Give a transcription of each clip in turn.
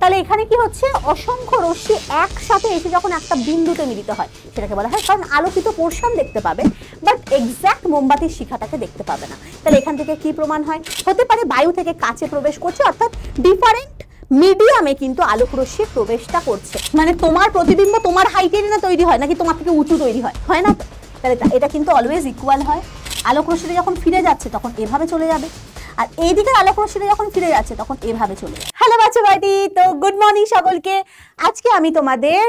তাহলে এখানে কি হচ্ছে, অসংখ্য রশ্মি একসাথে এসে যখন একটা বিন্দুতে মিলিত হয় সেটাকে বলা হয়, কারণ আলোকিত পোর্শন দেখতে পাবে বাট এক্স্যাক্ট মোমবাতির শিখাটাকে দেখতে পাবে না। তাহলে এখান থেকে কি প্রমাণ হয়, হতে পারে বায়ু থেকে কাছে প্রবেশ করছে, অর্থাৎ ডিফারেন্ট মিডিয়ামে কিন্তু আলোক রশ্মির প্রবেশটা করছে। মানে তোমার প্রতিবিম্ব তোমার হাইটেরই না তৈরি হয়, নাকি তোমার থেকে উঁচু তৈরি হয়, হয় না তো? তাহলে এটা কিন্তু অলওয়েজ ইকুয়াল হয়। আলোক রশ্মিটা যখন ফিরে যাচ্ছে তখন এভাবে চলে যাবে, আর এইদিকে আলোক রশ্মিটা যখন ফিরে যাচ্ছে তখন এভাবে চলে যাবে। হ্যালো বাচ্চা বাড়ি, তো গুড মর্নিং সকলকে। আজকে আমি তোমাদের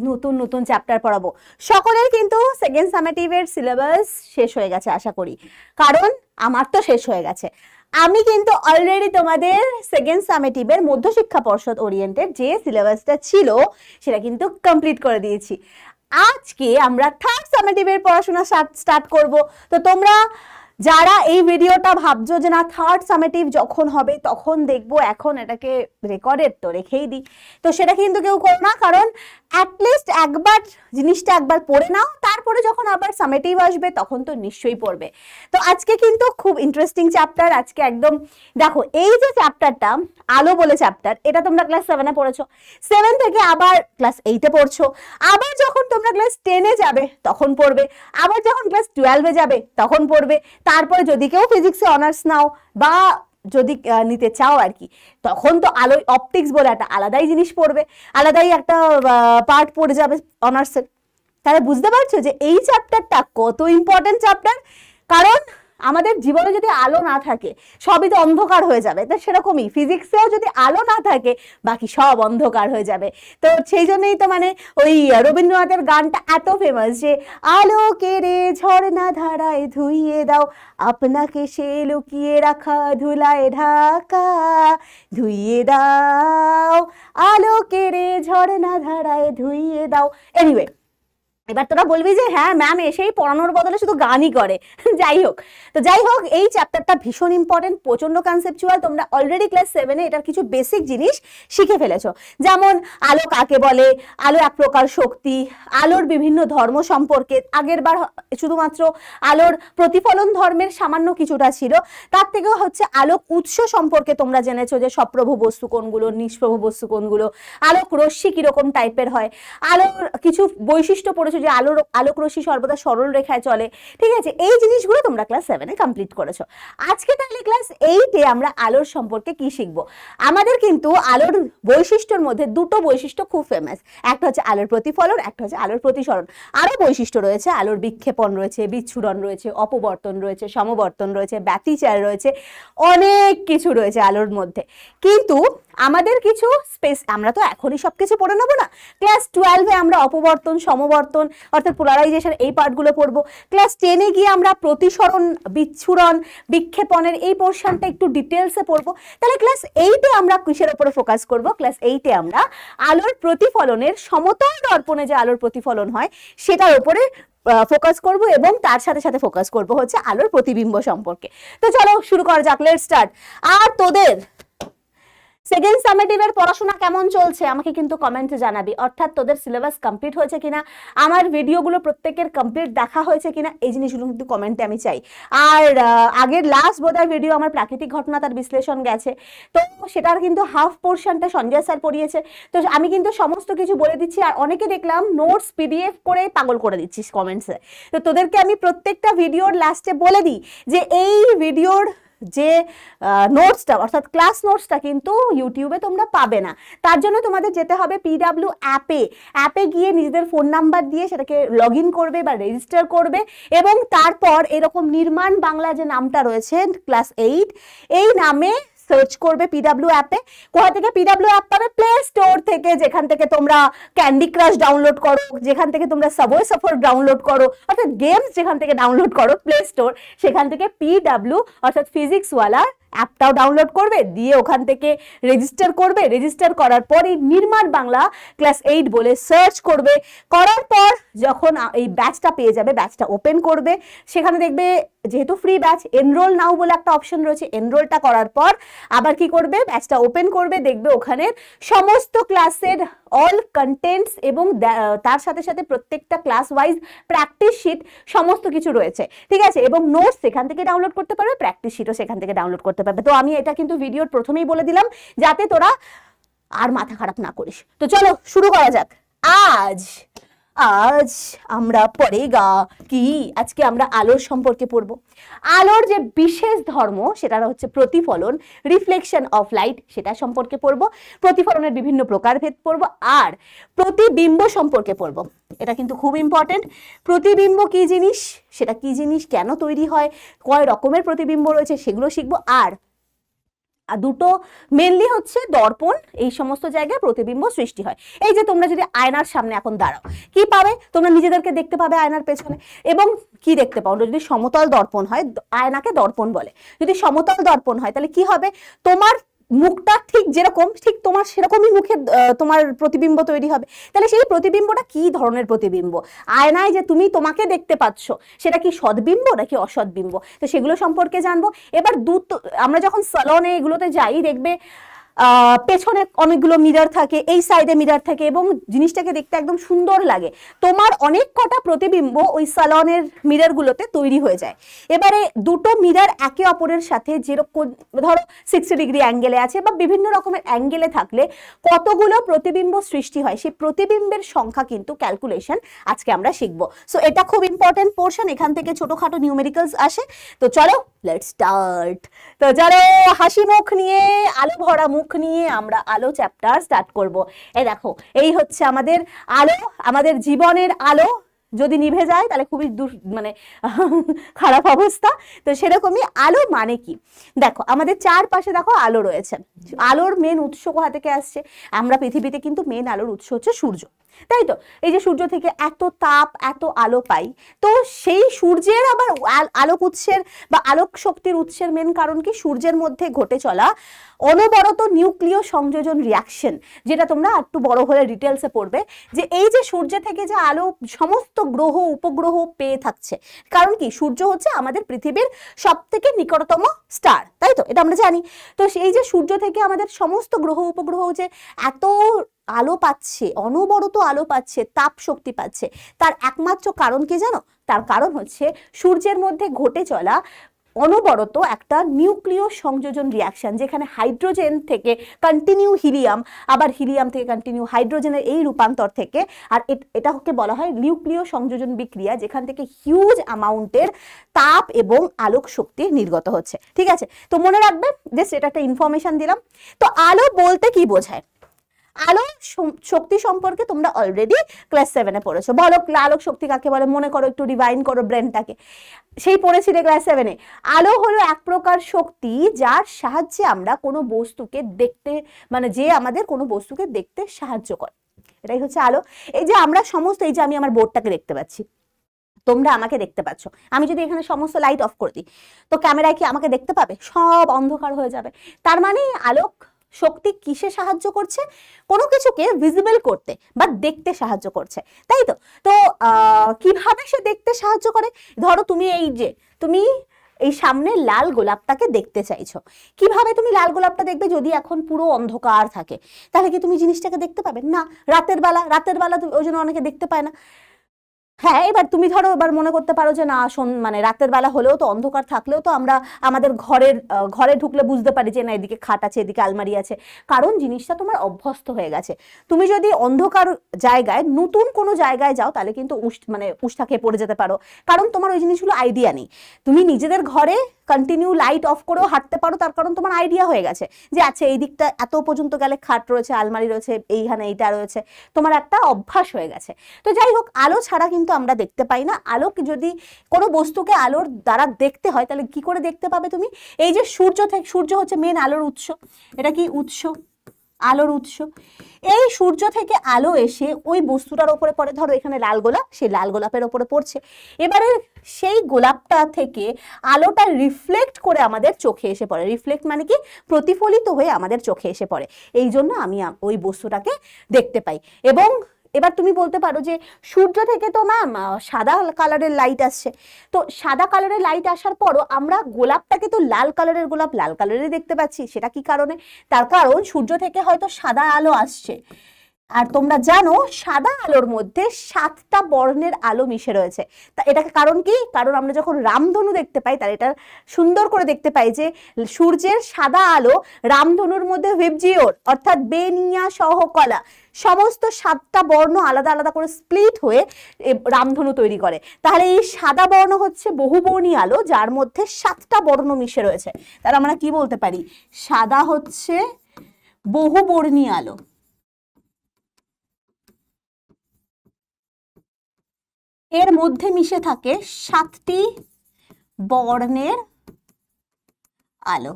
নতুন নতুন চ্যাপ্টার পড়াবো। সকলের কিন্তু সেকেন্ড সামেটিভের সিলেবাস শেষ হয়ে গেছে আশা করি, কারণ আমার তো শেষ হয়ে গেছে। আমি কিন্তু অলরেডি তোমাদের সেকেন্ড সামেটিভের মধ্যশিক্ষা পর্ষদ ওরিয়েন্টেড যে সিলেবাসটা ছিল সেটা কিন্তু কমপ্লিট করে দিয়েছি। আজকে আমরা থার্ড সামেটিভের পড়াশোনা স্টার্ট করব। তো তোমরা যারা এই ভিডিওটা ভাবছো যে না থার্ড সামেটিভ যখন হবে তখন দেখবো, এখন এটাকে রেকর্ডেড তো রেখেই দিই, তো সেটা কিন্তু কেউ করো না, কারণ অ্যাটলিস্ট একবার জিনিসটা একবার পড়ে নাও, তারপরে যখন আবার সামেটিভ আসবে তখন তো নিশ্চয়ই পড়বে। তো আজকে কিন্তু খুব ইন্টারেস্টিং চ্যাপ্টার। আজকে একদম দেখো, এই যে চ্যাপ্টারটা আলো বলে চ্যাপ্টার, এটা তোমরা ক্লাস 7-এ পড়েছো, 7 থেকে আবার ক্লাস 8-এ পড়ছো, আবার যখন তোমরা ক্লাস 10-এ যাবে তখন পড়বে, আবার যখন ক্লাস 12-এ যাবে তখন পড়বে। তারপরে যদি কেউ ফিজিক্সে অনার্স নাও বা যদি নিতে চাও আর কি, তখন তো আলো অপটিক্স বলে একটা আলাদাই জিনিস পড়বে, আলাদাই একটা পার্ট পড়ে যাবে অনার্সের। তাহলে বুঝতে পারছো যে এই চ্যাপ্টারটা কত ইম্পর্টেন্ট চ্যাপ্টার। কারণ আমাদের জীবনে যদি আলো না থাকে সবই তো অন্ধকার হয়ে যাবে, তো সেরকমই ফিজিক্সেও যদি আলো না থাকে বাকি সব অন্ধকার হয়ে যাবে। তো সেই জন্যই তো মানে ওই রবীন্দ্রনাথের গানটা এত ফেমাস যে আলোকে রে ঝর্ণা ধারায় ধুইয়ে দাও, আপনাকে সে লুকিয়ে রাখা ধুলায় ঢাকা, ধুইয়ে দাও আলোকে রে ঝর্ণা ধারায় ধুইয়ে দাও। এনিওয়ে, এবার তোরা বলবি যে হ্যাঁ ম্যাম এসেই পড়ানোর বদলে শুধু গানই করে। যাই হোক এই চ্যাপ্টারটা ভীষণ ইম্পর্টেন্ট, প্রচন্ড কনসেপচুয়াল। তোমরা অলরেডি ক্লাস 7-এ এটার কিছু বেসিক জিনিস শিখে ফেলেছো, যেমন আলো কাকে বলে, আলো এক প্রকার শক্তি, আলোর বিভিন্ন ধর্ম সম্পর্কে। আগের বার শুধুমাত্র আলোর প্রতিফলন ধর্মের সামান্য কিছুটা ছিল, তার থেকেও হচ্ছে আলোক উৎস সম্পর্কে তোমরা জেনেছো যে সপ্রভ বস্তু কোনগুলো, নিষ্প্রভ বস্তু কোনগুলো, আলোক রশ্মি কিরকম টাইপের হয়, আলোর কিছু বৈশিষ্ট্য পড়েছো যে আলোক রশ্মি সর্বদা সরল রেখায় চলে। ঠিক আছে, এই জিনিসগুলো তোমরা ক্লাস 7-এ কমপ্লিট করেছো। আজকে তাহলে ক্লাস 8-এ আমরা আলোর সম্পর্কে কি শিখবো। আমাদের কিন্তু আলোর বৈশিষ্ট্যের মধ্যে দুটো বৈশিষ্ট্য খুব ফেমাস, একটা হচ্ছে আলোর প্রতিফলন, একটা হচ্ছে আলোর প্রতিসরণ। আরো বৈশিষ্ট্য রয়েছে, আলোর বিক্ষেপণ রয়েছে, বিচ্ছুরণ রয়েছে, অপবর্তন রয়েছে, সমবর্তন রয়েছে, ব্যতিচার রয়েছে, অনেক কিছু রয়েছে আলোর মধ্যে। কিন্তু আমাদের কিছু আমরা তো এখনই সবকিছু পড়ে নেবো না, ক্লাস 12-এ আমরা অপবর্তন, সমবর্তন অর্থাৎ পোলারাইজেশন এই পার্টগুলো পড়বো। ক্লাস 10-এ গিয়ে আমরা প্রতিসরণ, বিচ্ছুরণ, বিক্ষেপণের এই পোর্শনটা একটু ডিটেলসে পড়বো। তাহলে ক্লাস 8-এ আমরা কিসের উপরে ফোকাস করব? ক্লাস 8-এ আমরা আলোর প্রতিফলনের, সমতল দর্পণে যে আলোর প্রতিফলন হয় সেটার উপরে ফোকাস করব, এবং তার সাথে সাথে ফোকাস করব হচ্ছে আলোর প্রতিবিম্ব সম্পর্কে। তো চলো শুরু করা যাক, লেটস স্টার্ট। আর তোদের সেকেন্ড সামেটিভের পড়াশোনা কেমন চলছে আমাকে কিন্তু কমেন্টে জানাবি, অর্থাৎ তোদের সিলেবাস কমপ্লিট হয়েছে কিনা, আমার ভিডিওগুলো প্রত্যেকের কমপ্লিট দেখা হয়েছে কিনা, এই জিনিসগুলো কিন্তু কমেন্টে আমি চাই। আর আগের লাস্ট বোধহয় ভিডিও আমার প্রাকৃতিক ঘটনা তার বিশ্লেষণ গেছে, তো সেটার কিন্তু হাফ পোর্শনটা সঞ্জয় স্যার পড়িয়েছে, তো আমি কিন্তু সমস্ত কিছু বলে দিচ্ছি। আর অনেকে দেখলাম নোটস পিডিএফ করে পাগল করে দিচ্ছিস কমেন্টসে, তো তোদেরকে আমি প্রত্যেকটা ভিডিওর লাস্টে বলে দিই যে এই ভিডিওর যে নোটসটা অর্থাৎ ক্লাস নোটসটা কিন্তু ইউটিউবে তোমরা পাবে না, তার জন্য তোমাদের যেতে হবে পিডাব্লিউ অ্যাপে গিয়ে নিজেদের ফোন নাম্বার দিয়ে সেটাকে লগ ইন করবে বা রেজিস্টার করবে, এবং তারপর এরকম নির্মাণ বাংলা যে নামটা রয়েছে ক্লাস 8 এই নামে সার্চ করবে পিডাব্লিউ অ্যাপে। কোথা থেকে পিডাব্লিউ অ্যাপ পাবে? প্লে স্টোর থেকে, যেখান থেকে তোমরা ক্যান্ডি ক্রাশ ডাউনলোড করো, যেখান থেকে তোমরা সাবওয়ে সাফার ডাউনলোড করো, অর্থাৎ গেমস যেখান থেকে ডাউনলোড করো প্লে স্টোর, সেখান থেকে পিডাব্লিউ অর্থাৎ ফিজিক্সওয়ালা অ্যাপটাও ডাউনলোড করবে, দিয়ে ওখান থেকে রেজিস্টার করবে, রেজিস্টার করার পর এই নির্মাণ বাংলা ক্লাস 8 বলে সার্চ করবে, করার পর যখন এই ব্যাচটা পেয়ে যাবে ব্যাচটা ওপেন করবে, সেখানে দেখবে যেহেতু ফ্রি ব্যাচ এনরোল নাও বলে একটা অপশন রয়েছে, এনরোলটা করার পর আবার কি করবে, ব্যাচটা ওপেন করবে, দেখবে ওখানে সমস্ত ক্লাসের অল কন্টেন্টস এবং তার সাথে সাথে প্রত্যেকটা ক্লাস ওয়াইজ প্র্যাকটিস শিট সমস্ত কিছু রয়েছে, ঠিক আছে, এবং নোটস সেখান থেকে ডাউনলোড করতে পারবে, প্র্যাকটিস শিটও সেখান থেকে ডাউনলোড করতে পারবে। তো আমি এটা কিন্তু ভিডিওর প্রথমেই বলে দিলাম যাতে তোরা আর মাথা খারাপ না করিস। তো চলো শুরু করা যাক। আজ আজ আমরা পড়েগা কি, আজকে আমরা আলোর সম্পর্কে পড়ব। আলোর যে বিশেষ ধর্ম সেটা হচ্ছে প্রতিফলন, রিফ্লেকশন অফ লাইট, সেটা সম্পর্কে পড়ব। প্রতিফলনের বিভিন্ন প্রকারভেদ পড়ব, আর প্রতিবিম্ব সম্পর্কে পড়ব। এটা কিন্তু খুব ইম্পর্টেন্ট। প্রতিবিম্ব কি জিনিস, সেটা কি জিনিস, কেন তৈরি হয়, কয় রকমের প্রতিবিম্ব রয়েছে সেগুলো শিখবো। আর দুটো মেনলি হচ্ছে দর্পণ, এই সমস্ত জায়গায় প্রতিবিম্ব সৃষ্টি হয়। এই যে তোমরা যদি আয়নার সামনে এখন দাঁড়াও, কি পাবে, তোমরা নিজেদেরকে দেখতে পাবে আয়নার পেছনে। এবং কি দেখতে পাও, যদি সমতল দর্পণ হয়, আয়নাকে দর্পণ বলে, যদি সমতল দর্পণ হয় তাহলে কি হবে, তোমার মুখটা ঠিক যেরকম, ঠিক তোমার সেরকমই মুখে তোমার প্রতিবিম্ব তৈরি হবে। তাহলে সেই প্রতিবিম্বটা কি ধরনের প্রতিবিম্ব, আয়নায় যে তুমি তোমাকে দেখতে পাচ্ছ সেটা কি সদ্বিম্ব নাকি অসদ্বিম্ব, তো সেগুলো সম্পর্কে জানবো। এবার আমরা যখন সালনে এগুলোতে যাই দেখবে পেছনে অনেকগুলো মিরর থাকে, এই সাইডে মিরর থাকে, এবং জিনিসটাকে দেখতে একদম সুন্দর লাগে। তোমার অনেক কটা প্রতিবিম্ব ওই সালনের মিররগুলোতে তৈরি হয়ে যায়। এবারে দুটো মিরর একে অপরের সাথে যেরকম ধরো 60 ডিগ্রি অ্যাঙ্গেলে আছে বা বিভিন্ন রকমের অ্যাঙ্গেলে থাকলে কতগুলো প্রতিবিম্ব সৃষ্টি হয়, সেই প্রতিবিম্বের সংখ্যা কিন্তু ক্যালকুলেশন আজকে আমরা শিখবো। সো এটা খুব ইম্পর্টেন্ট পোর্শন, এখান থেকে ছোটখাটো নিউমেরিক্যালস আসে। তো চলো লেটস স্টার্ট। তো চলো হাসি মুখ নিয়ে, আলো ভরা মুখ নিয়ে আমরা আলো চ্যাপ্টার স্টার্ট করব। এই দেখো, এই হচ্ছে আমাদের আলো, আমাদের জীবনের আলো। যদি নিভে যায় তাহলে খুবই মানে খারাপ অবস্থা। তো সেরকমই আলো মানে কি, দেখো আমাদের চারপাশে দেখো আলো রয়েছে। আলোর মেন উৎস কোথা থেকে আসছে, আমরা পৃথিবীতে কিন্তু মেন আলোর উৎস হচ্ছে সূর্য, তাই তো। এই যে সূর্য থেকে এত তাপ, এত আলো পাই, তো সেই সূর্যের আবার আলোক উৎসের বা আলোক শক্তির উৎসের মেন কারণ কি, সূর্যের মধ্যে ঘটে চলা অনবরত নিউক্লিয় সংযোজন রিয়াকশন, যেটা তোমরা একটু বড় হলে ডিটেলসে পড়বে। যে এই যে সূর্য থেকে যে আলো সমস্ত গ্রহ উপগ্রহ পেয়ে থাকছে, কারণ কি, সূর্য হচ্ছে আমাদের পৃথিবীর সব থেকে নিকটতম স্টার, তাই তো, এটা আমরা জানি। তো এই যে সূর্য থেকে আমাদের সমস্ত গ্রহ উপগ্রহ যে এত আলো পাচ্ছে, অনবরত আলো পাচ্ছে, তাপ শক্তি পাচ্ছে, তার একমাত্র কারণ কি জানো, তার কারণ হচ্ছে সূর্যের মধ্যে ঘটে চলা অনবরত একটা নিউক্লিয় সংযোজন রিয়াকশন, যেখানে হাইড্রোজেন থেকে কন্টিনিউ হিলিয়াম, আবার হিলিয়াম থেকে কন্টিনিউ হাইড্রোজেনের এই রূপান্তর থেকে, আর এটাকে বলা হয় নিউক্লিয় সংযোজন বিক্রিয়া, যেখান থেকে হিউজ অ্যামাউন্টের তাপ এবং আলোক শক্তি নির্গত হচ্ছে। ঠিক আছে, তো মনে রাখবে, জাস্ট এটা একটা ইনফরমেশন দিলাম। তো আলো বলতে কি বোঝায়, আলো শক্তি সম্পর্কে তোমরা অলরেডি ক্লাস 7-এ পড়েছো। বলো আলোক শক্তি কাকে বলে, মনে করো, একটু রিভাইন্ড করো ব্রেনটাকে, সেই পড়েছিলে ক্লাস 7-এ। আলো হলো এক প্রকার শক্তি যার সাহায্যে আমরা কোনো বস্তুকে দেখতে, মানে যে আমাদের কোনো বস্তুকে দেখতে সাহায্য করে, এটাই হচ্ছে আলো। এই যে আমরা সমস্ত, এই যে আমি আমার বোর্ডটাকে দেখতে পাচ্ছি, তোমরা আমাকে দেখতে পাচ্ছ, আমি যদি এখানে সমস্ত লাইট অফ করে দিই, তো ক্যামেরায় কি আমাকে দেখতে পাবে, সব অন্ধকার হয়ে যাবে। তার মানে আলোক শক্তি কিসে সাহায্য করছে, কোনো কিছুকে ভিজিবল করতে বা দেখতে সাহায্য করছে, তাই তো। তো কিভাবে সে দেখতে সাহায্য করে, ধরো তুমি তুমি এই সামনে লাল গোলাপটাকে দেখতে চাইছো, কিভাবে তুমি লাল গোলাপটা দেখবে, যদি এখন পুরো অন্ধকার থাকে তাহলে কি তুমি জিনিসটাকে দেখতে পাবে না, রাতের বেলা ওই জন্য অনেকে দেখতে পায় না। হ্যাঁ, এবার তুমি ধরো, এবার মনে করতে পারো যে না, মানে রাতের বেলা হলেও তো, অন্ধকার থাকলেও তো আমরা আমাদের ঘরে ঢুকলে বুঝতে পারি যে না, এদিকে খাট আছে, এদিকে আলমারি আছে, কারণ জিনিসটা তোমার অভ্যস্ত হয়ে গেছে। তুমি যদি অন্ধকার জায়গায় নতুন কোনো জায়গায় যাও তাহলে কিন্তু মানে উষ্টা খেয়ে পড়ে যেতে পারো, কারণ তোমার ওই জিনিসগুলো আইডিয়া নেই। তুমি নিজেদের ঘরে কন্টিনিউ লাইট অফ করেও হাঁটতে পারো, তার কারণ তোমার আইডিয়া হয়ে গেছে যে আচ্ছা এই দিকটা এত পর্যন্ত গেলে খাট রয়েছে, আলমারি রয়েছে, এইখানে এইটা রয়েছে, তোমার একটা অভ্যাস হয়ে গেছে। তো যাই হোক, আলো ছাড়া কিন্তু আমরা দেখতে পাই না। আলোক যদি কোনো বস্তুকে আলোর দ্বারা দেখতে হয় তাহলে কি করে দেখতে পাবে তুমি, এই যে সূর্য হচ্ছে মেন আলোর উৎস, এটা কি উৎস, আলোর উৎস। এই সূর্য থেকে আলো এসে ওই বস্তুটার উপরে পড়ে, ধরো এখানে লাল গোলাপ, সেই লাল গোলাপের উপরে পড়ছে, এবারে সেই গোলাপটা থেকে আলোটা রিফ্লেক্ট করে আমাদের চোখে এসে পড়ে। রিফ্লেক্ট মানে কি, প্রতিফলিত হয়ে আমাদের চোখে এসে পড়ে, এই জন্য আমি ওই বস্তুটাকে দেখতে পাই। এবং এবার তুমি বলতে পারো যে সূর্য থেকে তো ম্যাম সাদা কালারের লাইট আসছে, তো সাদা কালারের লাইট আসার পরও আমরা গোলাপটাকে তো লাল কালারের গোলাপ লাল কালারেরই দেখতে পাচ্ছি, সেটা কি কারণে, তার কারণ সূর্য থেকে হয়তো সাদা আলো আসছে, আর তোমরা জানো সাদা আলোর মধ্যে 7টা বর্ণের আলো মিশে রয়েছে। তা এটাকে কারণ কি? কারণ আমরা যখন রামধনু দেখতে পাই তাহলে এটা সুন্দর করে দেখতে পাই যে সূর্যের সাদা আলো রামধনুর মধ্যে ভিবজিওর অর্থাৎ বেনিয়া সহ কলা সমস্ত 7টা বর্ণ আলাদা আলাদা করে স্প্লিট হয়ে রামধনু তৈরি করে। তাহলে এই সাদা বর্ণ হচ্ছে বহুবর্ণী আলো যার মধ্যে 7টা বর্ণ মিশে রয়েছে। তাহলে আমরা কি বলতে পারি? সাদা হচ্ছে বহুবর্ণী আলো। এর মধ্যে মিশে থাকে 7টি বর্ণের আলো।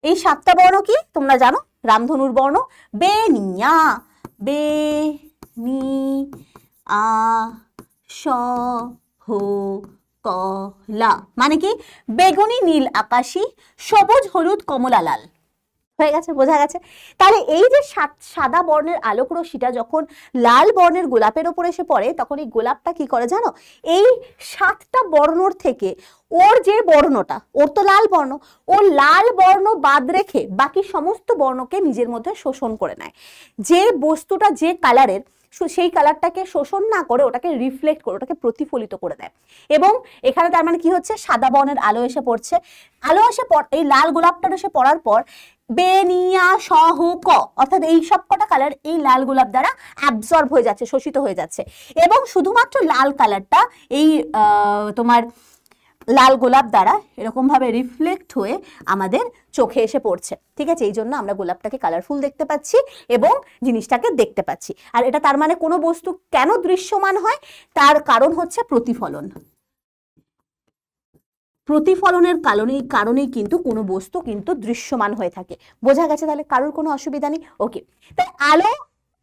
এই 7টা বর্ণ কি তোমরা জানো? রামধনুর বর্ণ বেনিয়া, বে নি আ স হ ক লা, মানে কি? বেগুনি, নীল আকাশী, সবুজ, হলুদ, কমলা, লাল। হয়ে গেছে, বোঝা গেছে? তাহলে এই যে সাদা বর্ণের আলোক রশ্মিটা যখন লাল বর্ণের গোলাপের ওপর এসে পড়ে তখন এই গোলাপটা কি করে জানো? এই 7টা বর্ণর থেকে ওর যে বর্ণটা, ওর তো লাল বর্ণ, ও লাল বর্ণ বাদ রেখে বাকি সমস্ত বর্ণকে নিজের মধ্যে শোষণ করে নেয়। যে বস্তুটা যে কালারের সেই কালারটাকে শোষণ না করে ওটাকে রিফ্লেক্ট করে, ওটাকে প্রতিফলিত করে দেয়। এবং এখানে তার মানে কি হচ্ছে? সাদা বর্ণের আলো এসে পড়ছে, আলো এসে এই লাল গোলাপটা এসে পড়ার পর বেনিয়া সহ ক অর্থাৎ এই সব কটা কালার এই লাল গোলাপ দ্বারা অ্যাবজর্ব হয়ে যাচ্ছে, শোষিত হয়ে যাচ্ছে। এবং শুধুমাত্র লাল কালারটা এই তোমার লাল গোলাপ দ্বারা এরকম ভাবে রিফ্লেক্ট হয়ে আমাদের চোখে এসে পড়ছে। ঠিক আছে? এই জন্য আমরা গোলাপটাকে কালারফুল দেখতে পাচ্ছি এবং জিনিসটাকে দেখতে পাচ্ছি। আর এটা তার মানে কোনো বস্তু কেন দৃশ্যমান হয়? তার কারণ হচ্ছে প্রতিফলন। প্রতিফলনের কারণেই কিন্তু কোনো বস্তু কিন্তু দৃশ্যমান হয়ে থাকে। বোঝা গেছে? তাহলে কারোর কোনো অসুবিধা নেই। ওকে, তাই আলো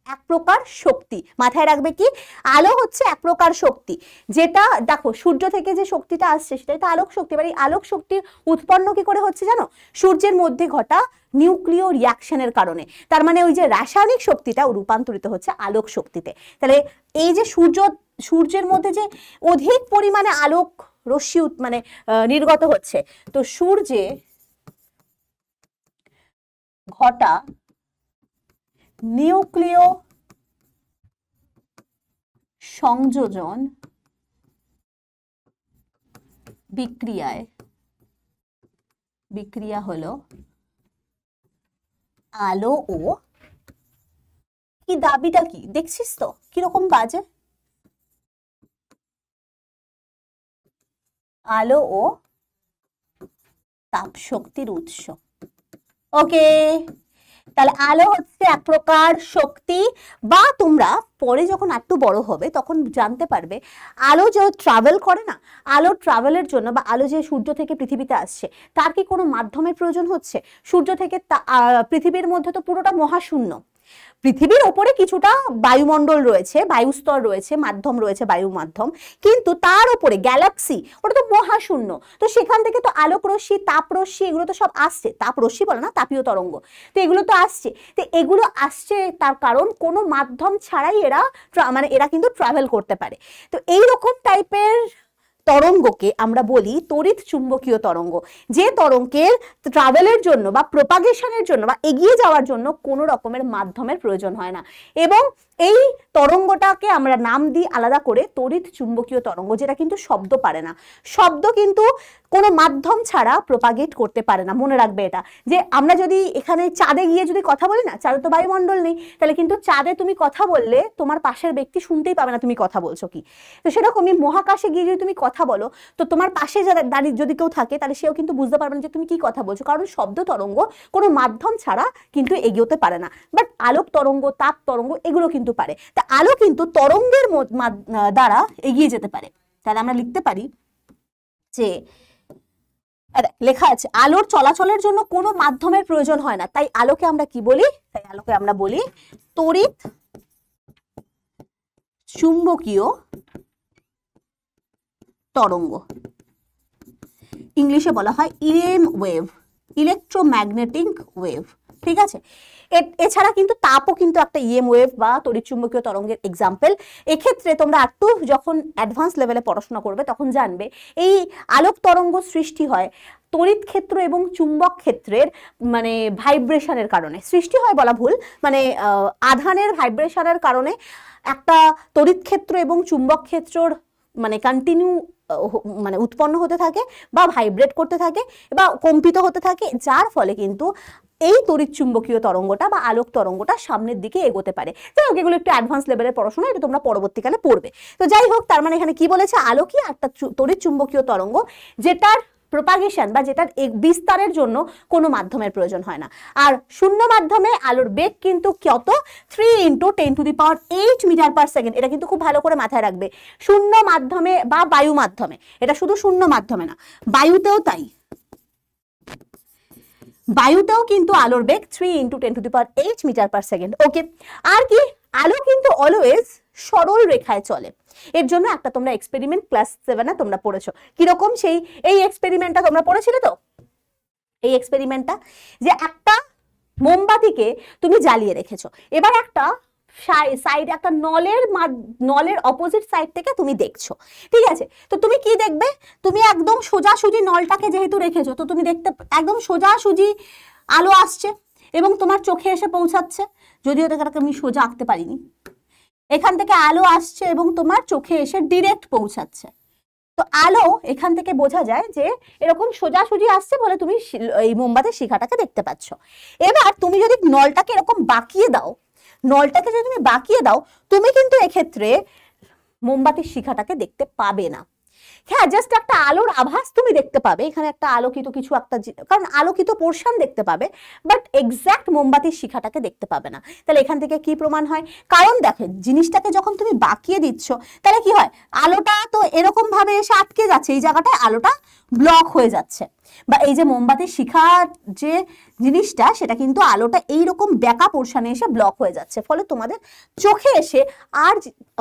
এক প্রকার শক্তি। মাথায় রাখবে কি? আলো হচ্ছে এক প্রকার শক্তি, যেটা দেখো সূর্য থেকে যে শক্তিটা আসছে সেটাই তো আলোক শক্তি। এবার এই আলোক শক্তি উৎপন্ন কি করে হচ্ছে জানো? সূর্যের মধ্যে ঘটা নিউক্লিয় রিয়াকশনের কারণে। তার মানে ওই যে রাসায়নিক শক্তিটা রূপান্তরিত হচ্ছে আলোক শক্তিতে। তাহলে এই যে সূর্যের মধ্যে যে অধিক পরিমাণে আলোক রশ্মি মানে নির্গত হচ্ছে, তো সূর্যে ঘটা নিউক্লিয় সংযোজন বিক্রিয়া হলো আলো ও কি? দাবিটা কি দেখছিস তো কিরকম বাজে? আলো ও তাপ শক্তির উৎস। ওকে, তাহলে আলো হচ্ছে এক প্রকার শক্তি। বা তোমরা পরে যখন একটু বড় হবে তখন জানতে পারবে আলো যে ট্রাভেল করে না, আলো ট্রাভেলের জন্য বা আলো যে সূর্য থেকে পৃথিবীতে আসছে তার কি কোনো মাধ্যমের প্রয়োজন হচ্ছে? সূর্য থেকে পৃথিবীর মধ্যে তো পুরোটা মহাশূন্য। পৃথিবীর ওপরে কিছুটা বায়ুমণ্ডল রয়েছে, বায়ুস্তর রয়েছে, মাধ্যম রয়েছে, বায়ু মাধ্যম, কিন্তু তার উপরে গ্যালাক্সি, ওটা তো মহাশূন্য। তো সেখান থেকে তো আলোক রশ্মি, তাপ রশ্মি এগুলো তো সব আসছে। তাপ রশ্মি বলে না, তাপীয় তরঙ্গ, তো এগুলো তো আসছে। তো এগুলো আসছে তার কারণ কোনো মাধ্যম ছাড়াই এরা কিন্তু ট্রাভেল করতে পারে। তো এইরকম টাইপের তরঙ্গকে আমরা বলি তড়িৎ চুম্বকীয় তরঙ্গ। যে তরঙ্গের ট্রাভেলের জন্য বা প্রপাগেশনের জন্য বা এগিয়ে যাওয়ার জন্য কোনো রকমের মাধ্যমের প্রয়োজন হয় না। এবং এই তরঙ্গটাকে আমরা নাম দিই আলাদা করে তড়িৎ চুম্বকীয় তরঙ্গ, যেটা কিন্তু শব্দ পারে না। শব্দ কিন্তু কোনো মাধ্যম ছাড়া প্রপাগেট করতে পারে না। মনে রাখবে এটা, যে আমরা যদি এখানে চাঁদে গিয়ে যদি কথা বলি না, চাঁদে তো বায়ুমণ্ডল নেই, তাহলে কিন্তু চাঁদে তুমি কথা বললে তোমার পাশের ব্যক্তি শুনতেই পাবে না তুমি কথা বলছো কি। তো সেরকমই মহাকাশে গিয়ে যদি তুমি কথা বলো তো তোমার পাশে দাঁড়িয়ে যদি কেউ থাকে তাহলে সেও কিন্তু বুঝতে পারবে না যে তুমি কি কথা বলছো, কারণ শব্দ তরঙ্গ কোনো মাধ্যম ছাড়া কিন্তু এগোতে পারে না। বাট আলোক তরঙ্গ, তাপ তরঙ্গ এগুলো কিন্তু পারে। তা আলো কিন্তু তরঙ্গের দ্বারা এগিয়ে যেতে পারে। তাহলে আমরা লিখতে পারি যে লেখা আছে আলোর চলাচলের জন্য কোনো মাধ্যমের প্রয়োজন হয় না। তাই আলোকে আমরা কি বলি? তাই আলোকে আমরা বলি তড়িৎ চুম্বকীয় তরঙ্গ। ইংলিশে বলা হয় ইএম ওয়েভ, ইলেকট্রোম্যাগনেটিক ওয়েভ। ঠিক আছে। এছাড়া কিন্তু তাপও কিন্তু একটা ইএম ওয়েভ বা তড়িৎচুম্বকীয় তরঙ্গের এক্সাম্পল। এক্ষেত্রে তোমরা একটু যখন অ্যাডভান্স লেভেলে পড়াশোনা করবে তখন জানবে এই আলোক তরঙ্গ সৃষ্টি হয় তড়িৎ ক্ষেত্র এবং চুম্বক ক্ষেত্রের মানে ভাইব্রেশনের কারণে। সৃষ্টি হয় বলা ভুল, মানে আধানের ভাইব্রেশনের কারণে একটা তড়িৎ ক্ষেত্র এবং চুম্বক ক্ষেত্রর মানে কন্টিনিউ মানে উৎপন্ন হতে থাকে বা ভাইব্রেট করতে থাকে বা কম্পিত হতে থাকে, যার ফলে কিন্তু এই তড়িৎচুম্বকীয় তরঙ্গটা বা আলোক তরঙ্গটা সামনের দিকে এগোতে পারে। যাই হোক, এগুলো একটু অ্যাডভান্স লেভেলের পড়াশোনা, এটা তোমরা পরবর্তীকালে পড়বে। তো যাই হোক, তার মানে এখানে কি বলেছে, আলোকই একটা তড়িৎচুম্বকীয় তরঙ্গ যেটার প্রপাগেশন বা যেটার বিস্তারের জন্য কোনো মাধ্যমের প্রয়োজন হয় না। আর শূন্য মাধ্যমে আলোর বেগ কিন্তু কত, 3 × 10⁸ মিটার/সেকেন্ড। এটা কিন্তু খুব ভালো করে মাথায় রাখবে। শূন্য মাধ্যমে বা বায়ু মাধ্যমে, এটা শুধু শূন্য মাধ্যমে না, বায়ুতেও তাই, বায়ুতেও কিন্তু আলোর বেগ 3 × 10⁸ মিটার/সেকেন্ড। ওকে, আর কি, আলো কিন্তু অলওয়েজ সরল রেখায় চলে। এর জন্য একটা তোমরা এক্সপেরিমেন্ট ক্লাস 7-এ তোমরা পড়েছো। কিরকম, এই এক্সপেরিমেন্টটা তোমরা পড়েছিলে তো, এই এক্সপেরিমেন্টটা যে একটা মোমবাতিকে তুমি জ্বালিয়ে রেখেছো, এবার একটা সাইড, একটা নলের অপোজিট সাইড থেকে তুমি দেখছো, ঠিক আছে। তো তুমি কি দেখবে, তুমি একদম সোজাসুজি নলটাকে যেহেতু রেখেছো, তো তুমি দেখতে একদম সোজাসুজি আলো আসছে এবং তোমার চোখে এসে পৌঁছাচ্ছে। যদিও এটাকে আমি সোজা আঁকতে পারিনি, এখান থেকে আলো আসছে এবং তোমার চোখে এসে ডিরেক্ট পৌঁছাচ্ছে। তো আলো এখান থেকে বোঝা যায় যে এরকম সোজাসুজি আসছে বলে তুমি এই মোমবাতির শিখাটাকে দেখতে পাচ্ছ। এবার তুমি যদি নলটাকে এরকম বাঁকিয়ে দাও, নলটাকে যদি তুমি বাঁকিয়ে দাও, তুমি কিন্তু এক্ষেত্রে মোমবাতির শিখাটাকে দেখতে পাবে না। হ্যাঁ, জাস্ট একটা আলোর আভাস তুমি দেখতে পাবে, এখানে একটা আলোকিত কিছু একটা, কারণ আলোকিত পোর্শন দেখতে পাবে, বাট এক্স্যাক্ট মোমবাতির শিখাটাকে দেখতে পাবে না। তাহলে এখান থেকে কি প্রমাণ হয়, কারণ দেখো জিনিসটাকে যখন তুমি বাঁকিয়ে দিচ্ছ, তাহলে কি হয়, আলোটা তো এরকম ভাবে এসে আটকে যাচ্ছে, এই জায়গাটায় আলোটা ব্লক হয়ে যাচ্ছে, বা এই যে মোমবাতির শিখার যে জিনিসটা, সেটা কিন্তু আলোটা এইরকম ব্যাকা পোর্শনে এসে ব্লক হয়ে যাচ্ছে, ফলে তোমাদের চোখে এসে আর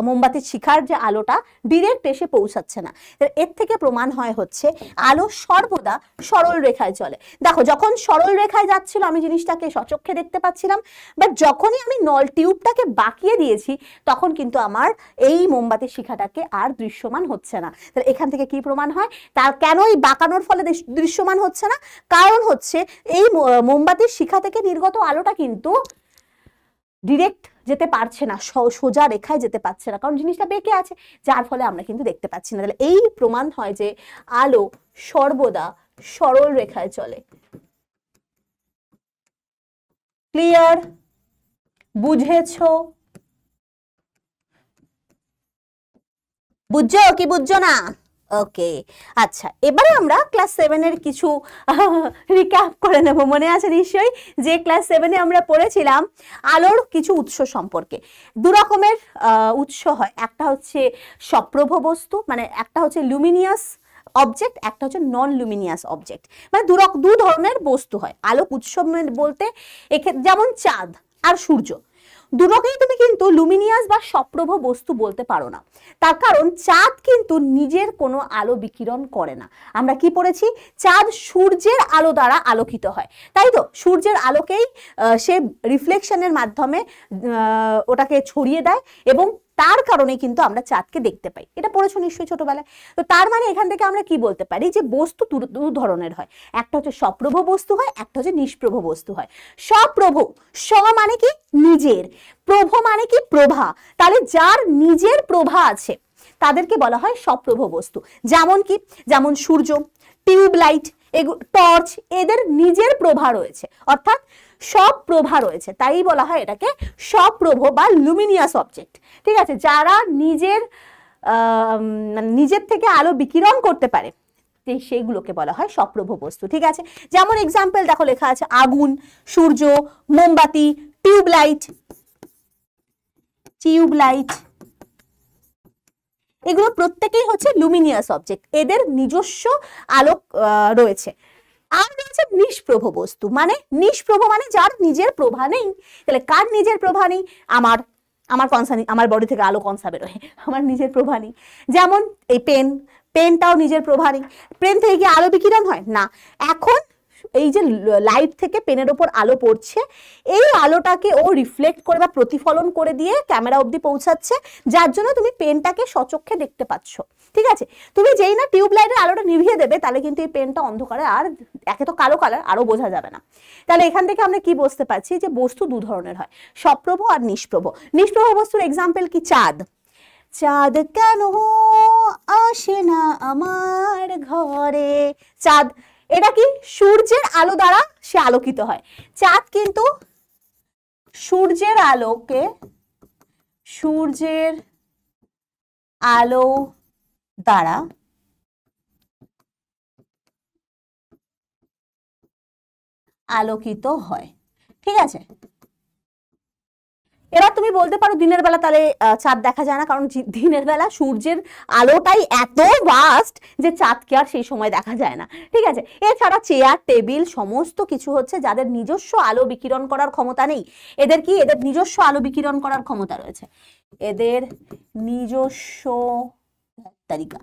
মোমবাতির শিখার যে আলোটা ডিরেক্ট এসে পৌঁছাচ্ছে না। এর থেকে প্রমাণ হয় হচ্ছে আলো সর্বদা সরল রেখায় চলে। দেখো, যখন সরল রেখায় যাচ্ছিল আমি জিনিসটাকে সচক্ষে দেখতে পাচ্ছিলাম, বাট যখনই আমি নল টিউবটাকে বাঁকিয়ে দিয়েছি, তখন কিন্তু আমার এই মোমবাতির শিখাটাকে আর দৃশ্যমান হচ্ছে না। তাহলে এখান থেকে কি প্রমাণ হয়, তার কেন এই বাঁকানোর ফলে দৃশ্যমান হচ্ছে না, কারণ হচ্ছে এই মোমবাতির শিখা থেকে নির্গত আলোটা কিন্তু ডিরেক্ট যেতে পারছে না, সোজা রেখায় যেতে পারছে না, কারণ জিনিসটা বেঁকে আছে, যার ফলে আমরা কিন্তু দেখতে পাচ্ছি না। তাহলে এই প্রমাণ হয় যে আলো সর্বদা সরল রেখায় চলে। ক্লিয়ার? বুঝেছো? বুঝছো কি বুঝছো না? ওকে, আচ্ছা, এবারে আমরা ক্লাস 7-এর কিছু রিক্যাপ করে নেব। মনে আছে নিশ্চয়ই যে ক্লাস 7-এ আমরা পড়েছিলাম আলোর কিছু উৎস সম্পর্কে। দু রকমের উৎস হয়, একটা হচ্ছে সপ্রভ বস্তু, মানে একটা হচ্ছে লুমিনিয়াস অবজেক্ট, একটা হচ্ছে নন লুমিনিয়াস অবজেক্ট, মানে দু ধরনের বস্তু হয় আলোক উৎস বলতে। এক্ষেত্রে যেমন চাঁদ আর সূর্য, দুটোকেই তুমি কিন্তু লুমিনিয়াস বা সপ্রভ বস্তু বলতে পারো না, তার কারণ চাঁদ কিন্তু নিজের কোনো আলো বিকিরণ করে না। আমরা কি পড়েছি, চাঁদ সূর্যের আলো দ্বারা আলোকিত হয়, তাই তো, সূর্যের আলোকেই সে রিফ্লেকশনের মাধ্যমে ওটাকে ছড়িয়ে দেয় এবং তার কারণে কিন্তু আমরা চাঁদকে দেখতে পাই। এটা পড়েছো নিশ্চয়ই ছোটবেলায়। তো তার মানে এখান থেকে আমরা কি বলতে পারি, যে বস্তু দু ধরনের হয়, একটা হচ্ছে সপ্রভ বস্তু হয়, একটা হচ্ছে নিষ্প্রভ বস্তু হয়। সপ্রভ, স মানে কি নিজের, প্রভ মানে কি প্রভা, তাহলে যার নিজের প্রভা আছে তাদেরকে বলা হয় সপ্রভ বস্তু। যেমন কি, যেমন সূর্য, টিউবলাইট, টর্চ, এদের নিজের প্রভা রয়েছে, অর্থাৎ সব প্রভা রয়েছে, তাই বলা হয় এটাকে সপ্রভ বা লুমিনিয়াস অবজেক্ট। ঠিক আছে, যারা নিজের থেকে আলো বিকিরণ করতে পারে সেইগুলোকে বলা হয় সপ্রভ বস্তু। ঠিক আছে, যেমন এক্সাম্পল দেখো লেখা আছে আগুন, সূর্য, মোমবাতি, টিউবলাইট, এগুলো প্রত্যেকেই হচ্ছে লুমিনিয়াস অবজেক্ট, এদের নিজস্ব আলোক রয়েছে। আর রয়েছে নিষ্প্রভ বস্তু, মানে নিষ্প্রভ মানে যার নিজের প্রভা নেই। তাহলে কার নিজের প্রভা নেই, আমার কনসা, আমার বডি থেকে আলো কনসা বেরোয়, আমার নিজের প্রভা নেই। যেমন এই পেনটাও নিজের প্রভা নেই, পেন থেকে কি আলো বিকিরণ হয় না। এখন এই যে লাইট থেকে পেনের ওপর আলো পড়ছে, এই আলোটাকে ও রিফ্লেক্ট করে বা প্রতিফলন করে দিয়ে ক্যামেরা অবধি পৌঁছাচ্ছে, যার জন্য তুমি পেনটাকে সচক্ষে দেখতে পাচ্ছ। ঠিক আছে, তুমি যেই না টিউব লাইটের আলোটা নিভিয়ে দেবে, তাহলে কিন্তু এই পেনটা অন্ধকারে আর একে তো কালো কালার, আরো বোঝা যাবে না। তাহলে এখান থেকে আমরা কি বুঝতে পারছি যে বস্তু দু ধরনের হয়, সপ্রভ আর নিষ্প্রভ। নিষ্প্রভ বস্তুর এক্সাম্পল কি? চাঁদ। চাঁদ কেন আসে না আমার ঘরে। চাঁদ এটা কি? সূর্যের আলো দ্বারা সে আলোকিত হয়। চাঁদ কিন্তু সূর্যের আলো দ্বারা আলোকিত হয়। ঠিক আছে, এবার তুমি বলতে পারো দিনের বেলা তাহলে চাঁদ দেখা যায় না, কারণ দিনের বেলা সূর্যের আলোটাই এত ভাস্ট যে চাঁদকে আর সেই সময় দেখা যায় না। ঠিক আছে, এছাড়া চেয়ার টেবিল সমস্ত কিছু হচ্ছে যাদের নিজস্ব আলো বিকিরণ করার ক্ষমতা নেই। এদের কি? এদের নিজস্ব আলো বিকিরণ করার ক্ষমতা রয়েছে, এদের নিজস্ব তালিকা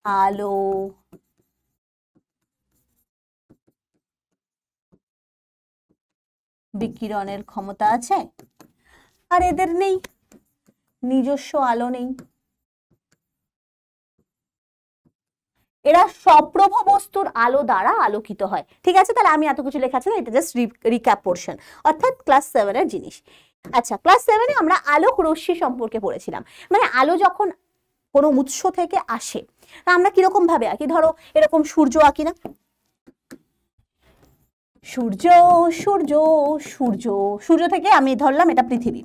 আলো বিকিরণের ক্ষমতা আছে, আর এদের নেই, নিজস্ব আলো নেই। এরা সপ্রভ বস্তুর আলো দ্বারা আলোকিত হয়। ঠিক আছে, তাহলে আমি এত কিছু লেখা আছে না, এটা জাস্ট রিক্যাপ পোর্শন, অর্থাৎ ক্লাস 7 এর জিনিস। আচ্ছা, ক্লাস 7 এ আমরা আলোক রশ্মি সম্পর্কে পড়েছিলাম। মানে আলো যখন কোনো উৎস থেকে আসে, তা আমরা কিরকম ভাবে আঁকি? ধরো এরকম সূর্য আঁকি না, সূর্য সূর্য সূর্য, সূর্য থেকে আমি ধরলাম এটা পৃথিবী।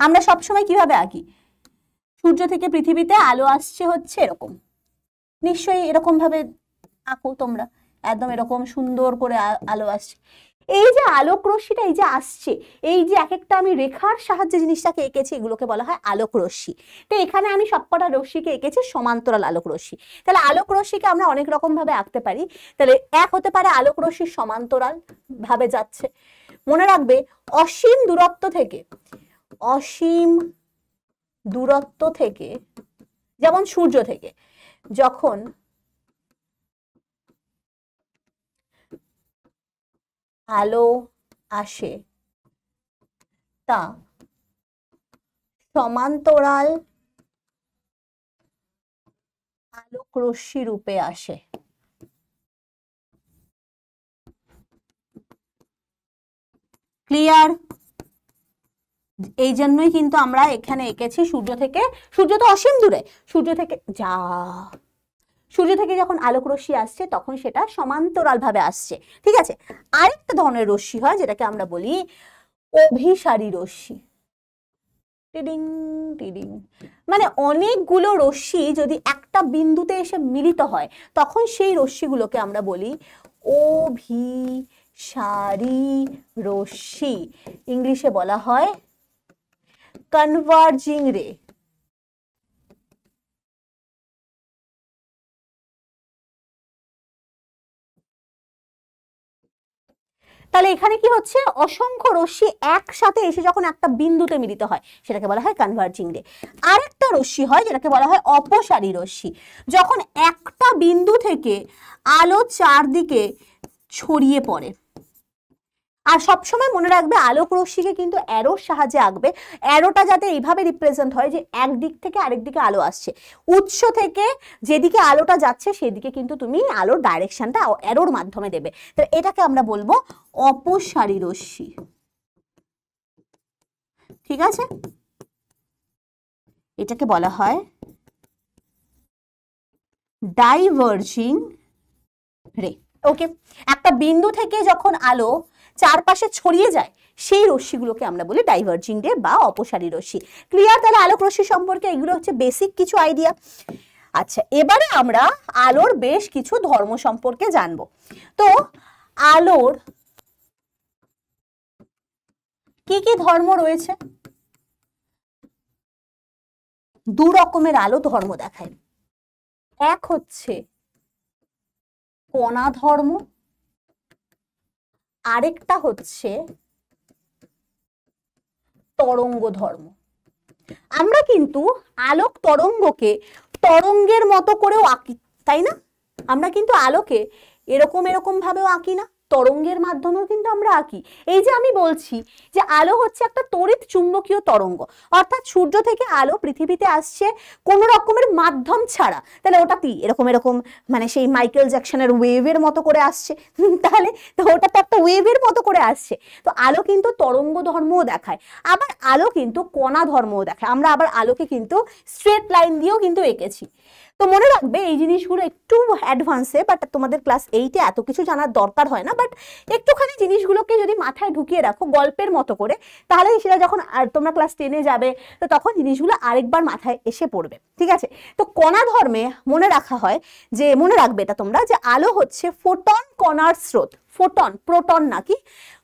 আমরা সবসময় কিভাবে আঁকি? সূর্য থেকে পৃথিবীতে আলো আসছে হচ্ছে এরকম, নিশ্চয়ই এরকম ভাবে আঁকো তোমরা, একদম এরকম সুন্দর করে আলো আসছে। এই যে আলোক রশ্মিটা এই যে আসছে, এই যে এক একটা আমি রেখার সাহায্যে জিনিসটাকে এঁকেছি, এগুলোকে বলা হয় আলোক রশ্মি। তো এখানে আমি সবকটা রশ্মিকে এঁকেছি সমান্তরাল আলোক রশ্মি। তাহলে আলোক রশ্মিকে আমরা অনেক রকম ভাবে আঁকতে পারি। তাহলে এক হতে পারে আলোক রশ্মি সমান্তরাল ভাবে যাচ্ছে। মনে রাখবে অসীম দূরত্ব থেকে, যেমন সূর্য থেকে যখন আলো আসে তা সমান্তরাল আলোক রশ্মি রূপে আসে। ক্লিয়ার? এই জন্যই কিন্তু আমরা এখানে এঁকেছি সূর্য থেকে, সূর্য তো অসীম দূরে, সূর্য থেকে যখন আলোক রশ্মি আসছে তখন সেটা সমান্তরাল ভাবে আসছে। ঠিক আছে, আরেকটা ধরনের রশ্মি হয় যেটাকে আমরা বলি অভিসারী রশ্মি। টিডিং টিডিং, মানে অনেকগুলো রশ্মি যদি একটা বিন্দুতে এসে মিলিত হয় তখন সেই রশ্মিগুলোকে আমরা বলি অভিসারী রশ্মি। ইংলিশে বলা হয় কনভার্জিং রে। তাহলে এখানে কি হচ্ছে? অসংখ্য রশ্মি একসাথে এসে যখন একটা বিন্দুতে মিলিত হয় সেটাকে বলা হয় কনভার্জিং রে। আরেকটা রশ্মি হয় যেটাকে বলা হয় অপসারী রশ্মি, যখন একটা বিন্দু থেকে আলো চারদিকে ছড়িয়ে পড়ে। আর সবসময় মনে রাখবে আলোক রশ্মিকে কিন্তু অ্যারোর সাহায্যে আঁকবে, অ্যারোটা যাতে এইভাবে রিপ্রেজেন্ট হয় যে একদিক থেকে আরেক দিকে আলো আসছে, উৎস থেকে যেদিকে আলোটা যাচ্ছে সেদিকে কিন্তু তুমি আলোর ডাইরেকশনটা অ্যারোর মাধ্যমে দেবে। তো এটাকে আমরা বলবো অপসারী রশ্মি। ঠিক আছে, এটাকে বলা হয় ডাইভার্জিং রে। ওকে, একটা বিন্দু থেকে যখন আলো চারপাশে ছড়িয়ে যায় সেই রশ্মিগুলোকে আমরা বলি ডাইভার্জিং রে বা অপসারী রশ্মি। ক্লিয়ার? তাহলে আলোক রশ্মি সম্পর্কে এগুলো হচ্ছে বেসিক কিছু আইডিয়া। আচ্ছা, এবারে আমরা আলোর বেশ কিছু ধর্ম সম্পর্কে জানবো। তো আলোর কি কি ধর্ম রয়েছে? দু রকমের আলো ধর্ম দেখায়, এক হচ্ছে কণা ধর্ম, আরেকটা হচ্ছে তরঙ্গ ধর্ম। আমরা কিন্তু আলোক তরঙ্গকে তরঙ্গের মতো করেও আঁকি, তাই না? আমরা কিন্তু আলোকে এরকম এরকম ভাবেও আঁকি না, তরঙ্গের মাধ্যমেও কিন্তু আমরা আঁকি। এই যে আমি বলছি যে আলো হচ্ছে একটা তড়িৎ চুম্বকীয় তরঙ্গ, অর্থাৎ সূর্য থেকে আলো পৃথিবীতে আসছে কোনো রকমের মাধ্যম ছাড়া, তাহলে ওটা কি এরকম এরকম মানে সেই মাইকেল জ্যাকসনের ওয়েভের মতো করে আসছে? তাহলে তো ওটা তো একটা ওয়েভের মতো করে আসছে। তো আলো কিন্তু তরঙ্গ ধর্মও দেখায়, আবার আলো কিন্তু কণা ধর্মও দেখায়। আমরা আবার আলোকে কিন্তু স্ট্রেট লাইন দিয়েও কিন্তু এঁকেছি। তো মনে রাখবে এই জিনিসগুলো একটু অ্যাডভান্সে, বাট তোমাদের ক্লাস 8-এ এত কিছু জানার দরকার হয় না, বাট একটুখানি জিনিসগুলোকে যদি মাথায় ঢুকিয়ে রাখো গল্পের মতো করে, তাহলে সেটা যখন তোমরা ক্লাস 10-এ যাবে তো তখন জিনিসগুলো আরেকবার মাথায় এসে পড়বে। ঠিক আছে? তো কণা ধর্মে মনে রাখা হয় যে, মনে রাখবে এটা তোমরা, যে আলো হচ্ছে ফোটন কণার স্রোত। ফোটন, প্রোটন নাকি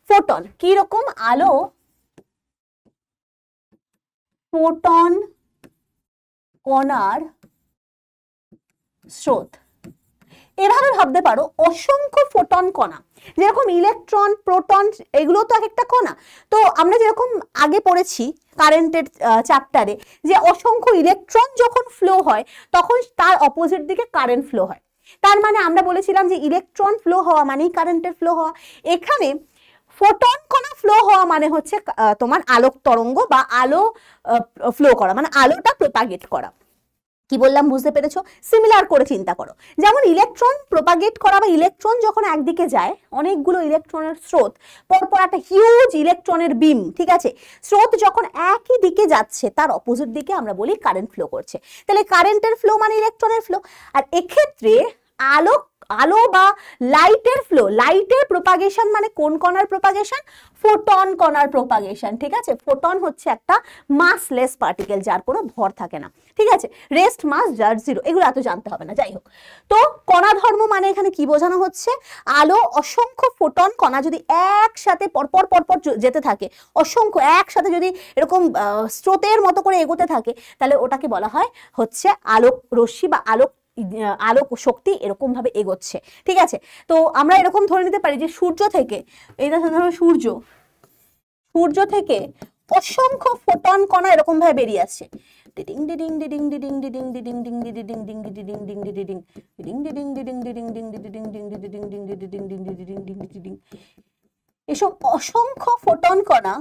ফোটন, কি রকম? আলো ফোটন কণার স্রোত। এভাবে ভাবতে পারো অসংখ্য ফোটন কণা, যেরকম ইলেকট্রন, প্রোটন, এগুলো তো এক একটা কণা। তো আমরা যেরকম আগে পড়েছি কারেন্টের চ্যাপ্টারে, যে অসংখ্য ইলেকট্রন যখন ফ্লো হয় তখন তার অপোজিট দিকে কারেন্ট ফ্লো হয়। তার মানে আমরা বলেছিলাম যে ইলেকট্রন ফ্লো হওয়া মানেই কারেন্টের ফ্লো হওয়া। এখানে ফোটন কণা ফ্লো হওয়া মানে হচ্ছে তোমার আলোক তরঙ্গ বা আলো ফ্লো করা, মানে আলোটা প্রোপাগেট করা। কি বললাম বুঝতে পেরেছো? সিমিলার করে চিন্তা করো, যেমন ইলেকট্রন প্রোপাগেট করা বা ইলেকট্রন যখন একদিকে যায়, অনেকগুলো ইলেকট্রনের স্রোত পরপর একটা হিউজ ইলেকট্রনের বিম, ঠিক আছে, স্রোত যখন একই দিকে যাচ্ছে তার অপোজিট দিকে আমরা বলি কারেন্ট ফ্লো করছে। তাহলে কারেন্টের ফ্লো মানে ইলেকট্রনের ফ্লো। আর এক্ষেত্রে আলো আলো বা লাইটের ফ্লো, লাইটের প্রোপাগেশন মানে কোন কণার প্রোপাগেশন? ফোটন কণার প্রোপাগেশন। ঠিক আছে? ফোটন হচ্ছে একটা মাসলেস পার্টিকেল, যার কোনো ভর থাকে না। ঠিক আছে? রেস্ট মাস যার জিরো, এগুলো এত জানতে হবে না, যাই হোক। তো কণা ধর্ম মানে এখানে কি বোঝানো হচ্ছে? আলো অসংখ্য ফোটন কণা যদি একসাথে পরপর পরপর যেতে থাকে, অসংখ্য একসাথে যদি এরকম স্রোতের মতো করে এগোতে থাকে, তাহলে ওটাকে বলা হয় হচ্ছে আলোক রশ্মি বা আলোক শক্তি এরকম ভাবে এগোচ্ছে। ঠিক আছে? তো আমরা এরকম ধরে নিতে পারি যে সূর্য থেকে, এই ধরো সূর্য থেকে অসংখ্য ফোটন কণা এরকম ভাবে বেরিয়ে আসছে, এসব অসংখ্য ফোটন কণা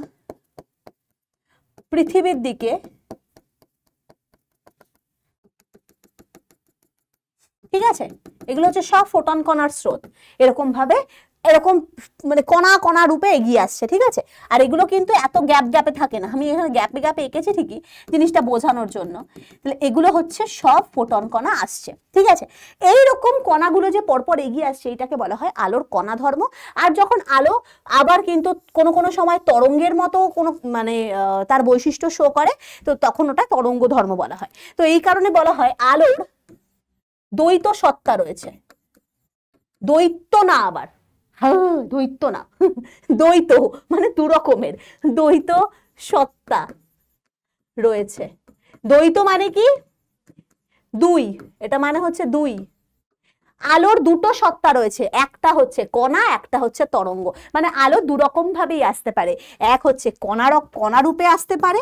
পৃথিবীর দিকে ঠিক আছে, এগুলো হচ্ছে সব ফোটন কণার স্রোত, এরকম ভাবে এরকম মানে কণা কণা রূপে এগিয়ে আসছে। ঠিক আছে? আর এগুলো কিন্তু এত গ্যাপ গ্যাপে থাকে না, আমি এখানে গ্যাপে গ্যাপে এঁকেছি ঠিকই জিনিসটা বোঝানোর জন্য। তাহলে এগুলো হচ্ছে সব ফোটন কণা আসছে। ঠিক আছে? এইরকম কণাগুলো যে পরপর এগিয়ে আসছে এটাকে বলা হয় আলোর কণা ধর্ম। আর যখন আলো আবার কিন্তু কোনো কোনো সময় তরঙ্গের মতো কোনো মানে তার বৈশিষ্ট্য শো করে, তো তখন ওটা তরঙ্গ ধর্ম বলা হয়। তো এই কারণে বলা হয় আলোর দ্বৈত সত্তা রয়েছে। দ্বৈত না, আবার দ্বৈত না, দ্বৈত মানে দু রকমের, দ্বৈত সত্তা রয়েছে। দ্বৈত মানে কি? দুই, এটা মানে হচ্ছে দুই। আলোর দুটো সত্তা রয়েছে, একটা হচ্ছে কণা, একটা হচ্ছে তরঙ্গ। মানে আলো দু রকম ভাবেই আসতে পারে, এক হচ্ছে কণা রূপে আসতে পারে,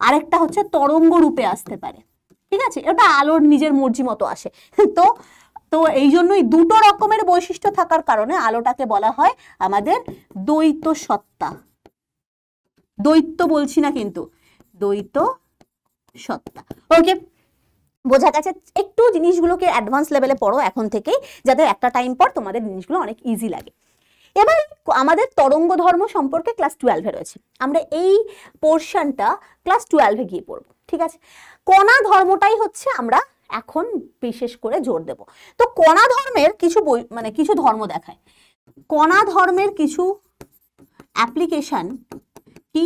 আরেকটা হচ্ছে তরঙ্গ রূপে আসতে পারে। ঠিক আছে? এটা আলোর নিজের মর্জি মতো আসে। তো তো এই জন্যই দুটো রকমের বৈশিষ্ট্য থাকার কারণে আলোটাকে বলা হয় আমাদের দ্বৈত সত্তা। দ্বৈত বলছি না কিন্তু, দ্বৈত সত্তা। ওকে, বোঝা গেছে? একটু জিনিসগুলোকে অ্যাডভান্স লেভেলে পড়ো এখন থেকেই, যাতে একটা টাইম পর তোমাদের জিনিসগুলো অনেক ইজি লাগে। এবার আমাদের তরঙ্গ ধর্ম সম্পর্কে ক্লাস 12-এ রয়েছে, আমরা এই পোর্শনটা ক্লাস 12-এ গিয়ে পড়বো। ঠিক আছে? কণা ধর্মটাই হচ্ছে আমরা এখন বিশেষ করে জোর দেব। তো কণা ধর্মের কিছু মানে কিছু ধর্ম দেখায়। কণা ধর্মের কিছু অ্যাপ্লিকেশন কি?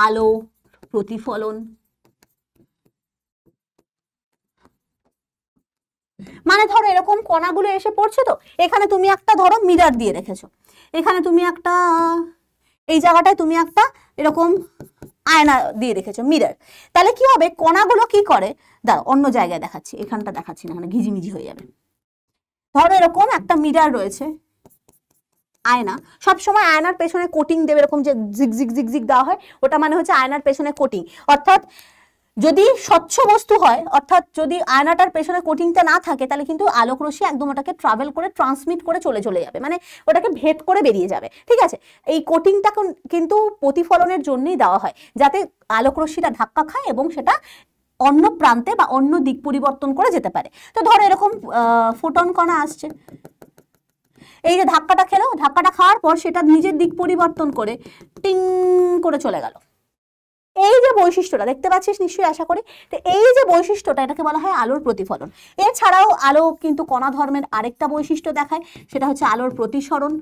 আলো, প্রতিফলন, মানে ধরো এরকম কণাগুলো এসে পড়ছে, তো এখানে তুমি একটা ধরো মিরর দিয়ে রেখেছো, এখানে তুমি একটা এই জায়গাটায় তুমি একটা এরকম আয়না দিয়ে রেখেছো, মিরর। তাহলে কি হবে? কণাগুলো কি করে, দাও অন্য জায়গায় দেখাচ্ছি, এখানটা দেখাচ্ছি না, মানে ঘিজিমিজি হয়ে যাবে। ধরো এরকম একটা মিরর রয়েছে, আয়না। সবসময় আয়নার পেছনে কোটিং দেবে, এরকম যে জিগ জিগ জিগ জিগ দেওয়া হয়, ওটা মানে হচ্ছে আয়নার পেছনে কোটিং। অর্থাৎ যদি স্বচ্ছ বস্তু হয়, অর্থাৎ যদি আয়নাটার পেছনে কোটিংটা না থাকে, তাহলে কিন্তু আলোক রশ্মি একদম ওটাকে ট্রাভেল করে ট্রান্সমিট করে চলে যাবে, মানে ওটাকে ভেদ করে বেরিয়ে যাবে। ঠিক আছে, এই কোটিংটা কিন্তু প্রতিফলনের জন্যই দেওয়া হয়, যাতে আলোক রশ্মিটা ধাক্কা খায় এবং সেটা অন্য প্রান্তে বা অন্য দিক পরিবর্তন করে যেতে পারে। তো ধরো এরকম ফোটন কণা আসছে, এই যে ধাক্কাটা খেলো, ধাক্কাটা খাওয়ার পর সেটা নিজের দিক পরিবর্তন করে টিং করে চলে গেল। এই যে বৈশিষ্ট্যটা দেখতে পাচ্ছিস নিশ্চয়ই, আশা করি। তো এই যে বৈশিষ্ট্যটা, এটাকে বলা হয় আলোর প্রতিফলন। এছাড়াও আলো কিন্তু কণা ধর্মের আরেকটা বৈশিষ্ট্য দেখায়, সেটা হচ্ছে আলোর প্রতিসরণ।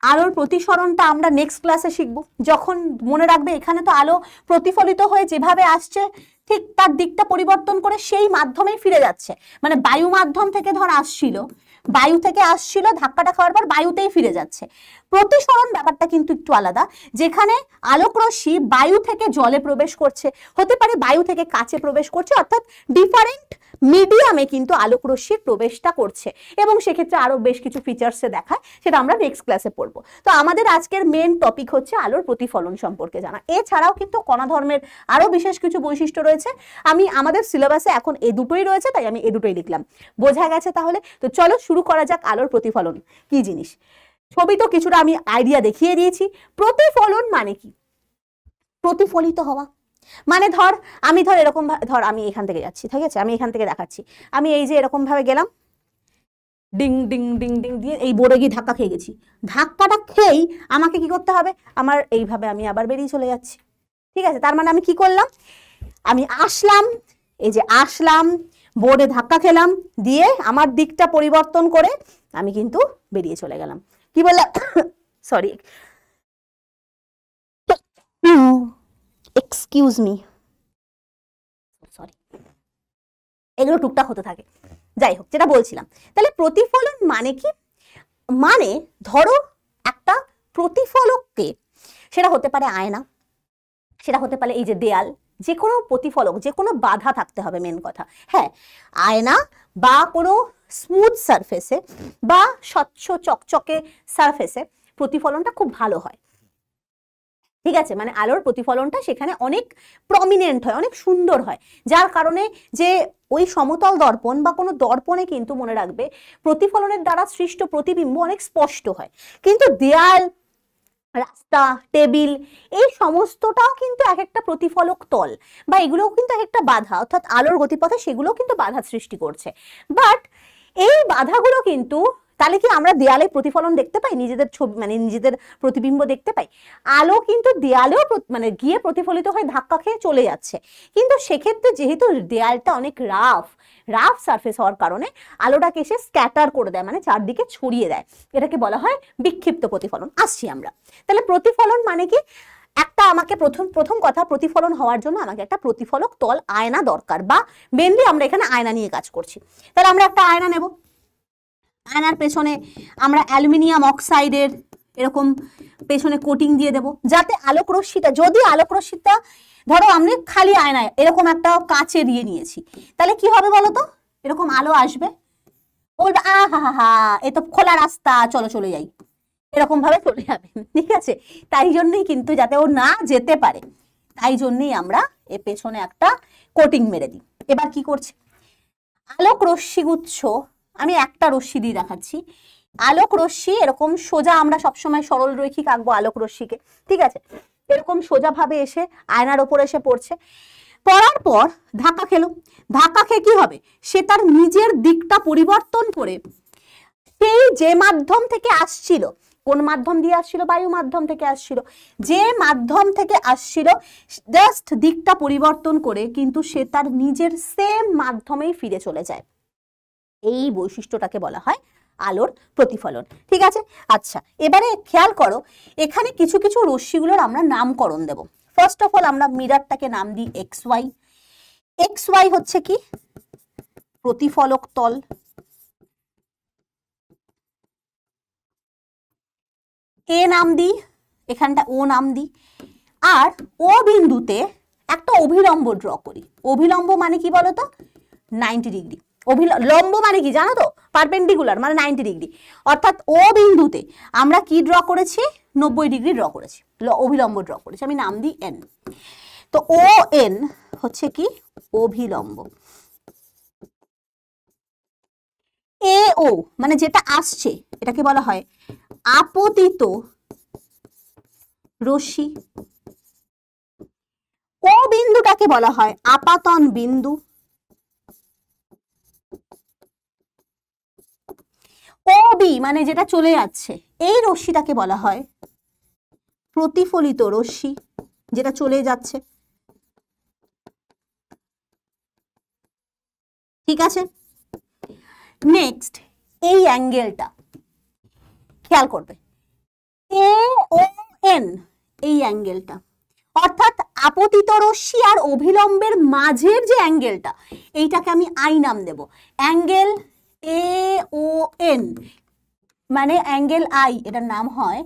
আলোর প্রতিসরণটা আমরা নেক্সট ক্লাসে শিখবো। যখন মনে রাখবে এখানে তো আলো প্রতিফলিত হয়ে যেভাবে আসছে, ঠিক তার দিকটা পরিবর্তন করে সেই মাধ্যমেই ফিরে যাচ্ছে, মানে বায়ু মাধ্যম থেকে ধর আসছিল, বায়ু থেকে আসছিল, ধাক্কাটা খাওয়ার পর বায়ুতেই ফিরে যাচ্ছে। প্রতিসরণ ব্যাপারটা কিন্তু একটু আলাদা, যেখানে আলোক রশ্মি বায়ু থেকে জলে প্রবেশ করছে, হতে পারে বায়ু থেকে কাচে প্রবেশ করছে, অর্থাৎ ডিফারেন্ট মিডিয়ামে কিন্তু আলোক রশ্মির প্রবেশটা করছে, এবং সেক্ষেত্রে আরো বেশ কিছু ফিচার্সে দেখায়, সেটা আমরা নেক্সট ক্লাসে পড়বো। তো আমাদের আজকের মেন টপিক হচ্ছে আলোর প্রতিফলন সম্পর্কে জানা। এছাড়াও কিন্তু কণা ধর্মের আরো বিশেষ কিছু বৈশিষ্ট্য রয়েছে, আমি আমাদের সিলেবাসে এখন এই দুটোই রয়েছে, তাই আমি এই দুটোই লিখলাম। বোঝা গেছে তাহলে? তো চলো শুরু করা যাক আলোর প্রতিফলন কি জিনিস। ছবি তো কিছুটা আমি আইডিয়া দেখিয়ে দিয়েছি। প্রতিফলন মানে কি? প্রতিফলিত হওয়া মানে ধর এরকম, ধর আমি এখান থেকে যাচ্ছি, ঠিক আছে, আমি এখান থেকে দেখাচ্ছি, আমি এই যে এরকম ভাবে গেলাম, ডিং ডিং ডিং ডিং দিয়ে এই বোর্ডে গিয়ে ধাক্কা খেয়ে গেছি। ধাক্কাটা খেয়েই আমাকে কি করতে হবে? আমার এইভাবে আমি আবার বেরিয়ে চলে যাচ্ছি। ঠিক আছে, তার মানে আমি কি করলাম? আমি আসলাম, এই যে আসলাম, বোর্ডে ধাক্কা খেলাম, দিয়ে আমার দিকটা পরিবর্তন করে আমি কিন্তু বেরিয়ে চলে গেলাম। কি বললাম? সরি, এক্সকিউজ মি, সরি, এগুলো টুকটাক হতে থাকে। যাই হোক, যেটা বলছিলাম, তাহলে প্রতিফলন মানে কি? মানে ধরো একটা প্রতিফলককে, সেটা হতে পারে আয়না, সেটা হতে পারে এই যে দেয়াল, যে কোনো প্রতিফলক, যে কোনো বাধা থাকতে হবে, মেন কথা। হ্যাঁ, আয়না বা কোনো স্মুথ সারফেসে বা স্বচ্ছ চকচকে সারফেসে প্রতিফলনটা খুব ভালো হয়। ঠিক আছে, মানে আলোর প্রতিফলনটা সেখানে অনেক প্রমিনেন্ট হয়, অনেক সুন্দর হয়, যার কারণে যে ওই সমতল দর্পণ বা কোনো দর্পণে কিন্তু মনে রাখবে প্রতিফলনের দ্বারা সৃষ্ট প্রতিবিম্ব অনেক স্পষ্ট হয়। কিন্তু দেয়াল, রাস্তা, টেবিল, এই সমস্তটাও কিন্তু এক একটা প্রতিফলক তল, বা এগুলোও কিন্তু এক একটা বাধা, অর্থাৎ আলোর গতিপথে সেগুলোও কিন্তু বাধা সৃষ্টি করছে। বাট এই বাধাগুলো কিন্তু, তাহলে কি আমরা দেয়ালে প্রতিফলন দেখতে পাই, নিজেদের ছবি মানে নিজেদের প্রতিবিম্ব দেখতে পাই? আলো কিন্তু দেয়ালেও মানে গিয়ে প্রতিফলিত হয়ে ধাক্কা খেয়ে চলে যাচ্ছে, কিন্তু সেক্ষেত্রে যেহেতু দেয়ালটা অনেক রাফ সারফেস হওয়ার কারণে আলোটাকে এসে স্ক্যাটার করে দেয়, মানে চারদিকে ছড়িয়ে দেয়। এটাকে বলা হয় বিক্ষিপ্ত প্রতিফলন। আসছি আমরা, তাহলে প্রতিফলন মানে কি? একটা আমাকে প্রথম কথা, প্রতিফলন হওয়ার জন্য আমাকে একটা প্রতিফলক তল, আয়না দরকার, বা মেনলি আমরা এখানে আয়না নিয়ে কাজ করছি। তাহলে আমরা একটা আয়না নেব, আয়নার পেছনে আমরা অ্যালুমিনিয়াম অক্সাইডের এরকম পেছনে কোটিং দিয়ে দেব, যাতে আলোক রশ্মিটা, যদি আলোক রশ্মিটা ধরো আমরা খালি আয়নায় এরকম একটা কাঁচে দিয়ে নিয়েছি, তাহলে কি হবে বলো তো? এরকম আলো আসবে, বলবে আহা হা হা, এ তো খোলা রাস্তা, চলো চলে যাই, এরকম ভাবে চলে যাবে। ঠিক আছে, তাই জন্যই কিন্তু, যাতে ও না যেতে পারে, তাই জন্যই আমরা এর পেছনে একটা কোটিং মেরে দিই। এবার কি করছে? আলোক রশ্মি গুচ্ছ, আমি একটা রশ্মি দিয়ে দেখাচ্ছি। আলোক রশ্মি এরকম সোজা, আমরা সবসময় সরল রৈখিক আঁকবো আলোক রশ্মিকে, ঠিক আছে, এরকম সোজা ভাবে এসে আয়নার ওপর এসে পড়ছে, পড়ার পর ধাক্কা খেলো, ধাক্কা খেয়ে কি হবে? সে তার নিজের দিকটা পরিবর্তন করে সেই যে মাধ্যম থেকে আসছিল, কোন মাধ্যম দিয়ে আসছিল? বায়ু মাধ্যম থেকে আসছিল, যে মাধ্যম থেকে আসছিল জাস্ট দিকটা পরিবর্তন করে কিন্তু সে তার নিজের সেম মাধ্যমেই ফিরে চলে যায়। এই বৈশিষ্ট্যটাকে বলা হয় আলোর প্রতিফলন। ঠিক আছে, আচ্ছা, এবারে খেয়াল করো, এখানে কিছু কিছু রশ্মিগুলোর আমরা নামকরণ দেব। ফার্স্ট অফ অল আমরা মিররটাকে নাম দিই এক্স ওয়াই। এক্স ওয়াই হচ্ছে কি? প্রতিফলক তল। এ নাম দিই, এখানটা ও নাম দিই, আর ও বিন্দুতে একটা অভিলম্ব ড্র করি। অভিলম্ব মানে কি বলতো? 90 ডিগ্রি। লম্ব মানে কি জানো তো? পারপেন্ডিকুলার মানে 90 ডিগ্রি, অর্থাৎ ও বিন্দুতে আমরা কি ড্র করেছি? 90 ডিগ্রি ড্র করেছি, অভিলম্ব ড্র করেছি, আমি নাম দিই এন। তো ও এন হচ্ছে কি অভিলম্ব, এ ও মানে যেটা আসছে এটাকে বলা হয় আপতিত রশ্মি, ও বিন্দুটাকে বলা হয় আপাতন বিন্দু, ও বি মানে যেটা চলে যাচ্ছে এই রশ্মিটাকে বলা হয় প্রতিফলিত রশ্মি, যেটা চলে যাচ্ছে। ঠিক আছে, নেক্সট এই অ্যাঙ্গেলটা খেয়াল করবে, এ ও এন এই অ্যাঙ্গেলটা, অর্থাৎ আপতিত রশ্মি আর অভিলম্বের মাঝের যে অ্যাঙ্গেলটা এইটাকে আমি আই নাম দেব, অ্যাঙ্গেল এ ও এন মানে অ্যাঙ্গেল আই, এটার নাম হয়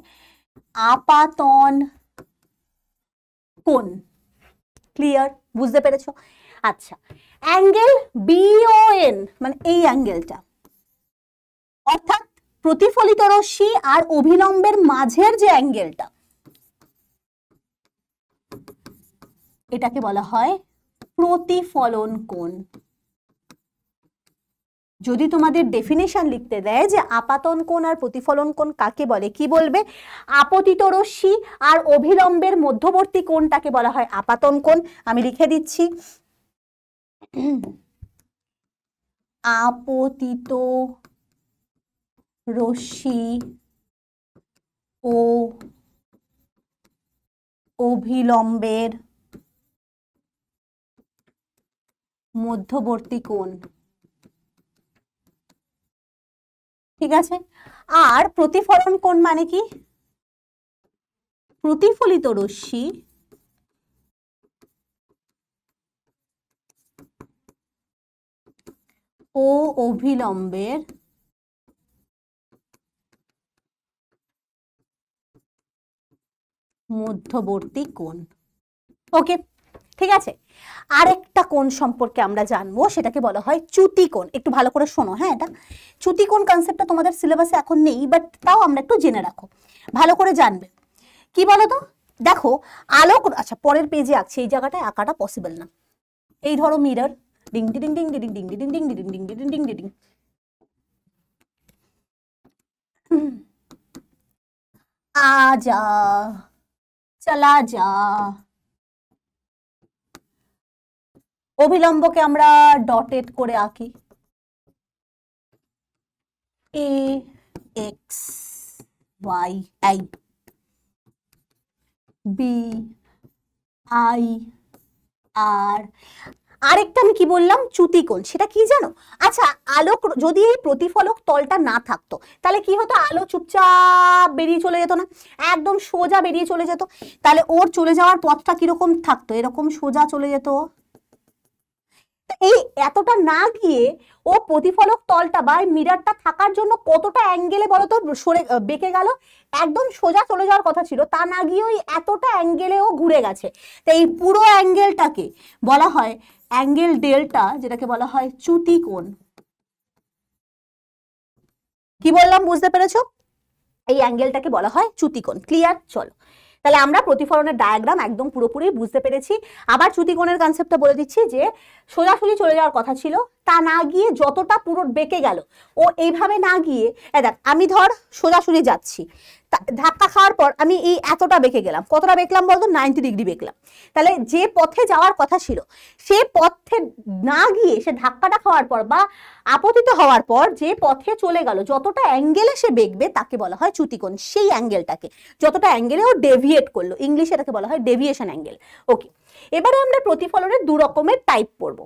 আপাতন কোণ। ক্লিয়ার, বুঝতে পেরেছো? আচ্ছা, অ্যাঙ্গেল বিওএন মানে এই অ্যাঙ্গেলটা, অর্থাৎ প্রতিফলিত রশ্মি আর অভিলম্বের মাঝের যে অ্যাঙ্গেলটা এটাকে বলা হয় প্রতিফলন কোণ। যদি তোমাদের ডেফিনেশন লিখতে দেয় যে আপাতন কোণ আর প্রতিফলন কোণ কাকে বলে, কি বলবে? আপতিত রশ্মি আর অভিলম্বের মধ্যবর্তী কোণটাকে বলা হয় আপাতন কোণ। আমি লিখে দিচ্ছি, আপতিত রশ্মি ও অভিলম্বের মধ্যবর্তী কোণ। ঠিক আছে, আর প্রতিফলন কোণ মানে কি? প্রতিফলিত রশ্মি ও অভিলম্বের মধ্যবর্তী কোণ। ওকে, ঠিক আছে। আরেকটা কোণ সম্পর্কে আমরা জানবো, সেটাকে বলা হয় চ্যুতি কোণ। একটু ভালো করে শোনো, হ্যাঁ, এটা চ্যুতি কোণ কনসেপ্টটা তোমাদের সিলেবাসে এখন নেই, বাট তাও আমরা একটু জেনে রাখো, ভালো করে জানবে। কি বলো তো, দেখো আলোক, আচ্ছা পরের পেজে আঁকছি, এই জায়গাটায় আঁকাটা পসিবল না। এই ধরো মিরর, ডিং ডিং ডিং ডিং ডিং ডিং ডিং ডিং ডিং ডিং ডিং ডিং, আজা চলা যা। অভিলম্বকে আমরা ডটেড করে আঁকি, A X Y I, B I আর আরেকটা আমি কি বললাম, চ্যুতি কোণ, সেটা কি জানো? আচ্ছা, আলোক যদি এই প্রতিফলক তলটা না থাকতো তাহলে কি হতো? আলো চুপচাপ বেরিয়ে চলে যেত না, একদম সোজা বেরিয়ে চলে যেত। তাহলে ওর চলে যাওয়ার পথটা কিরকম থাকতো? এরকম সোজা চলে যেত। এই এতটা না গিয়ে ও প্রতিফলক তলটা বা মিররটা থাকার জন্য কতটা অ্যাঙ্গেলে বলো তো সরে বেঁকে গেল? একদম সোজা চলে যাওয়ার কথা ছিল, তা না গিয়ে ওই এতটা অ্যাঙ্গেলে ও ঘুরে গেছে। তো এই পুরো অ্যাঙ্গেলটাকে বলা হয় অ্যাঙ্গেল ডেল্টা, যেটাকে বলা হয় চ্যুতি কোণ। কি বললাম বুঝতে পেরেছো? এই অ্যাঙ্গেলটাকে বলা হয় চ্যুতি কোণ। ক্লিয়ার? চলো, তাহলে আমরা প্রতিফলনের ডায়াগ্রাম একদম পুরোপুরি বুঝতে পেরেছি। আবার চ্যুতি কোণের কনসেপ্টটা বলে দিচ্ছি, যে সোজাসুজি চলে যাওয়ার কথা ছিল, তা না গিয়ে যতটা পুরো বেঁকে গেল, ও এইভাবে না গিয়ে, দেখ আমি ধর সোজাসুজি যাচ্ছি, ধাক্কা খাওয়ার পর আমি এই এতটা বেঁকে গেলাম, কতটা বেঁকলাম বলতো? 90 ডিগ্রি বেঁকলাম। তাহলে যে পথে যাওয়ার কথা ছিল সে পথে না গিয়ে, সে ধাক্কাটা খাওয়ার পর বা আপতিত হওয়ার পর যে পথে চলে গেল, যতটা অ্যাঙ্গেলে সে বেঁকবে তাকে বলা হয় চ্যুতি কোণ। সেই অ্যাঙ্গেলটাকে, যতটা অ্যাঙ্গেলে ও ডেভিয়েট করলো, ইংলিশে এটাকে বলা হয় ডেভিয়েশন অ্যাঙ্গেল। ওকে, এবারে আমরা প্রতিফলনের দু রকমের টাইপ পড়বো,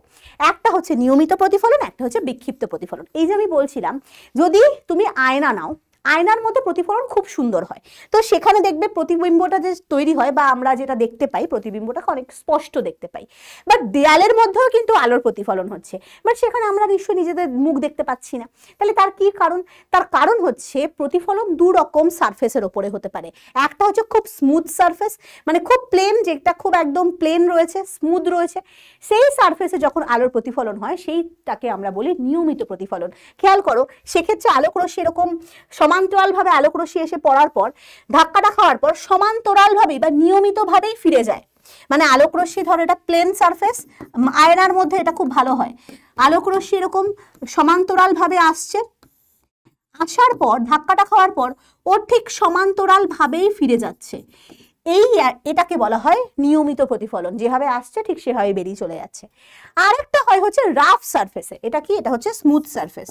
একটা হচ্ছে নিয়মিত প্রতিফলন, একটা হচ্ছে বিক্ষিপ্ত প্রতিফলন। এই যে আমি বলছিলাম, যদি তুমি আয়না নাও, আয়নার মধ্যে প্রতিফলন খুব সুন্দর হয়, তো সেখানে দেখবে প্রতিবিম্বটা যে তৈরি হয় বা আমরা যেটা দেখতে পাই, প্রতিবিম্বটা অনেক স্পষ্ট দেখতে পাই। বাট দেয়ালের মধ্যেও কিন্তু আলোর প্রতিফলন হচ্ছে, বাট সেখানে আমরা নিশ্চয়ই নিজেদের মুখ দেখতে পাচ্ছি না। তাহলে তার কি কারণ? তার কারণ হচ্ছে প্রতিফলন দু রকম সারফেসের ওপরে হতে পারে। একটা হচ্ছে খুব স্মুথ সারফেস, মানে খুব প্লেন, যেটা খুব একদম প্লেন রয়েছে, স্মুথ রয়েছে, সেই সারফেসে যখন আলোর প্রতিফলন হয় সেইটাকে আমরা বলি নিয়মিত প্রতিফলন। খেয়াল করো, সেক্ষেত্রে আলোক রশ্মি এরকম সমান্তরালভাবে আলোক রশ্মি এসে পড়ার পর, ধাক্কাটা খাওয়ার পর সমান্তরালভাবেই বা নিয়মিতভাবেই ফিরে যায়। মানে আলোক রশ্মি ধরো এটা প্লেন সারফেস, আয়নার মধ্যে এটা খুব ভালো হয়। আলোক রশ্মি এরকম সমান্তরাল ভাবে আসছে, আসার পর ধাক্কাটা খাওয়ার পর ও ঠিক সমান্তরাল ভাবেই ফিরে যাচ্ছে। এটাকে বলা হয় নিয়মিত প্রতিফলন, যেভাবে আসছে ঠিক সেভাবে বেরিয়ে চলে যাচ্ছে। আরেকটা হয় হচ্ছে রাফ সারফেসে, এটা কি, এটা হচ্ছে স্মুথ সারফেস।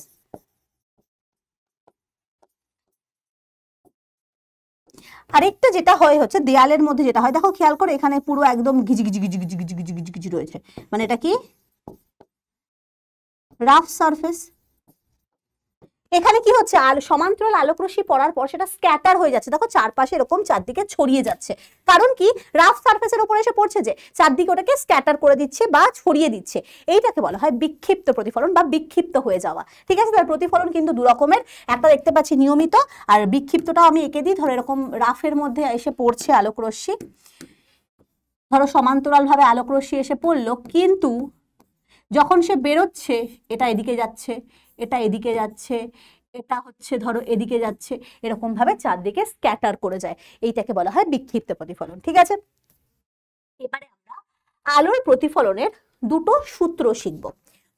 আরেকটা যেটা হয় হচ্ছে দেয়ালের মধ্যে যেটা হয়, দেখো খেয়াল করো এখানে পুরো একদম ঘিজি ঘিজি ঘিজি ঘিজি ঘিজি ঘিজি ঘিজি ঘিজি রয়েছে, মানে এটা কি রাফ সারফেস। এখানে কি হচ্ছে, সমান্তরাল আলোক রশ্মি পড়ার পর সেটা স্ক্যাটার হয়ে যাচ্ছে, দেখো চারপাশে এরকম চারদিকে ছড়িয়ে যাচ্ছে। কারণ কি, রাফ সারফেসের উপরে এসে পড়ছে যে চারদিকে ওটাকে স্ক্যাটার করে দিচ্ছে বা ছড়িয়ে দিচ্ছে। এইটাকে বলা হয় বিক্ষিপ্ত প্রতিফলন বা বিক্ষিপ্ত হয়ে যাওয়া। ঠিক আছে, তার প্রতিফলন কিন্তু দু রকমের, একটা দেখতে পাচ্ছি নিয়মিত, আর বিক্ষিপ্তটাও আমি এঁকে দিই। ধরো এরকম রাফের মধ্যে এসে পড়ছে আলোক রশ্মি, ধরো সমান্তরাল ভাবে আলোক রশ্মি এসে পড়লো, কিন্তু যখন সে বেরোচ্ছে এটা এদিকে যাচ্ছে, এটা এদিকে যাচ্ছে, এটা হচ্ছে ধরো এদিকে যাচ্ছে, এরকম ভাবে চারদিকে স্ক্যাটার করে যায়। এইটাকে বলা হয় বিক্ষিপ্ত প্রতিফলন। ঠিক আছে, এবারে আমরা আলোর প্রতিফলনের দুটো সূত্র শিখব।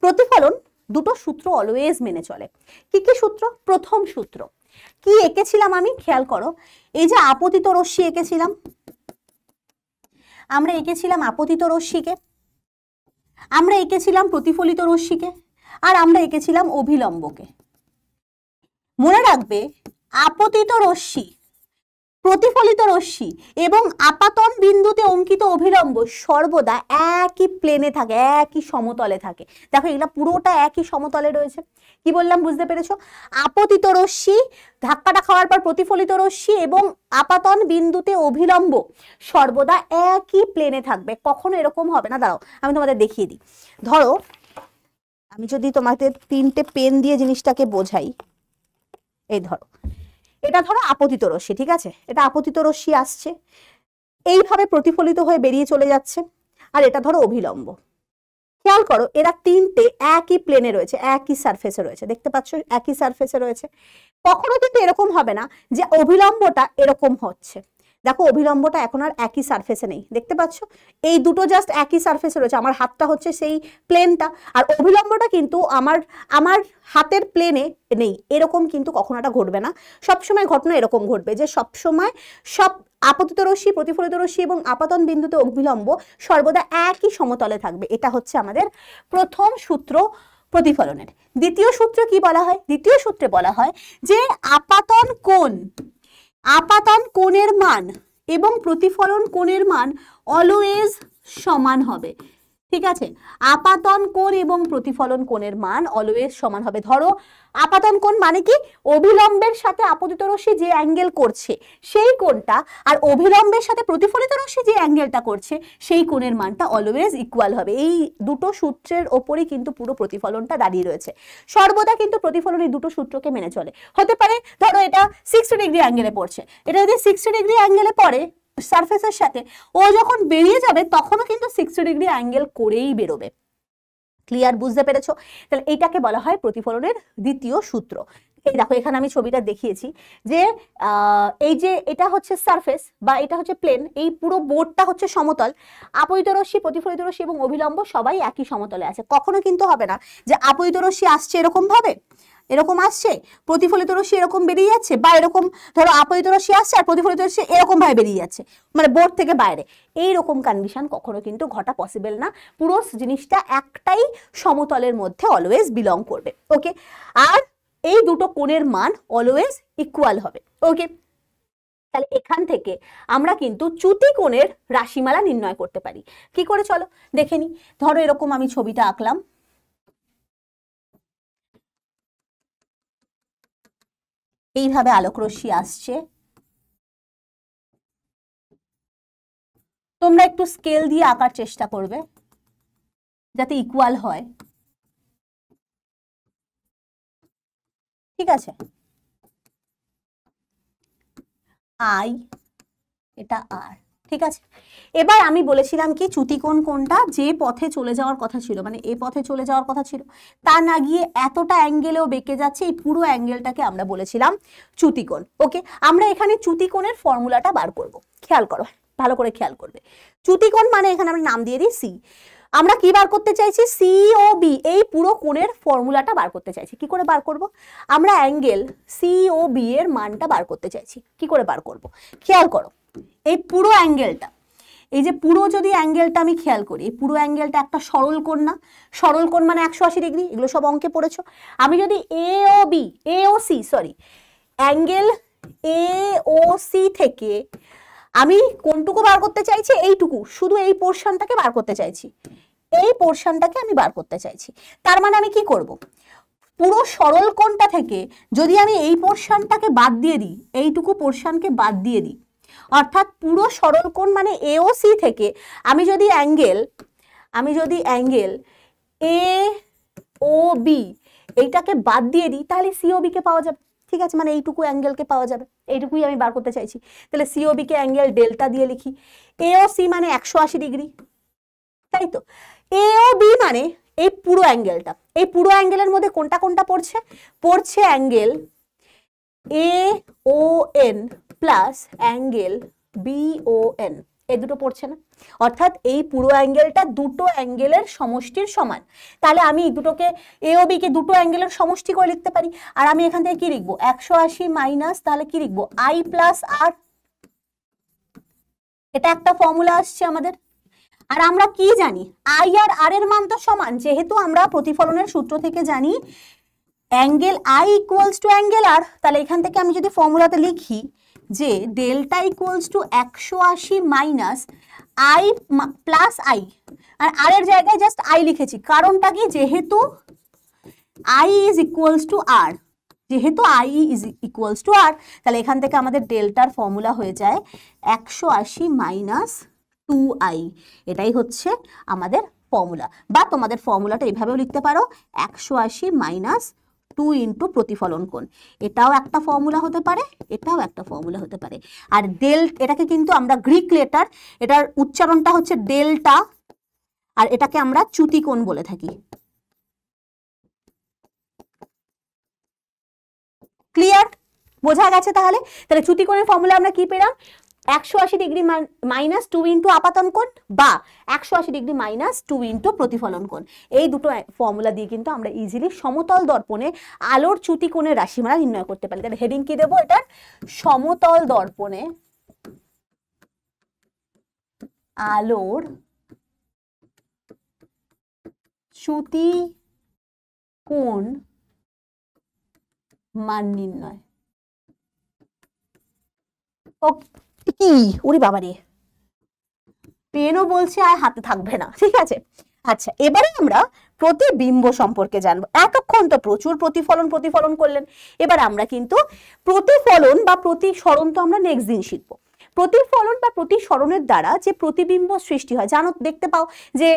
প্রতিফলন দুটো সূত্র অলওয়েজ মেনে চলে। কি কি সূত্র? প্রথম সূত্র কি এঁকেছিলাম আমি, খেয়াল করো, এই যে আপতিত রশ্মি এঁকেছিলাম, আমরা এঁকেছিলাম আপতিত রশ্মিকে, আমরা এঁকেছিলাম প্রতিফলিত রশ্মিকে, আর আমরা এঁকেছিলাম অভিলম্বকে। মনে রাখবে, আপতিত রশ্মি, প্রতিফলিত রশ্মি এবং আপাতন বিন্দুতে অঙ্কিত অভিলম্ব সর্বদা একই প্লেনে থাকে, একই সমতলে থাকে। দেখো এগুলা পুরোটা একই সমতলে রয়েছে। কি বললাম বুঝতে পেরেছো? আপতিত রশ্মি, ধাক্কাটা খাওয়ার পর প্রতিফলিত রশ্মি এবং আপাতন বিন্দুতে অভিলম্ব সর্বদা একই প্লেনে থাকবে, কখনো এরকম হবে না। দাঁড়াও আমি তোমাদের দেখিয়ে দিই। ধরো আমি যদি তোমাদের তিনটে পেন দিয়ে জিনিসটাকে বোঝাই, এই ধরো এটা ধরো আপতিত রশ্মি, ঠিক আছে, এটা আপতিত রশ্মি আসছে, এইভাবে প্রতিফলিত হয়ে বেরিয়ে চলে যাচ্ছে, আর এটা ধরো অভিলম্ব। খেয়াল করো এরা তিনটে একই প্লেনে রয়েছে, একই সারফেসে রয়েছে, দেখতে পাচ্ছ একই সারফেসে রয়েছে। কখনো কিন্তু এরকম হবে না যে অভিলম্বটা এরকম হচ্ছে। দেখো অভিলম্বটা এখন আর একই সারফেসে নেই, দেখতে পাচ্ছ এই দুটো জাস্ট একই সারফেসে রয়েছে, আমার হাতটা হচ্ছে সেই প্লেনটা, আর অভিলম্বটা কিন্তু আমার আমার হাতের প্লেনে নেই। এরকম কিন্তু কখনো এটা ঘটবে না, সবসময় ঘটনা এরকম ঘটবে যে সবসময় সব আপতিত রশ্মি, প্রতিফলিত রশ্মি এবং আপাতন বিন্দুতে অভিলম্ব সর্বদা একই সমতলে থাকবে। এটা হচ্ছে আমাদের প্রথম সূত্র প্রতিফলনের। দ্বিতীয় সূত্র কি বলা হয়? দ্বিতীয় সূত্রে বলা হয় যে আপাতন কোণ, আপাতন কোণের মান এবং প্রতিফলন কোণের মান অলওয়েজ সমান হবে। ঠিক আছে, আপাতন কোণ এবং প্রতিফলন কোণের মান অলওয়েজ সমান হবে। ধরো আপাতন কোণ মানে কি, অভিলম্বের সাথে আপতিত রশ্মি যে অ্যাঙ্গেল করছে সেই কোণটা, আর অভিলম্বের সাথে প্রতিফলিত রশ্মি যে অ্যাঙ্গেলটা করছে সেই কোণের মানটা অলওয়েজ ইকুয়াল হবে। এই দুটো সূত্রের ওপরই কিন্তু পুরো প্রতিফলনটা দাঁড়িয়ে রয়েছে। সর্বদা কিন্তু প্রতিফলন এই দুটো সূত্রকে মেনে চলে। হতে পারে ধরো এটা 60 ডিগ্রি অ্যাঙ্গেলে পড়ছে, এটা যদি 60 ডিগ্রি অ্যাঙ্গেলে পড়ে সারফেসের সাথে, ও যখন বেরিয়ে যাবে তখনও কিন্তু 60 ডিগ্রি অ্যাঙ্গেল করেই বেরোবে। ক্লিয়ার, বুঝতে পেরেছো? তাহলে এইটাকে বলা হয় প্রতিফলনের দ্বিতীয় সূত্র। এই দেখো এখানে আমি ছবিটা দেখিয়েছি যে এই যে এটা হচ্ছে সারফেস বা এটা হচ্ছে প্লেন, এই পুরো বোর্ডটা হচ্ছে সমতল, আপতিত রশ্মি, প্রতিফলিত রশ্মি এবং অভিলম্ব সবাই একই সমতলে আছে। কখনো কিন্তু হবে না যে আপতিত রশ্মি আসছে এরকম ভাবে, এরকম আসছে, প্রতিফলিত রশ্মি এরকম বেরিয়ে যাচ্ছে, বা এরকম ধরো আপতিত রশ্মি আসছে আর প্রতিফলিত রশ্মি এরকম ভাবে বেরিয়ে যাচ্ছে, মানে বোর্ড থেকে বাইরে। এইরকম কন্ডিশন কখনো কিন্তু ঘটা পসিবল না। পুরো জিনিসটা একটাই সমতলের মধ্যে অলওয়েজ বিলং করবে। ওকে, আর এই দুটো কোণের মান অলওয়েজ ইকুয়াল হবে। ওকে, তাহলে এখান থেকে আমরা কিন্তু চ্যুতি কোণের রাশিমালা নির্ণয় করতে পারি। কি করে চলো দেখে নি। ধরো এরকম আমি ছবিটা আঁকলাম, এইভাবে আলোক রশ্মি আসছে, তোমরা একটু স্কেল দিয়ে আঁকার চেষ্টা করবে যাতে ইকুয়াল হয়। ঠিক আছে, আই, এটা আর। ঠিক আছে, এবার আমি বলেছিলাম কি চ্যুতিকোণ কোনটা, যে পথে চলে যাওয়ার কথা ছিল, মানে এ পথে চলে যাওয়ার কথা ছিল, তা না গিয়ে এতটা অ্যাঙ্গেলেও বেঁকে যাচ্ছে, এই পুরো অ্যাঙ্গেলটাকে আমরা বলেছিলাম চ্যুতিকোণ। ওকে, আমরা এখানে চ্যুতিকোণের ফর্মুলাটা বার করব। খেয়াল করো, ভালো করে খেয়াল করবে। চ্যুতিকোণ মানে এখানে আমরা নাম দিয়ে দিই সি। আমরা কি বার করতে চাইছি? সিওবি, এই পুরো কোণের ফর্মুলাটা বার করতে চাইছি। কি করে বার করব? আমরা অ্যাঙ্গেল সিওবি এর মানটা বার করতে চাইছি। কি করে বার করব? খেয়াল করো, এই পুরো অ্যাঙ্গেলটা, এই যে পুরো যদি অ্যাঙ্গেলটা আমি খেয়াল করি, এই পুরো অ্যাঙ্গেলটা একটা সরল কোণ না? সরল কোণ মানে 180 ডিগ্রি, এগুলো সব অঙ্কে পড়েছো। আমি যদি অ্যাঙ্গেল এওসি থেকে আমি কোনটুকু বার করতে চাইছি? এইটুকু, শুধু এই পোর্শনটাকে বার করতে চাইছি, এই পোর্শনটাকে আমি বার করতে চাইছি। তার মানে আমি কি করব? পুরো সরল কোণটা থেকে যদি আমি এই পোর্শনটাকে বাদ দিয়ে দিই, এইটুকু পোর্শনকে বাদ দিয়ে দিই, অর্থাৎ পুরো সরল কোণ মানে এওসি থেকে আমি যদি অ্যাঙ্গেল এ ও বি এইটাকে বাদ দিয়ে দিই, তাহলে সিওবি কে পাওয়া যাবে। ঠিক আছে, মানে এইটুকু অ্যাঙ্গেলকে পাওয়া যাবে, এইটুকুই আমি বার করতে চাইছি। তাহলে সিওবি কে অ্যাঙ্গেল ডেল্টা দিয়ে লিখি। এওসি মানে 180 ডিগ্রি, তাই তো? এওবি মানে এই পুরো অ্যাঙ্গেলটা, এই পুরো অ্যাঙ্গেলের মধ্যে কোনটা কোনটা পড়ছে? পড়ছে angle A O N plus angle B O N, এই দুটো পড়ছে না? অর্থাৎ এই পুরো অ্যাঙ্গেলটা দুটো অ্যাঙ্গেলের সমষ্টির সমান। তাহলে আমি এই দুটোকে, এ ও বি কে দুটো অ্যাঙ্গেলের সমষ্টি করে লিখতে পারি। আর আমি এখান থেকে কি লিখবো? 180 মাইনাস, তাহলে কি লিখবো? আই প্লাস আর। এটা একটা ফর্মুলা আসছে আমাদের। আর আমরা কি জানি? আই আর আর এর মান তো সমান, যেহেতু আমরা প্রতিফলনের সূত্র থেকে জানি angle I equals to angle R. তাহলে এখান থেকে আমি যদি ফর্মুলাতে লিখি যে delta equals to 180 minus I plus I, আর আর এর জায়গায় জাস্ট আই লিখেছি, কারণটা কি? যেহেতু I is equals to R, যেহেতু I is equals to R, তাহলে এখান থেকে আমাদের ডেল্টার ফর্মুলা হয়ে যায় 180 মাইনাস 2i। এটাই হচ্ছে আমাদের ফর্মুলা, বা তোমাদের ফর্মুলাটা এইভাবেও লিখতে পারো 180 মাইনাস 2 ইন্টু প্রতিফলন কোণ। এটাও একটা ফর্মুলা হতে পারে, এটাও একটা ফর্মুলা হতে পারে। আর এটাকে কিন্তু আমরা গ্রিক লেটার, এটার উচ্চারণটা হচ্ছে ডেল্টা, আর এটাকে আমরা চ্যুতিকোণ বলে থাকি। ক্লিয়ার? বোঝা গেছে? তাহলে তাহলে চ্যুতিকোণের ফর্মুলা আমরা কি পেলাম? 180 ডিগ্রি মাইনাস 2 ইন্টু আপাতন কোণ, বা 180 ডিগ্রি মাইনাস 2 ইন্টু প্রতিফলন কোণ। এই দুটো ফর্মুলা দিয়ে কিন্তু আমরা ইজিলি সমতল দর্পণে আলোর চ্যুতিকোণের রাশিমালা নির্ণয় করতে পারি। তাহলে হেডিং কি দেবো? এটা সমতল দর্পণে আলোর চ্যুতিকোণ মান নির্ণয়। কি উরি বাবারে, পেনও বলছে আর হাতে থাকবে না। ঠিক আছে, আচ্ছা এবারে আমরা প্রতিবিম্ব সম্পর্কে জানবো। এতক্ষণ তো প্রচুর প্রতিফলন করলেন, এবার আমরা কিন্তু প্রতিফলন বা প্রতিসরণ তো আমরা নেক্সট দিন শিখবো। প্রতিফলন বা প্রতিসরণের দ্বারা যে প্রতিবিম্ব সৃষ্টি হয়, জানো, দেখতে পাও যে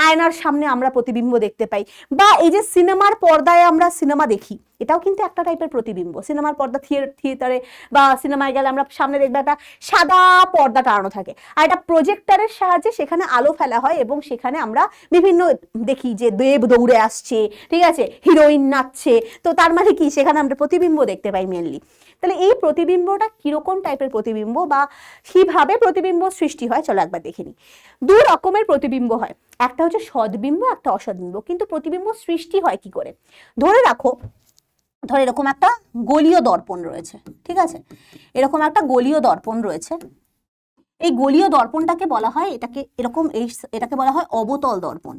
আয়নার সামনে আমরা প্রতিবিম্ব দেখতে পাই, বা এই যে সিনেমার পর্দায় আমরা সিনেমা দেখি, এটাও কিন্তু একটা টাইপের প্রতিবিম্ব। সিনেমার পর্দা, থিয়েটারে বা সিনেমায় গেলে আমরা সামনে দেখবে একটা সাদা পর্দা টানানো থাকে, আর এটা প্রজেক্টরের সাহায্যে সেখানে আলো ফেলা হয়, এবং সেখানে আমরা বিভিন্ন দেখি যে দেব দৌড়ে আসছে, ঠিক আছে, হিরোইন নাচছে। তো তার মানে কি? সেখানে আমরা প্রতিবিম্ব দেখতে পাই মেনলি। তাহলে এই প্রতিবিম্বটা কিরকম টাইপের প্রতিবিম্ব বা কিভাবে প্রতিবিম্ব সৃষ্টি হয়, চলো একবার দেখে নিই। দু রকমের প্রতিবিম্ব হয়, একটা হচ্ছে সদ্বিম্ব, একটা অসদ্বিম্ব। কিন্তু প্রতিবিম্ব সৃষ্টি হয় কি করে? ধরে রাখো, ধর এরকম একটা গোলীয় দর্পণ রয়েছে, ঠিক আছে, এরকম একটা গোলীয় দর্পণ রয়েছে। এই গোলীয় দর্পণটাকে বলা হয়, এটাকে বলা হয় অবতল দর্পণ।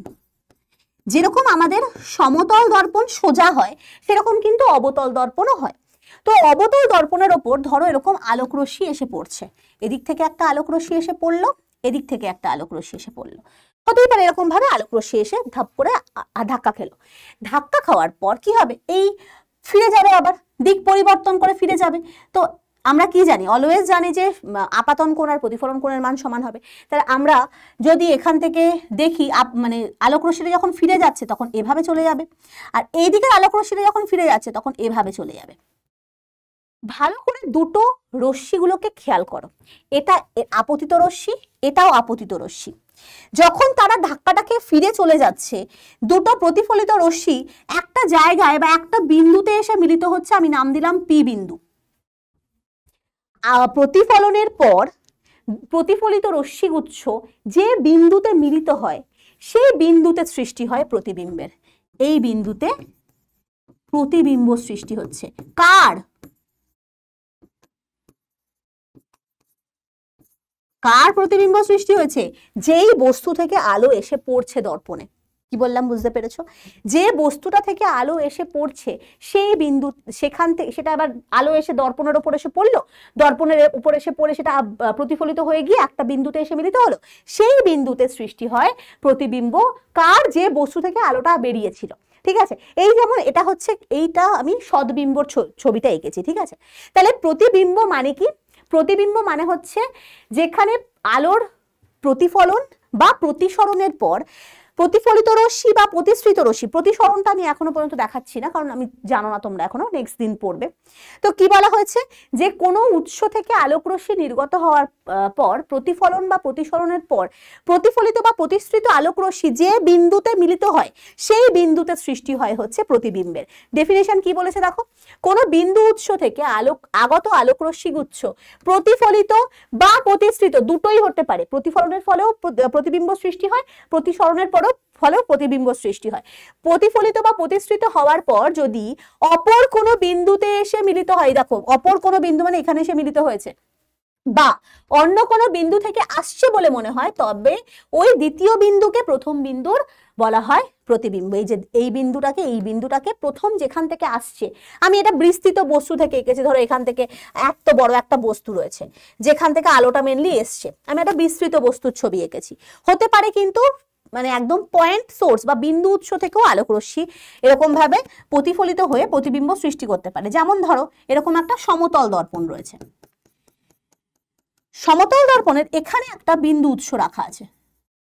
যেরকম আমাদের সমতল দর্পণ সোজা হয়, সেরকম কিন্তু অবতল দর্পণও হয়। তো অবতল দর্পণের ওপর ধরো এরকম আলোক রশ্মি এসে পড়ছে, এদিক থেকে একটা আলোক রশ্মি এসে পড়লো, এদিক থেকে একটা আলোক রশ্মি এসে পড়লো। হতেই পারে এরকম ভাবে আলোক রশ্মি এসে ধাপ করে ধাক্কা খেলো। ধাক্কা খাওয়ার পর কি হবে? এই ফিরে যাবে, আবার দিক পরিবর্তন করে ফিরে যাবে। তো আমরা কি জানি? অলওয়েজ জানি যে আপাতন কোণ আর প্রতিফলন কোণের মান সমান হবে। তাহলে আমরা যদি এখান থেকে দেখি, মানে আলোক রশ্মিটা যখন ফিরে যাচ্ছে তখন এভাবে চলে যাবে, আর এই দিকের আলোক রশ্মিটা যখন ফিরে যাচ্ছে তখন এভাবে চলে যাবে। ভালো করে দুটো রশ্মিগুলোকে খেয়াল করো, এটা আপতিত রশ্মি, এটাও আপতিত রশ্মি। যখন তারা ধাক্কাটাকে ফিরে চলে যাচ্ছে, দুটো প্রতিফলিত রশ্মি একটা জায়গায় বা একটা বিন্দুতে এসে মিলিত হচ্ছে, আমি নাম দিলাম পি বিন্দু। প্রতিফলনের পর প্রতিফলিত রশ্মিগুচ্ছ যে বিন্দুতে মিলিত হয় সেই বিন্দুতে সৃষ্টি হয় প্রতিবিম্বের। এই বিন্দুতে প্রতিবিম্ব সৃষ্টি হচ্ছে কার? কার প্রতিবিম্ব সৃষ্টি হয়েছে? যেই বস্তু থেকে আলো এসে পড়ছে দর্পণে। কি বললাম বুঝতে পেরেছো? যে বস্তুটা থেকে আলো এসে পড়ছে সেই বিন্দু, সেখান থেকে সেটা আবার আলো এসে দর্পণের উপর এসে পড়লো, দর্পণের উপর এসে পড়ে সেটা প্রতিফলিত হয়ে গিয়ে একটা বিন্দুতে এসে মিলিত হলো, সেই বিন্দুতে সৃষ্টি হয় প্রতিবিম্ব কার? যে বস্তু থেকে আলোটা বেরিয়েছিল। ঠিক আছে, এই যেমন এটা হচ্ছে, এইটা আমি সদ্বিম্বর ছবিটা এঁকেছি। ঠিক আছে, তাহলে প্রতিবিম্ব মানে কি? প্রতিবিম্ব মানে হচ্ছে যেখানে আলোর প্রতিফলন বা প্রতিসরণের পর প্রতিফলিত রশ্মি বা প্রতিসৃত রশ্মি, প্রতিসরণটা আমি এখনো পর্যন্ত দেখাচ্ছি না কারণ আমি জানো না, তোমরা এখনো নেক্সট দিন পড়বে। তো কি বলা হয়েছে, যে কোনো উৎস থেকে আলোক রশ্মি নির্গত হওয়ার পর প্রতিফলন বা প্রতিসরণের পর প্রতিফলিত বা প্রতিসৃত আলোক রশ্মি যে বিন্দুতে মিলিত হয় সেই বিন্দুতে সৃষ্টি হয় হচ্ছে প্রতিবিম্বের। ডেফিনেশন কি বলেছে দেখো, কোনো বিন্দু উৎস থেকে আগত আলোক রশ্মি গুচ্ছ প্রতিফলিত বা প্রতিসৃত দুটোই হতে পারে, প্রতিফলনের ফলেও প্রতিবিম্ব সৃষ্টি হয়, প্রতিসরণের পরেও ফলেও প্রতিবিম্ব সৃষ্টি হয়। প্রতিফলিত বা প্রতিসৃত হওয়ার পর যদি অপর কোনো বিন্দুতে এসে মিলিত হয়, দেখো অপর কোনো বিন্দু মানে এখানে এসে মিলিত হয়েছে, বা অন্য কোনো বিন্দু থেকে আসছে বলে মনে হয়, তবে ওই দ্বিতীয় বিন্দুকে প্রথম বিন্দুর বলা হয় প্রতিবিম্ব। এই যে এই বিন্দুটাকে প্রথম যেখান থেকে আসছে, আমি এটা বিস্তৃত বস্তু থেকে এঁকেছি, ধরো এখান থেকে এত বড় একটা বস্তু রয়েছে যেখান থেকে আলোটা মেনলি এসছে, আমি একটা বিস্তৃত বস্তুর ছবি এঁকেছি। হতে পারে কিন্তু মানে একদম পয়েন্ট সোর্স বা বিন্দু উৎস থেকেও আলোক রশ্মি এরকম ভাবে প্রতিফলিত হয়ে প্রতিবিম্ব সৃষ্টি করতে পারে। যেমন ধরো এরকম একটা সমতল দর্পণ রয়েছে, সমতল দর্পণের এখানে একটা বিন্দু উৎস রাখা আছে,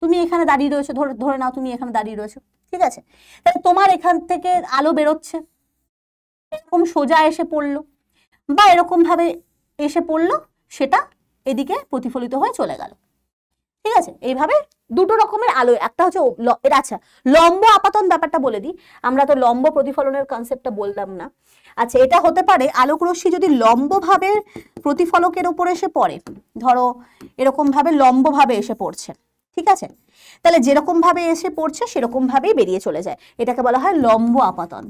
তুমি এখানে দাঁড়িয়ে রয়েছো, ধরে নাও তুমি এখানে দাঁড়িয়ে রয়েছো। ঠিক আছে, তাহলে তোমার এখান থেকে আলো বেরোচ্ছে, এরকম সোজা এসে পড়লো বা এরকম ভাবে এসে পড়লো, সেটা এদিকে প্রতিফলিত হয়ে চলে গেল। ঠিক আছে, এইভাবে দুটো রকমের আলো, একটা হচ্ছে আচ্ছা লম্ব আপাতন ব্যাপারটা বলে দিই, আমরা তো লম্ব প্রতিফলনের কনসেপ্টটা বললাম না। আচ্ছা, এটা হতে পারে আলোক রশ্মি যদি লম্বভাবে প্রতিফলকের উপর এসে পড়ে, ধরো এরকম ভাবে লম্বভাবে এসে পড়ছে, ঠিক আছে, তাহলে যেরকম ভাবে এসে পড়ছে সেরকম ভাবেই বেরিয়ে চলে যায়, এটাকে বলা হয় লম্ব আপাতন।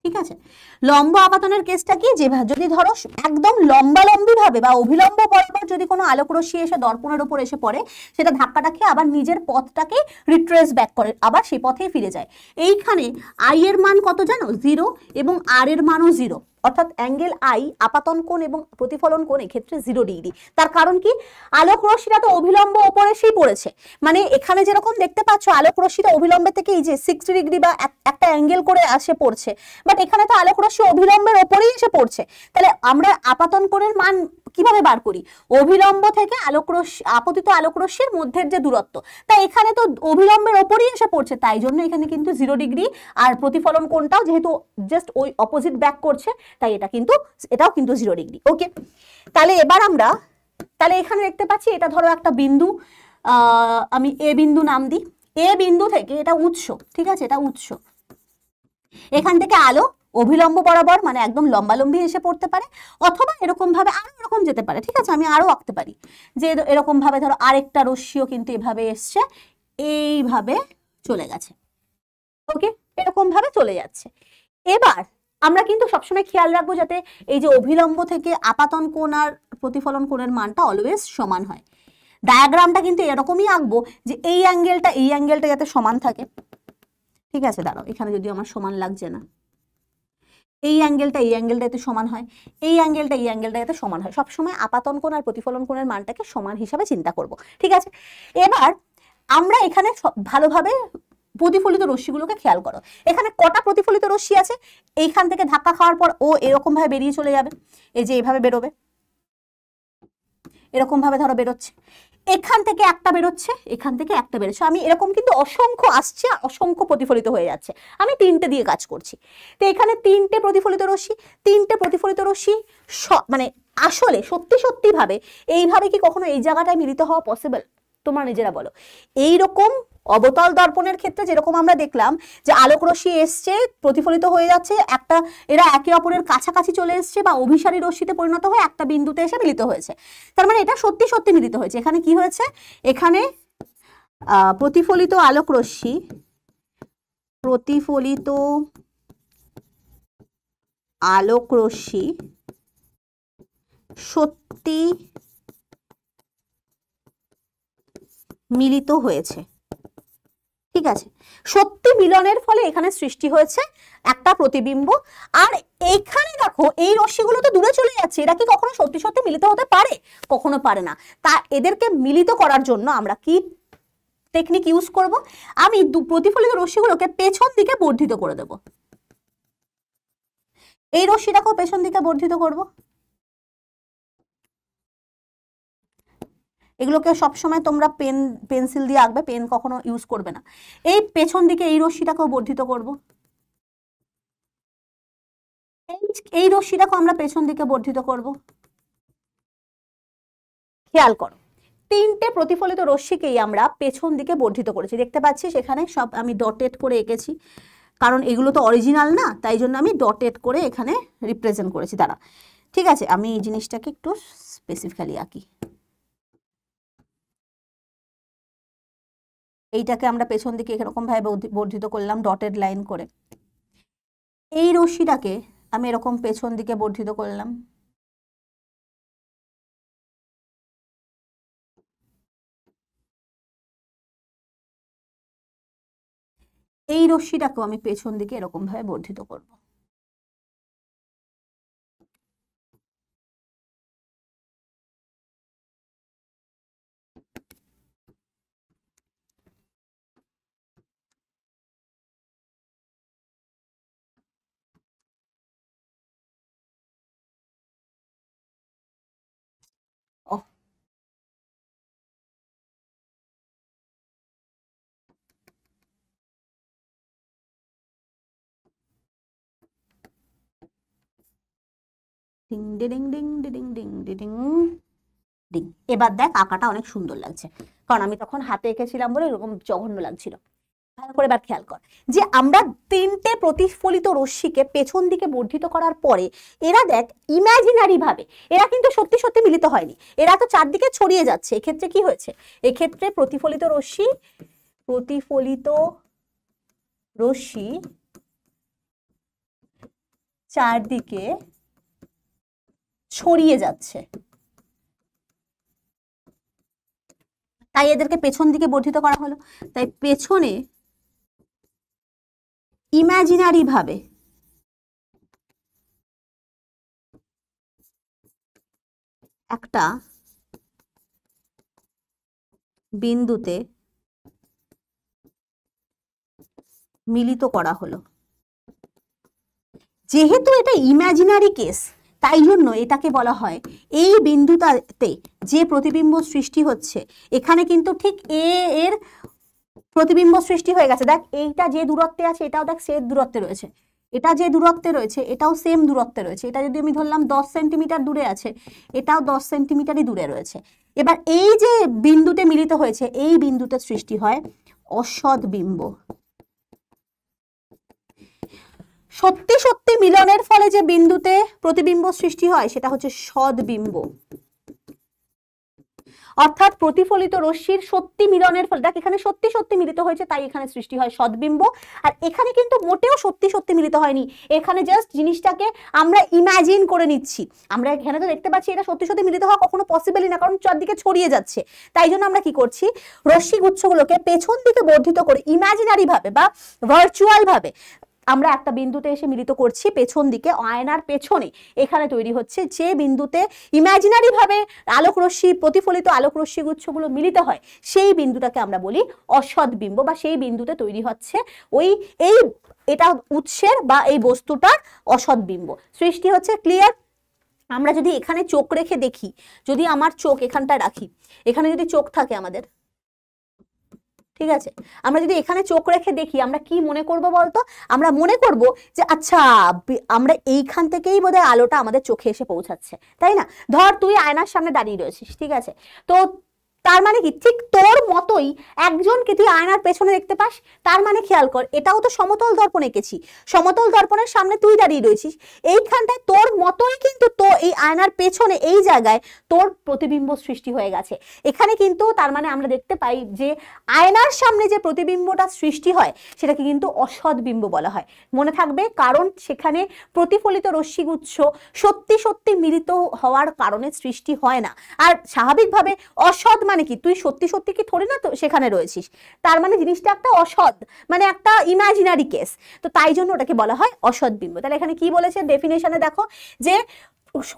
ঠিক আছে, লম্ব আপাতনের কেসটা কি, যে যদি ধরো একদম লম্বালম্বি ভাবে বা অভিলম্ব বরাবর যদি কোনো আলোক রশ্মি এসে দর্পণের উপর এসে পড়ে, সেটা ধাক্কাটা খেয়ে আবার নিজের পথটাকে রিট্রেস ব্যাক করে, আবার সেই পথেই ফিরে যায়। এইখানে আই এর মান কত জানো? 0, এবং আর এর মানও 0, অর্থাৎ অ্যাঙ্গেল আই আপাতন কোণ এবং প্রতিফলন কোণ এক্ষেত্রে 0 ডিগ্রি। তার কারণ কি, আলোক রশ্মিটা তো অভিলম্ব ওপর এসেই পড়েছে, মানে এখানে যেরকম দেখতে পাচ্ছ আলোক রশ্মিটা অভিলম্বের থেকে এই যে 60 ডিগ্রি বা একটা অ্যাঙ্গেল করে আসে পড়ছে, বাট এখানে তো আলোক রশ্মি অভিলম্বের ওপরেই এসে পড়ছে। তাহলে আমরা আপাতন কোণের মান কিভাবে বার করি? অভিলম্ব থেকে আলোক রশ্মি, আপতিত আলোক রশ্মির মধ্যের যে দূরত্ব, তাই এখানে তো অভিলম্বের ওপরেই এসে পড়ছে, তাই জন্য এখানে কিন্তু 0 ডিগ্রি, আর প্রতিফলন কোণটাও যেহেতু জাস্ট ওই অপোজিট ব্যাক করছে, তাই এটাও কিন্তু 0 ডিগ্রি। ওকে, তাহলে এবার আমরা তাহলে এখানে দেখতে পাচ্ছি এটা ধরো একটা বিন্দু, আমি এ বিন্দু নাম দিই, এ বিন্দু থেকে এটা উৎস, ঠিক আছে, এটা উৎস, এখান থেকে আলো অভিলম্ব বরাবর মানে একদম লম্বালম্বি এসে পড়তে পারে, অথবা এরকম ভাবে আরো এরকম যেতে পারে। ঠিক আছে, আমি আরো আঁকতে পারি যে এরকম ভাবে ধরো আরেকটা রশ্মিও কিন্তু এভাবে এসছে, এইভাবে চলে গেছে। ওকে, এরকম ভাবে চলে যাচ্ছে। এবার আমরা কিন্তু সবসময় খেয়াল রাখবো যাতে এই যে অভিলম্ব থেকে আপাতন কোণ আর প্রতিফলন কোণের মানটা অলওয়েজ সমান হয়। ডায়াগ্রামটা কিন্তু এরকমই আঁকবো যে এই অ্যাঙ্গেলটা যাতে সমান থাকে। ঠিক আছে, দাঁড়াও, এখানে যদি আমার সমান লাগছে না, এই অ্যাঙ্গেলটা যাতে সমান হয়, এই অ্যাঙ্গেলটা যাতে সমান হয়, সবসময় আপাতন কোণ আর প্রতিফলন কোণের মানটাকে সমান হিসাবে চিন্তা করব। ঠিক আছে, এবার আমরা এখানে ভালোভাবে প্রতিফলিত রশ্মিগুলোকে খেয়াল করো, এখানে কটা প্রতিফলিত রশ্মি আছে, এইখান থেকে ধাক্কা খাওয়ার পর ও এরকম ভাবে বেরিয়ে চলে যাবে, এই যে এইভাবে বেরোবে, এরকম ভাবে ধরো বেরোচ্ছে, এখান থেকে একটা বেরোচ্ছে, এখান থেকে একটা বেরোচ্ছে, আমি এরকম কিন্তু অসংখ্য আসছে, অসংখ্য প্রতিফলিত হয়ে যাচ্ছে, আমি 3টে দিয়ে কাজ করছি। তো এখানে 3টে প্রতিফলিত রশ্মি, মানে আসলে সত্যি ভাবে এইভাবে কি কখনো এই জায়গাটায় মিলিত হওয়া পসিবল? তোমরা নিজেরা বলো। এইরকম অবতল দর্পণের ক্ষেত্রে যেরকম আমরা দেখলাম যে আলোক রশ্মি এসছে, প্রতিফলিত হয়ে যাচ্ছে, একটা এরা একে অপরের কাছাকাছি চলে এসছে বা অভিসারী রশ্মিতে পরিণত হয়ে একটা বিন্দুতে এসে মিলিত হয়েছে, তার মানে এটা সত্যি সত্যি মিলিত হয়েছে। এখানে কি হয়েছে, এখানে প্রতিফলিত আলোক রশ্মি, প্রতিফলিত আলোক রশ্মি সত্যি মিলিত হয়েছে, ঠিক আছে। সত্যি মিলনের ফলে এখানে সৃষ্টি হয়েছে একটা প্রতিবিম্ব। আর এখানে দেখো এই রশ্মিগুলো তো দূরে চলে যাচ্ছে, এরা কি কখনো সত্যি সত্যি মিলিত হতে পারে? কখনো পারে না। তা এদেরকে মিলিত করার জন্য আমরা কি টেকনিক ইউজ করব? আমি প্রতিফলিত রশ্মিগুলোকে পেছন দিকে বর্ধিত করে দেব। এই রশ্মিটাকেও পেছন দিকে বর্ধিত করব। এগুলোকে সবসময় তোমরা পেন্সিল দিয়ে আঁকবে, পেন কখনো ইউজ করবে না। এই পেছন দিকে এই রশ্মিটাকেও বর্ধিত করব। এই রশ্মিটাকে আমরা পেছন দিকে বর্ধিত করব। খেয়াল করো, তিনটে প্রতিফলিত রশ্মিকেই আমরা পেছন দিকে বর্ধিত করেছি, দেখতে পাচ্ছিস এখানে সব আমি ডটেড করে এঁকেছি, কারণ এগুলো তো অরিজিনাল না, তাই জন্য আমি ডটেড করে এখানে রিপ্রেজেন্ট করেছি। তারা ঠিক আছে, আমি এই জিনিসটাকে একটু স্পেসিফিক্যালি আঁকি। এইটাকে আমরা পেছন দিকে এরকম ভাবে বর্ধিত করলাম ডটেড লাইন করে। এই রশ্মিটাকে আমি এরকম পেছন দিকে বর্ধিত করলাম। এই রশ্মিটাকেও আমি পেছন দিকে এরকম ভাবে বর্ধিত করব। ডিং ডিং ডিং ডিং ডিং ডিং ডিং। এবার দেখ আঁকাটা অনেক সুন্দর লাগছে, কারণ আমি তখন হাতে এঁকেছিলাম বলে এরকম জঘন্য লাগছিল। ভালো করে এবার খেয়াল কর যে আমরা তিনটে প্রতিফলিত রশ্মিকে পেছন দিকে বর্ধিত করার পরে এরা দেখ ইমাজিনারি ভাবে, এরা কিন্তু সত্যি সত্যি মিলিত হয়নি, এরা তো চারদিকে ছড়িয়ে যাচ্ছে। এক্ষেত্রে কি হয়েছে, এক্ষেত্রে প্রতিফলিত রশ্মি চারদিকে ছড়িয়ে যাচ্ছে, তাই এদেরকে পেছন দিকে বর্ধিত করা হলো। তাই পেছনে ইমাজিনারি ভাবে একটা বিন্দুতে মিলিত করা হলো। যেহেতু এটা ইমাজিনারি কেস, তাই জন্য এটাকে বলা হয় এই বিন্দুটাতে যে প্রতিবিম্ব সৃষ্টি হচ্ছে, এখানে কিন্তু ঠিক এ এর প্রতিবিম্ব সৃষ্টি হয়ে গেছে। দেখ এইটা যে দূরত্বে আছে এটাও দেখ সেম দূরত্বে রয়েছে, এটা যে দূরত্বে রয়েছে এটাও সেম দূরত্বে রয়েছে। এটা যদি আমি ধরলাম 10 সেন্টিমিটার দূরে আছে, এটাও 10 সেন্টিমিটারই দূরে রয়েছে। এবার এই যে বিন্দুতে মিলিত হয়েছে, এই বিন্দুতে সৃষ্টি হয় অসৎ বিম্ব। সত্যি সত্যি মিলনের ফলে যে বিন্দুতে প্রতিবিম্ব সৃষ্টি হয় সেটা হচ্ছে সদ্বিম্ব। অর্থাৎ প্রতিফলিত রশ্মির সত্যি মিলনের ফলে, দেখ এখানে সত্যি সত্যি মিলিত হয়েছে তাই এখানে সৃষ্টি হয় সদ্বিম্ব। আর এখানে কিন্তু মোটেও সত্যি সত্যি মিলিত হয়নি, এখানে জাস্ট জিনিসটাকে আমরা ইমাজিন করে নিচ্ছি। আমরা এখানে তো দেখতে পাচ্ছি এটা সত্যি সত্যি মিলিত হওয়া কখনো পসিবলই না, কারণ চারদিকে ছড়িয়ে যাচ্ছে। তাই জন্য আমরা কি করছি, রশ্মি গুচ্ছগুলোকে পেছন দিকে বর্ধিত করে ইমাজিনারি ভাবে বা ভার্চুয়াল ভাবে আমরা একটা বিন্দুতে এসে মিলিত করছি পেছন দিকে, আয়নার পেছনে। এখানে তৈরি হচ্ছে যে বিন্দুতে ইমাজিনারি ভাবে আলোক রশ্মি, প্রতিফলিত আলোক রশ্মি গুচ্ছগুলো মিলিত হয়, সেই বিন্দুটাকে আমরা বলি অসৎ বিম্ব, বা সেই বিন্দুতে তৈরি হচ্ছে এটা উৎসের বা এই বস্তুটার অসৎ বিম্ব সৃষ্টি হচ্ছে। ক্লিয়ার? আমরা যদি এখানে চোখ রেখে দেখি, যদি আমার চোখ এখানটা রাখি, এখানে যদি চোখ থাকে আমাদের, ঠিক আছে, আমরা যদি এখানে চোখ রেখে দেখি আমরা কি মনে করব বলতো? আমরা মনে করব যে আচ্ছা আমরা এইখান থেকেই বোধহয় আলোটা আমাদের চোখে এসে পৌঁছাচ্ছে, তাই না? ধর তুই আয়নার সামনে দাঁড়িয়ে রয়েছিস, ঠিক আছে, তো তার মানে কি ঠিক তোর মতোই একজনকে তুই আয়নার পেছনে দেখতে পাস, তার মানে খেয়াল কর এটাও তো সমতল দর্পণ এঁকেছি, সমতল দর্পণের সামনে তুই দাঁড়িয়ে রয়েছিস, এইখানটায় তোর মতোই কিন্তু তো এই আয়নার পেছনে এই জায়গায় তোর প্রতিবিম্ব সৃষ্টি হয়ে গেছে। এখানে কিন্তু তার মানে আমরা দেখতে পাই যে আয়নার সামনে যে প্রতিবিম্বটা সৃষ্টি হয় সেটাকে কিন্তু অসৎ বিম্ব বলা হয়। মনে থাকবে, কারণ সেখানে প্রতিফলিত রশ্মিগুচ্ছ সত্যি সত্যি মিলিত হওয়ার কারণে সৃষ্টি হয় না। আর স্বাভাবিকভাবে অসৎ মানে কি, তুই সত্যি সত্যি কি থোড়ি না তো সেখানে রয়েছিস, তার মানে জিনিসটা একটা অসৎ, মানে একটা ইমাজিনারি কেস, তো তাই জন্য ওটাকে বলা হয় অসৎ বিম্ব। তাহলে এখানে কি বলেছে ডেফিনেশনে দেখো, যে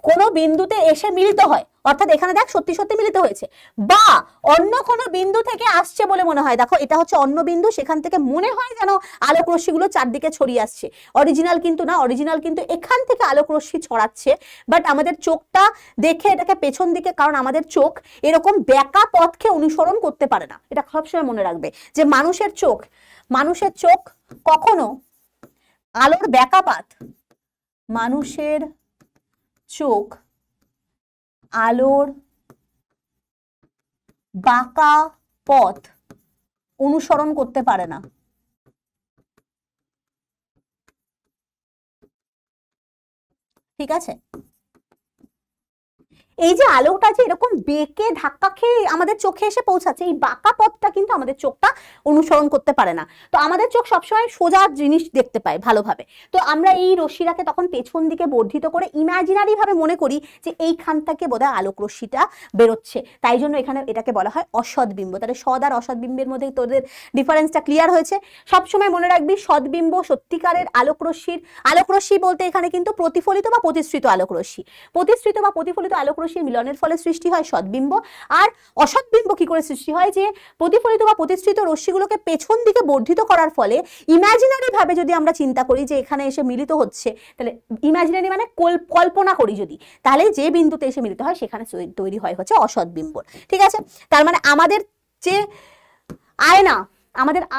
কোনো বিন্দুতে এসে মিলিত হয়, অর্থাৎ এখানে দেখ সত্যি সত্যি মিলিত হয়েছে, বা অন্য কোনো বিন্দু থেকে আসছে বলে মনে হয়, দেখো এটা হচ্ছে অন্য বিন্দু, সেখান থেকে মনে হয় যেন আলোক রশ্মিগুলো চারদিকে ছড়িয়ে আসছে, অরিজিনাল কিন্তু না, অরিজিনাল কিন্তু এখান থেকে আলোক রশ্মি ছড়াচ্ছে, বাট আমাদের চোখটা দেখে এটাকে পেছন দিকে, কারণ আমাদের চোখ এরকম বেঁকা পথকে অনুসরণ করতে পারে না, এটা সবসময় মনে রাখবে যে মানুষের চোখ কখনো আলোর বেঁকা পাত, মানুষের চোখ আলোর বাঁকা পথ অনুসরণ করতে পারে না। ঠিক আছে, এই যে আলোটা যে এরকম বেঁকে ধাক্কা খেয়ে আমাদের চোখে এসে পৌঁছাচ্ছে, এই বাঁকা পথটা কিন্তু আমাদের চোখটা অনুসরণ করতে পারে না। তো আমাদের চোখ সবসময় সোজা জিনিস দেখতে পায় ভালোভাবে, তো আমরা এই রশ্মিটাকে তখন পেছন দিকে বর্ধিত করে ইমাজিনারি ভাবে মনে করি যে এইখান থেকে বোধহয় আলোক রশ্মিটা বেরোচ্ছে, তাই জন্য এখানে এটাকে বলা হয় অসৎ বিম্ব। তাহলে সৎ আর অসৎ বিম্বের মধ্যে তোদের ডিফারেন্সটা ক্লিয়ার হয়েছে। সবসময় মনে রাখবি সৎবিম্ব সত্যিকারের আলোক রশ্মি বলতে এখানে কিন্তু প্রতিফলিত বা প্রতিসৃত আলোক রশ্মি, প্রতিসৃত বা প্রতিফলিত আলোক রশ্মি মিলনের ফলে সৃষ্টি হয় সৎবিম্ব। আর অসৎবিম্ব কি করে সৃষ্টি হয়, যে প্রতিফলিত বা প্রতিসৃত রশ্মিগুলোকে পেছন দিকে বর্ধিত করার ফলে ইমাজিনারি ভাবে যদি আমরা চিন্তা করি যে এখানে এসে মিলিত হচ্ছে, তাহলে ইমাজিনারি মানে কল্পনা করি যদি, তাহলে যে বিন্দুতে এসে মিলিত হয় সেখানে তৈরি হয় হচ্ছে অসৎবিম্ব। ঠিক আছে, তার মানে আমাদের যে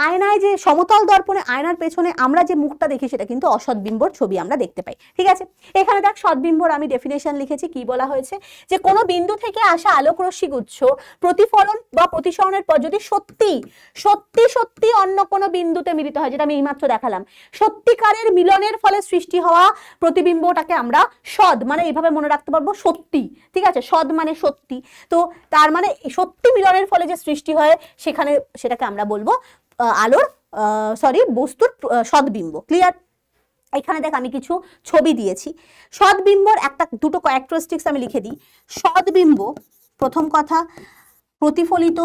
আয়নায় যে সমতল দর্পণে আয়নার পেছনে আমরা যে মুখটা দেখি সেটা কিন্তু অসৎবিম্বর ছবি আমরা দেখতে পাই। ঠিক আছে, এখানে দেখ সৎবিম্বর আমি ডেফিনেশন লিখেছি, কি বলা হয়েছে, যে কোনো বিন্দু থেকে আসা আলোক রশ্মি গুচ্ছ প্রতিফলন বা প্রতিসরণের পর যদি সত্যি অন্য কোনো বিন্দুতে মিলিত হয়, যেটা আমি এইমাত্র দেখালাম, সত্যিকারের মিলনের ফলে সৃষ্টি হওয়া প্রতিবিম্বটাকে আমরা সৎ মানে এইভাবে মনে রাখতে পারবো সত্যি। ঠিক আছে, সৎ মানে সত্যি, তো তার মানে সত্যি মিলনের ফলে যে সৃষ্টি হয় সেটাকে আমরা বলবো বস্তুর সৎবিম্ব। ক্লিয়ার? এখানে দেখ আমি কিছু ছবি দিয়েছি সৎবিম্বর, দুটো ক্যারেক্টারিস্টিক্স আমি লিখে দিই। সৎবিম্ব, প্রথম কথা, প্রতিফলিত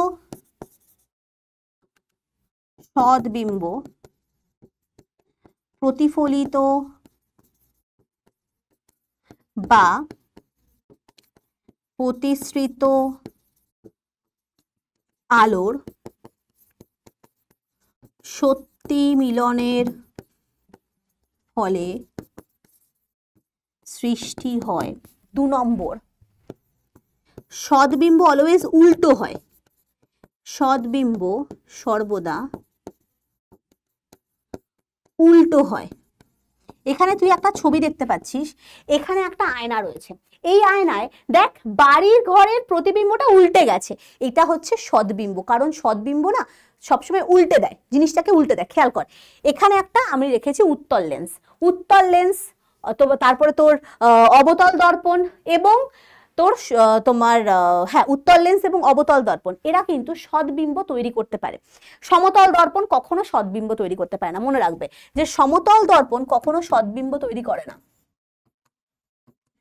সৎবিম্ব প্রতিফলিত বা প্রতিসৃত আলোর সত্যি মিলনের ফলে সৃষ্টি হয়। 2 নম্বর, সৎবিম্ব অলওয়েজ উল্টো হয়, সৎবিম্ব সর্বদা উল্টো হয়। এখানে তুই একটা ছবি দেখতে পাচ্ছিস, এখানে একটা আয়না রয়েছে, এই আয়নায় দেখ বাড়ির ঘরের প্রতিবিম্বটা উল্টে গেছে, এটা হচ্ছে সৎবিম্ব, কারণ সৎবিম্ব না সবসময় উল্টে দেয়, জিনিসটাকে উল্টে দেয়। খেয়াল কর, এখানে একটা আমি রেখেছি উত্তল লেন্স, তারপরে তোর অবতল দর্পণ এবং উত্তল লেন্স এবং অবতল দর্পণ, এরা কিন্তু সৎবিম্ব তৈরি করতে পারে। সমতল দর্পণ কখনো সৎবিম্ব তৈরি করতে পারে না। মনে রাখবে যে সমতল দর্পণ কখনো সৎবিম্ব তৈরি করে না।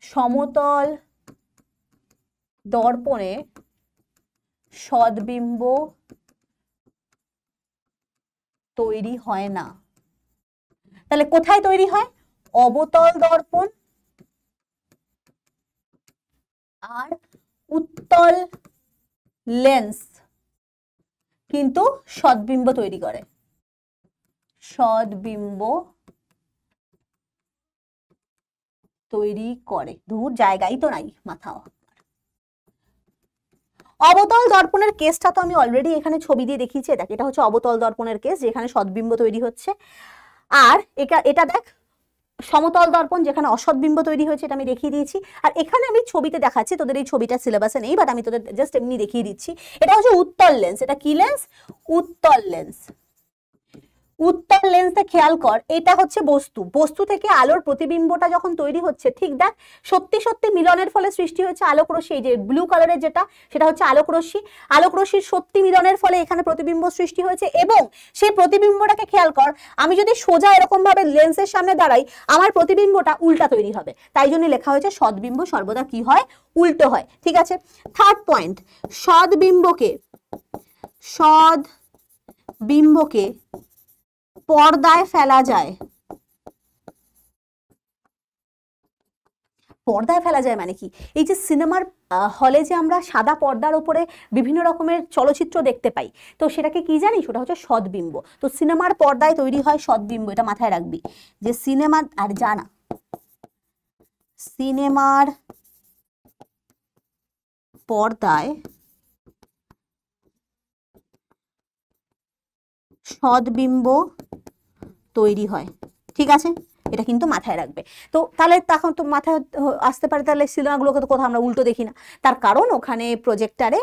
সমতল দর্পণে সৎবিম্ব তৈরি হয় না। তাহলে কোথায় তৈরি হয়? অবতল দর্পণ আর উত্তল লেন্স কিন্তু সৎবিম্ব তৈরি করে, সৎবিম্ব তৈরি করে। দূর জায়গায় তো নাই মাথা। অবতল দর্পণের কেসটা তো আমি অলরেডি এখানে ছবি দিয়ে দেখিয়েছি, দেখ এটা হচ্ছে অবতল দর্পণের কেস যেখানে সৎবিম্ব তৈরি হচ্ছে। আর এটা দেখ সমতল দর্পণ যেখানে অসৎ বিম্ব তৈরি হয়েছে, এটা আমি দেখিয়ে দিয়েছি। আর এখানে আমি ছবিতে দেখাচ্ছি, তোদের এই ছবিটা সিলেবাসে নেই, বাট আমি তোদের জাস্ট এমনি দেখিয়ে দিচ্ছি। এটা হচ্ছে উত্তল লেন্স। এটা কি লেন্স? উত্তল লেন্স। উত্তল লেন্সে খেয়াল কর, এটা হচ্ছে বস্তু, বস্তু থেকে আলোর প্রতিবিম্বটা যখন তৈরি হচ্ছে, ঠিক দেখ সত্যি সত্যি মিলনের ফলে সৃষ্টি হচ্ছে আলোক রশ্মি। এই যে ব্লু কালারের যেটা, সেটা হচ্ছে আলোক রশ্মি। আলোক রশ্মির সত্যি মিলনের ফলে এখানে প্রতিবিম্ব সৃষ্টি হয়েছে, এবং সেই প্রতিবিম্বটাকে খেয়াল কর, আমি যদি সোজা এরকম ভাবে লেন্সের সামনে দাঁড়াই, আমার প্রতিবিম্বটা উল্টা তৈরি হবে। তাই জন্য লেখা হয়েছে সদ্বিম্ব সর্বদা কি হয়? উল্টো হয়। ঠিক আছে, থার্ড পয়েন্ট, সদ্বিম্বকে পর্দায় ফেলা যায়। পর্দায় ফেলা যায় মানে কি? এই যে সিনেমার হলে যে আমরা সাদা পর্দার উপরে বিভিন্ন রকমের চলচ্চিত্র দেখতে পাই, তো সেটাকে কি জানি? সেটা হচ্ছে সদ্বিম্ব। তো সিনেমার পর্দায় তৈরি হয় সদ্বিম্ব, এটা মাথায় রাখবি যে সিনেমা, আর জানা সিনেমার পর্দায় সদ্বিম্ব তৈরি হয়। ঠিক আছে, এটা কিন্তু মাথায় রাখবে। তো তাহলে তখন তো মাথায় আসতে পারে, তাহলে সিনেমাগুলোকে তো কোথাও আমরা উল্টো দেখি না। তার কারণ ওখানে প্রজেক্টারে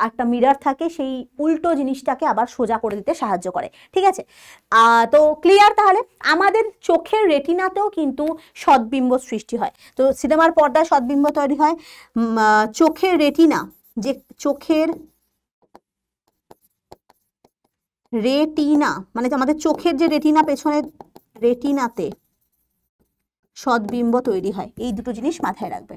একটা মিরর থাকে, সেই উল্টো জিনিসটাকে আবার সোজা করে দিতে সাহায্য করে। ঠিক আছে, তো ক্লিয়ার? তাহলে আমাদের চোখের রেটিনাতেও কিন্তু সদ্বিম্ব সৃষ্টি হয়। তো সিনেমার পর্দায় সদ্বিম্ব তৈরি হয়। চোখের রেটিনা, যে চোখের রেটিনা মানে আমাদের চোখের যে রেটিনা, পেছনে রেটিনাতে সদ্বিম্ব তৈরি হয়। এই দুটো জিনিস মাথায় রাখবে।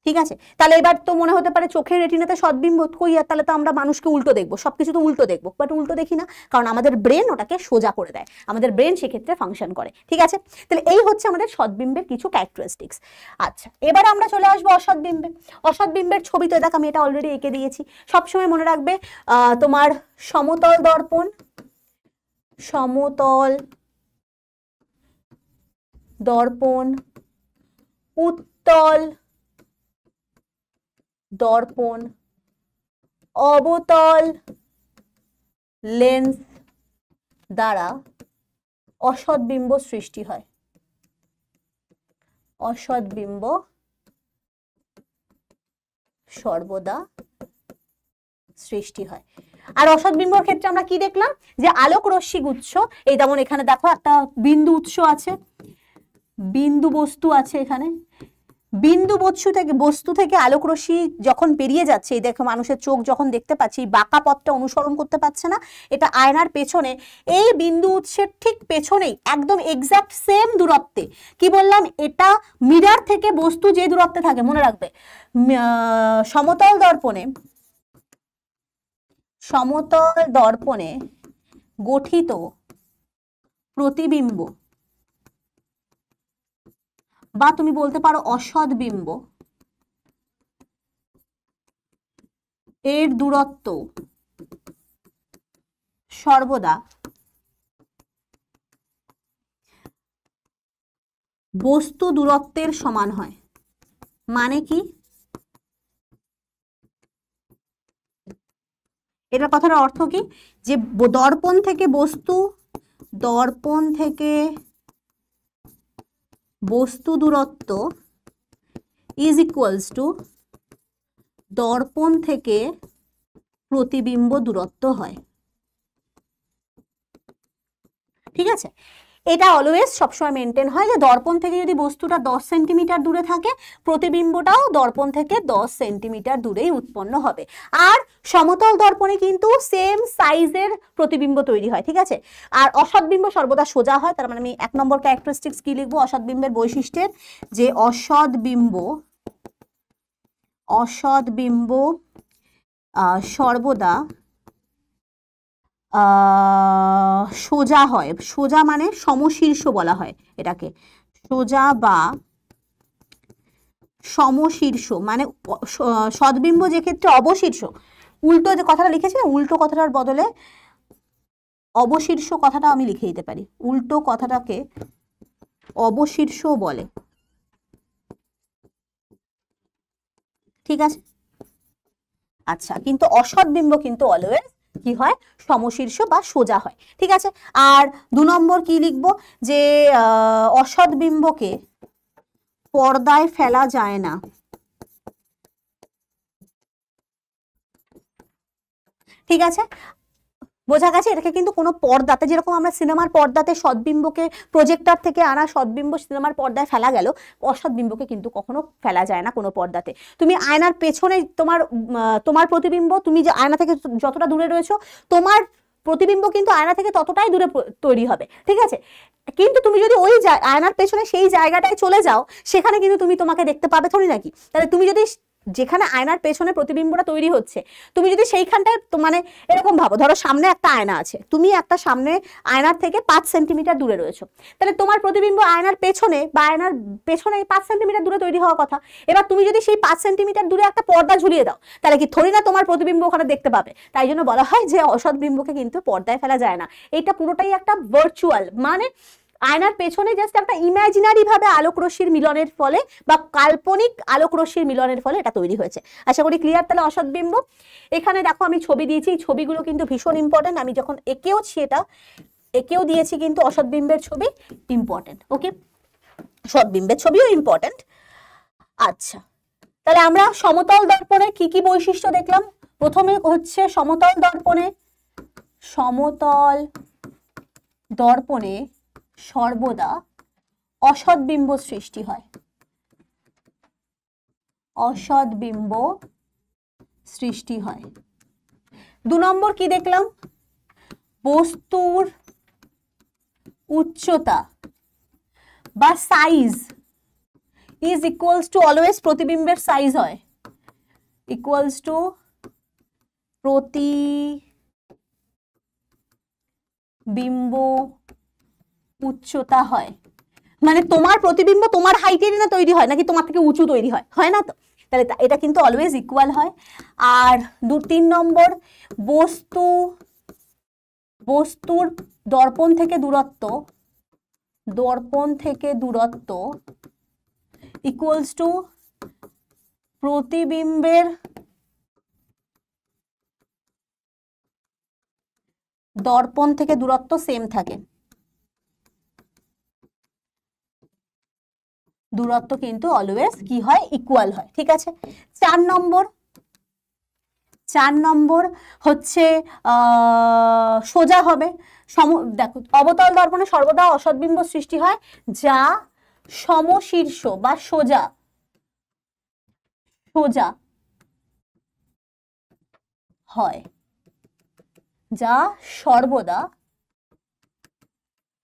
ঠিক আছে, তাহলে এবার তো মনে হতে পারে চোখের রেটিনাতে সদ্বিম্ব কই, আর তাহলে তো আমরা মানুষকে উল্টো দেখবো, সবকিছু তো উল্টো দেখবো। বাট উল্টো দেখি না, কারণ আমাদের ব্রেন ওটাকে সোজা করে দেয়, আমাদের ব্রেন সেক্ষেত্রে ফাংশন করে। ঠিক আছে, তাহলে এই হচ্ছে আমাদের সদ্বিম্বের কিছু ক্যারেক্টারিস্টিক্স। আচ্ছা, এবার আমরা চলে আসবো অসদ্বিম্বে। অসদ্বিম্বের ছবি তো দেখ আমি এটা অলরেডি এঁকে দিয়েছি। সবসময় মনে রাখবে তোমার সমতল দর্পণ, সমতল দর্পণ, উত্তল দর্পণ, অবতল লেন্স দ্বারা অসদ্বিম্ব সৃষ্টি হয়। অসদ্বিম্ব সর্বদা সৃষ্টি হয়। আর অসদ্বিম্বর ক্ষেত্রে আমরা কি দেখলাম? যে আলোক রশ্মি গুচ্ছ, এই যেমন এখানে দেখো একটা বিন্দু উৎস আছে, বিন্দু বস্তু আছে এখানে, বিন্দু বস্তু থেকে আলোক রশ্মি যখন বেরিয়ে যাচ্ছে, এই দেখো মানুষের চোখ যখন দেখতে পাচ্ছে, এই বাঁকা পথটা অনুসরণ করতে পারছে না, এটা আয়নার পেছনে, এই বিন্দু উৎসের ঠিক পেছনেই একদম এক্সাক্ট সেম দূরত্বে, কি বললাম? এটা মিরর থেকে বস্তু যে দূরত্বে থাকে, মনে রাখবে সমতল দর্পণে গঠিত প্রতিবিম্ব, বা তুমি বলতে পারো অসদ্বিম্ব, এর দূরত্ব সর্বদা বস্তু দূরত্বের সমান হয়। মানে কি? এটার কথার অর্থ কি? যে দর্পণ থেকে বস্তু দূরত্ব ইজ ইকুয়ালস টু দর্পণ থেকে প্রতিবিম্ব দূরত্ব হয়। ঠিক আছে, এটা অলওয়েজ সবসময় মেনটেন হয় যে দর্পণ থেকে যদি বস্তুটা 10 সেন্টিমিটার দূরে থাকে, প্রতিবিম্বটাও দর্পণ থেকে 10 সেন্টিমিটার দূরেই উৎপন্ন হবে। আর সমতল দর্পণে কিন্তু সেম সাইজের প্রতিবিম্ব তৈরি হয়। ঠিক আছে, আর অসদ্বিম্ব সর্বদা সোজা হয়। তার মানে আমি 1 নম্বর ক্যারেক্টারিস্টিক্স কি লিখবো অসদ্বিম্বের বৈশিষ্ট্যের? যে অসদ্বিম্ব সর্বদা সোজা হয়। সোজা মানে সমশীর্ষ বলা হয় এটাকে, সোজা বা সমশীর্ষ মানে সদ্বিম্ব যে ক্ষেত্রে অবশীর্ষ, উল্টো যে কথাটা লিখেছি না, উল্টো কথাটার বদলে অবশীর্ষ কথাটা আমি লিখে দিতে পারি, উল্টো কথাটাকে অবশীর্ষ বলে। ঠিক আছে, আচ্ছা, কিন্তু অসদ্বিম্ব কিন্তু অলওয়েজ কি হয়, সমশীর্ষ বা সোজা হয়। ঠিক আছে, আর 2 নম্বর কি লিখবো, যে অসৎ বিম্বকে পর্দায় ফেলা যায় না। ঠিক আছে, বোঝা গেছে? এটাকে কিন্তু কোনো পর্দাতে, যেরকম আমরা সিনেমার পর্দাতে সৎবিম্বকে প্রজেক্টর থেকে আনা সৎবিম্ব সিনেমার পর্দায় ফেলা গেল, অসৎবিম্বকে কিন্তু কখনো ফেলা যায় না কোনো পর্দাতে। তুমি আয়নার পেছনে তোমার প্রতিবিম্ব, তুমি যে আয়না থেকে যতটা দূরে রয়েছো, তোমার প্রতিবিম্ব কিন্তু আয়না থেকে ততটাই দূরে তৈরি হবে। ঠিক আছে, কিন্তু তুমি যদি ওই আয়নার পেছনে সেই জায়গাটায় চলে যাও, সেখানে কিন্তু তুমি তোমাকে দেখতে পাবে থোড়ি নাকি। তাহলে তুমি যদি যেখানে আয়নার পেছনে প্রতিবিম্বটা তৈরি হচ্ছে, তুমি যদি সেইখানটায় মানে এরকম ভাবো, ধরো সামনে একটা আয়না আছে, তুমি একটা সামনে আয়নার থেকে 5 সেন্টিমিটার দূরে রয়েছো, তাহলে তোমার প্রতিবিম্ব আয়নার পেছনে বা আয়নার পেছনে 5 সেন্টিমিটার দূরে তৈরি হওয়ার কথা। এবার তুমি যদি সেই 5 সেন্টিমিটার দূরে একটা পর্দা ঝুলিয়ে দাও, তাহলে কি থোড়ি না তোমার প্রতিবিম্ব ওখানে দেখতে পাবে? তাই জন্য বলা হয় যে অসৎ বিম্বকে কিন্তু পর্দায় ফেলা যায় না। এটা পুরোটাই একটা ভার্চুয়াল, মানে আয়নার পেছনে জাস্ট একটা ইমাজিনারি ভাবে আলোক রশ্মির মিলনের ফলে বা কাল্পনিক আলোক রশ্মির মিলনের ফলে এটা তৈরি হয়েছে। আশা করি ক্লিয়ার। তাহলে অসৎবিম্ব, এখানে দেখো আমি ছবি দিয়েছি, এই ছবিগুলো কিন্তু ভীষণ ইম্পর্টেন্ট। আমি যখন একেও দিয়েছি কিন্তু অসৎবিম্বের ছবি ইম্পর্টেন্ট। ওকে, সৎবিম্বের ছবিও ইম্পর্টেন্ট। আচ্ছা, তাহলে আমরা সমতল দর্পণে কি কি বৈশিষ্ট্য দেখলাম? প্রথমে হচ্ছে সমতল দর্পণে সর্বদা অসৎবিম্ব সৃষ্টি হয়। অসৎবিম্ব সৃষ্টি হয়। 2 নম্বর কি দেখলাম? বস্তুর উচ্চতা বা size is equals to always প্রতিবিম্বের সাইজ হয়, ইকুয়ালস টু প্রতিবিম্ব উচ্চতা হয়। মানে তোমার প্রতিবিম্ব তোমার হাইটেরই না তৈরি হয়, নাকি তোমার থেকে উঁচু তৈরি হয়? হয় না তো? তাহলে এটা কিন্তু অলওয়েজ ইকুয়াল হয়। আর 3 নম্বর, বস্তুর দর্পণ থেকে দূরত্ব ইকুয়ালস টু প্রতিবিম্বের দর্পণ থেকে দূরত্ব সেম থাকে। দূরত্ব কিন্তু অলওয়েজ কি হয়, ইকুয়াল হয়। ঠিক আছে, 4 নম্বর হচ্ছে সোজা হবে। দেখো, অবতল দর্পণে সর্বদা অসৎবিম্ব সৃষ্টি হয় যা সমশীর্ষ বা সোজা হয়, যা সর্বদা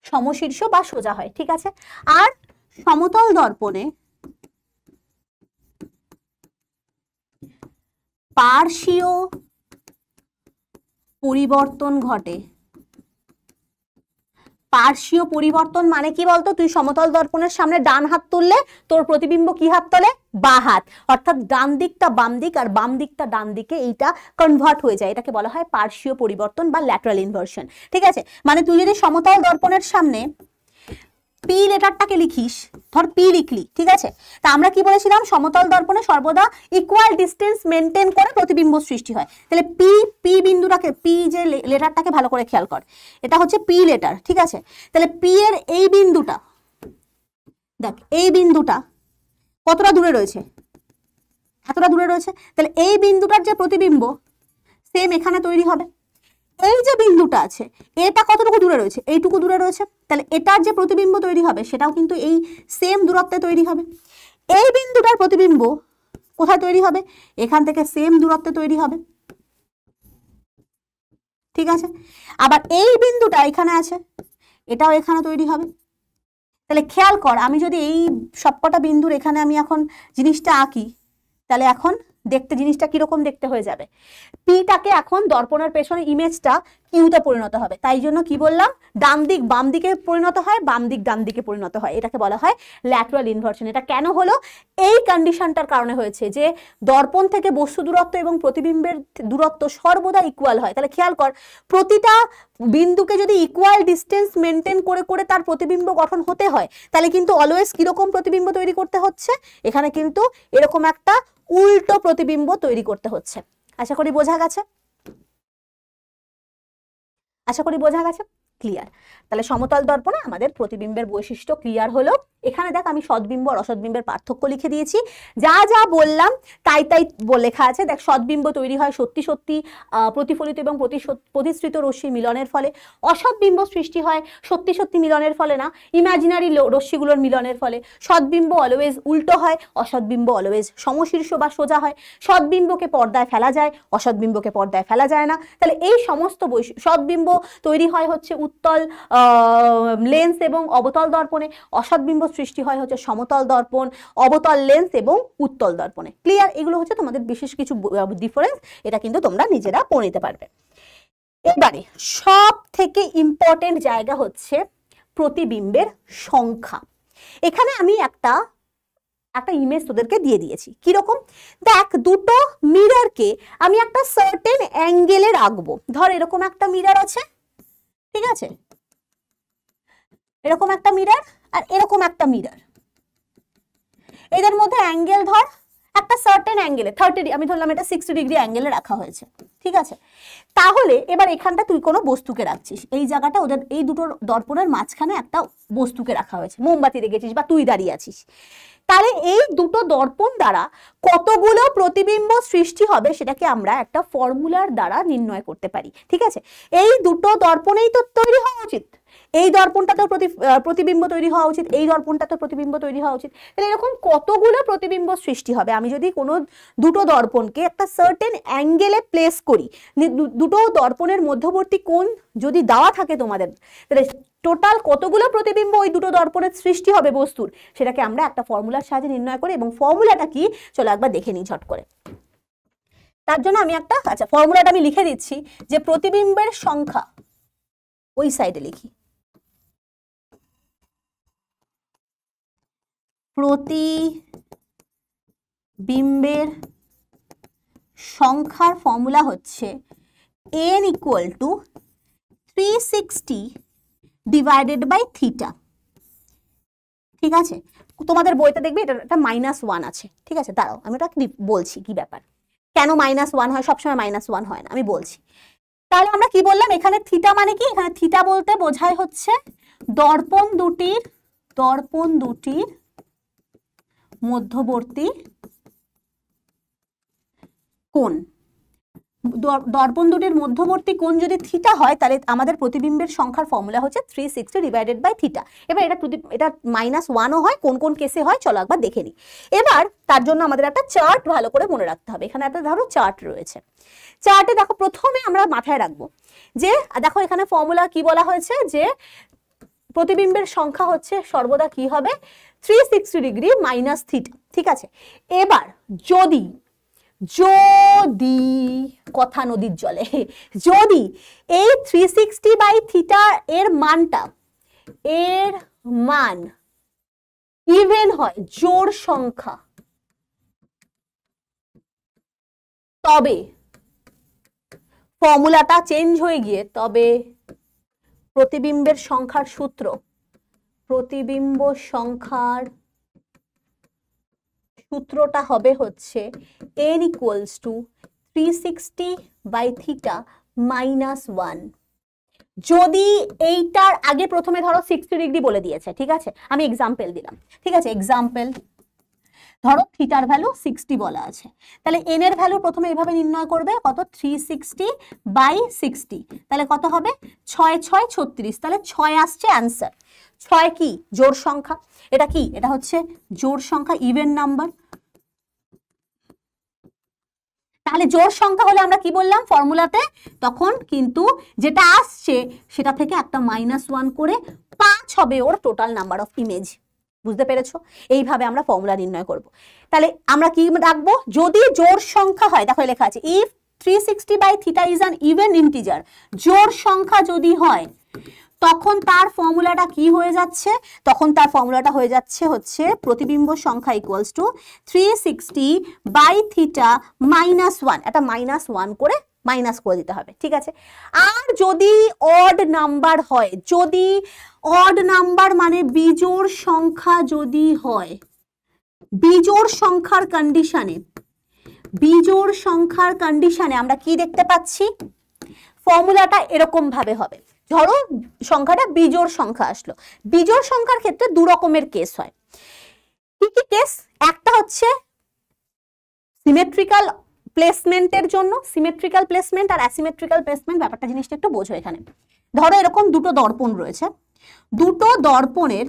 সমশীর্ষ বা সোজা হয়। ঠিক আছে, আর সমতল দর্পণে পার্শ্বীয় পরিবর্তন ঘটে। পার্শ্বীয় পরিবর্তন মানে কি বলতো? তুই সমতল দর্পণের সামনে ডান হাত তুললে তোর প্রতিবিম্ব কি হাত তোলে? বা হাত। অর্থাৎ ডান দিকটা বাম দিক আর বাম দিকটা ডান দিকে এইটা কনভার্ট হয়ে যায়। এটাকে বলা হয় পার্শ্বীয় পরিবর্তন বা ল্যাটারাল ইনভার্সন। ঠিক আছে, মানে তুই যদি সমতল দর্পণের সামনে পি লেটারটাকে লিখিস, ধর পি লিখলি, ঠিক আছে, তা আমরা কি বলেছিলাম? সমতল দর্পণে সর্বদা ইকুয়াল ডিস্টেন্স মেনটেন করে প্রতিবিম্ব সৃষ্টি হয়। তাহলে পি বিন্দুটাকে, পি যে লেটারটাকে ভালো করে খেয়াল কর, এটা হচ্ছে পি লেটার। ঠিক আছে, তাহলে পি এর এই বিন্দুটা, দেখ এই বিন্দুটা কতটা দূরে রয়েছে? এতটা দূরে রয়েছে। তাহলে এই বিন্দুটার যে প্রতিবিম্ব সেম এখানে তৈরি হবে। এই যে বিন্দুটা আছে এটা কতটুকু দূরে রয়েছে? এইটুকু দূরে রয়েছে। তাহলে এটার যে প্রতিবিম্ব তৈরি হবে সেটাও কিন্তু এই সেম দূরত্বে তৈরি হবে। এই বিন্দুটার প্রতিবিম্ব কোথায় তৈরি হবে? এখান থেকে সেম দূরত্বে তৈরি হবে। ঠিক আছে, আবার এই বিন্দুটা এখানে আছে, এটাও এখানে তৈরি হবে। তাহলে খেয়াল কর, আমি যদি এই সবকটা বিন্দুর এখানে আমি এখন জিনিসটা আঁকি, তাহলে এখন দেখতে জিনিসটা কিরকম দেখতে হয়ে যাবে? পিটাকে এখন দর্পণের পেছনে ইমেজটা কিউতে পরিণত হবে। তাই জন্য কি বললাম? ডান দিক বাম দিকে পরিণত হয়, বাম দিক ডান দিকে পরিণত হয়। এটাকে বলা হয় ল্যাটারাল ইনভার্সন। এটা কেন হলো? এই কন্ডিশনটার কারণে হয়েছে যে দর্পণ থেকে বস্তু দূরত্ব এবং প্রতিবিম্বের দূরত্ব সর্বদা ইকুয়াল হয়। তাহলে খেয়াল কর, প্রতিটা বিন্দুকে যদি ইকুয়াল ডিস্টেন্স মেনটেন করে করে তার প্রতিবিম্ব গঠন হতে হয়, তাহলে কিন্তু অলওয়েজ কিরকম প্রতিবিম্ব তৈরি করতে হচ্ছে? এখানে কিন্তু এরকম একটা উল্টো প্রতিবিম্ব তৈরি করতে হচ্ছে। আশা করি বোঝা গেছে। আশা করি বোঝা গেছে, ক্লিয়ার। তাহলে সমতল দর্পণে আমাদের প্রতিবিম্বের বৈশিষ্ট্য ক্লিয়ার হলো। এখানে দেখ আমি সদ্বিম্ব আর অসদ্বিম্বের পার্থক্য লিখে দিয়েছি, যা যা বললাম তাই তাই লেখা আছে। দেখ সদ্বিম্ব তৈরি হয় সত্যি সত্যি প্রতিফলিত এবং প্রতিসৃত রশ্মির মিলনের ফলে, অসদ্বিম্ব সৃষ্টি হয় সত্যি সত্যি মিলনের ফলে না, ইমাজিনারি রশ্মিগুলোর মিলনের ফলে। সদ্বিম্ব অলওয়েজ উল্টো হয়, অসদ্বিম্ব অলওয়েজ সমশীর্ষ বা সোজা হয়। সদ্বিম্বকে পর্দায় ফেলা যায়, অসদ্বিম্বকে পর্দায় ফেলা যায় না। তাহলে এই সমস্ত সদ্বিম্ব তৈরি হয় হচ্ছে উত্তল লেন্স এবং অবতল দর্পণে, অসদ্বিম্ব সৃষ্টি হয় হচ্ছে সমতল দর্পণ, অবতল লেন্স এবং উত্তল দর্পণে। ক্লিয়ার? এগুলো হচ্ছে তোমাদের বিশেষ কিছু ডিফারেন্স, এটা কিন্তু তোমরা নিজেরা পড়ে নিতে পারবে। এবারে সব থেকে ইম্পর্টেন্ট জায়গা হচ্ছে প্রতিবিম্বের সংখ্যা। এখানে আমি একটা ইমেজ তোদেরকে দিয়ে দিয়েছি। কিরকম? দেখ, দুটো মিররকে আমি একটা সার্টেন অ্যাঙ্গেলে রাখবো। ধর এরকম একটা মিরর আছে, ঠিক আছে, এরকম একটা মিরর আর এরকম একটা মিরর, এদের মধ্যে অ্যাঙ্গেল ধর একটা সার্টেন অ্যাঙ্গেলে 30, আমি ধরলাম এটা 60 ডিগ্রি অ্যাঙ্গেলে রাখা হয়েছে, ঠিক আছে। তাহলে এবার এখানটা তুই কোনো বস্তুকে রাখছিস, এই জায়গাটা ওদের এই দুটো দর্পণের মাঝখানে একটা বস্তুকে রাখা হয়েছে, মোমবাতি রেখেছিস বা তুই দাঁড়িয়ে আছিস। তাহলে এই দুটো দর্পণ দ্বারা কতগুলো প্রতিবিম্ব সৃষ্টি হবে সেটাকে আমরা একটা ফর্মুলার দ্বারা নির্ণয় করতে পারি, ঠিক আছে। এই দুটো দর্পণেই তো তৈরি হওয়া উচিত, এই দর্পণটা তো প্রতিবিম্ব তৈরি হওয়া উচিত, এই দর্পণটা তো প্রতিবিম্ব তৈরি হওয়া উচিত। তাহলে এরকম কতগুলো প্রতিবিম্ব সৃষ্টি হবে? আমি যদি কোনো দুটো দর্পণকে একটা সার্টেন অ্যাঙ্গেলে প্লেস করি, দুটো দর্পণের মধ্যবর্তী কোণ যদি দেওয়া থাকে তোমাদের, তাহলে টোটাল কতগুলো প্রতিবিম্ব ওই দুটো দর্পণের সৃষ্টি হবে বস্তুর, সেটাকে আমরা একটা ফর্মুলার সাহায্যে নির্ণয় করি। এবং ফর্মুলাটা কি চলো একবার দেখে নিই ঝট করে। তার জন্য আমি একটা ফর্মুলাটা আমি লিখে দিচ্ছি, যে প্রতিবিম্বের সংখ্যা ওই সাইডে লিখি, প্রতিবিম্বের সংখ্যার ফর্মুলা হচ্ছে n = 360 ডিভাইডেড বাই থিটা, ঠিক আছে। তোমাদের বইতে দেখবে এটা -1 আছে, ঠিক আছে। দাঁড়াও আমি এটা বলছি কি ব্যাপার, কেন -1 হয়, সবসময় -1 হয় না, আমি বলছি। তাহলে আমরা কি বললাম, এখানে থিটা মানে কি, এখানে থিটা বলতে বোঝায় হচ্ছে দর্পণ দুটির মধ্যবর্তী কোণ। দর্পণ দুটির মধ্যবর্তী কোণ যদি থিটা হয়, তাহলে আমাদের প্রতিবিম্বের সংখ্যার ফর্মুলা হচ্ছে 360 ডিভাইডেড বাই থিটা। এবার এটা -1ও হয়, কোন কোন কেসে হয় চলো একবার দেখে নিই। এবার তার জন্য আমাদের একটা চার্ট ভালো করে মনে রাখতে হবে। এখানে একটা ধরো চার্ট রয়েছে, চার্টে দেখো প্রথমে আমরা মাথায় রাখবো যে দেখো এখানে ফর্মুলা কি বলা হয়েছে, যে প্রতিবিম্বের সংখ্যা হচ্ছে সর্বদা কি হবে, 360 ডিগ্রি মাইনাস থিটা, ঠিক আছে। এবার যদি কথা নদীর জলে, যদি এই 360 বাই থিটা এর মান ইভেন হয়, জোড় সংখ্যা, তবে ফর্মুলাটা চেঞ্জ হয়ে গিয়ে তবে প্রতিবিম্বের সংখ্যার সূত্র, প্রতিবিম্ব সংখ্যার সূত্রটা হবে হচ্ছে n = 360 বাই থিটা -1। যদি এইটার আগে প্রথমে ধরো 60 ডিগ্রি বলে দিয়েছে, ঠিক আছে, আমি এক্সাম্পল দিলাম, ঠিক আছে। এক্সাম্পল ধরো থিটার ভ্যালু 60 বলা আছে, তাহলে n এর ভ্যালু প্রথমে এভাবে নির্ণয় করবে, কত, 360 বাই 60, তাহলে কত হবে, 6 6 36, তাহলে 6 আসছে অ্যান্সার। 6 কি জোড় সংখ্যা, এটা কি, এটা হচ্ছে জোড় সংখ্যা, ইভেন নাম্বার। তাহলে জোড় সংখ্যা হলে আমরা কি বললাম ফর্মুলাতে, তখন কিন্তু যেটা আসছে সেটা থেকে একটা -1 করে 5 হবে ওর টোটাল নাম্বার অফ ইমেজ। বুঝতে পেরেছো? এইভাবে আমরা ফর্মুলা নির্ণয় করব। তাহলে আমরা কি রাখবো, যদি জোড় সংখ্যা হয়, দেখো লেখা আছে if 360 by theta is an even integer, জোড় সংখ্যা যদি হয় তখন তার ফর্মুলাটা কি হয়ে যাচ্ছে, তখন তার ফর্মুলাটা হয়ে যাচ্ছে হচ্ছে প্রতিবিম্ব সংখ্যা = 360 বাই থিটা -1, এটা -1 করে মাইনাস করে দিতে হবে, ঠিক আছে। আর যদি অড নাম্বার হয়, যদি অড নাম্বার মানে বিজোড় সংখ্যা যদি হয়, বিজোড় সংখ্যার কন্ডিশনে আমরা কি দেখতে পাচ্ছি, ফর্মুলাটা এরকম ভাবে হবে। ধরো সংখ্যাটা বিজোড় সংখ্যা আসলো, বিজোড় সংখ্যার ক্ষেত্রে দু রকমের কেস হয়। কি কি কেস? একটা হচ্ছে সিমেট্রিক্যাল প্লেসমেন্টের জন্য, সিমেট্রিক্যাল প্লেসমেন্ট আর অ্যাসিমেট্রিক্যাল প্লেসমেন্ট, ব্যাপারটা জিনিসটা একটু বোঝো এখানে। ধরো এরকম দুটো দর্পণ রয়েছে, দুটো দর্পণের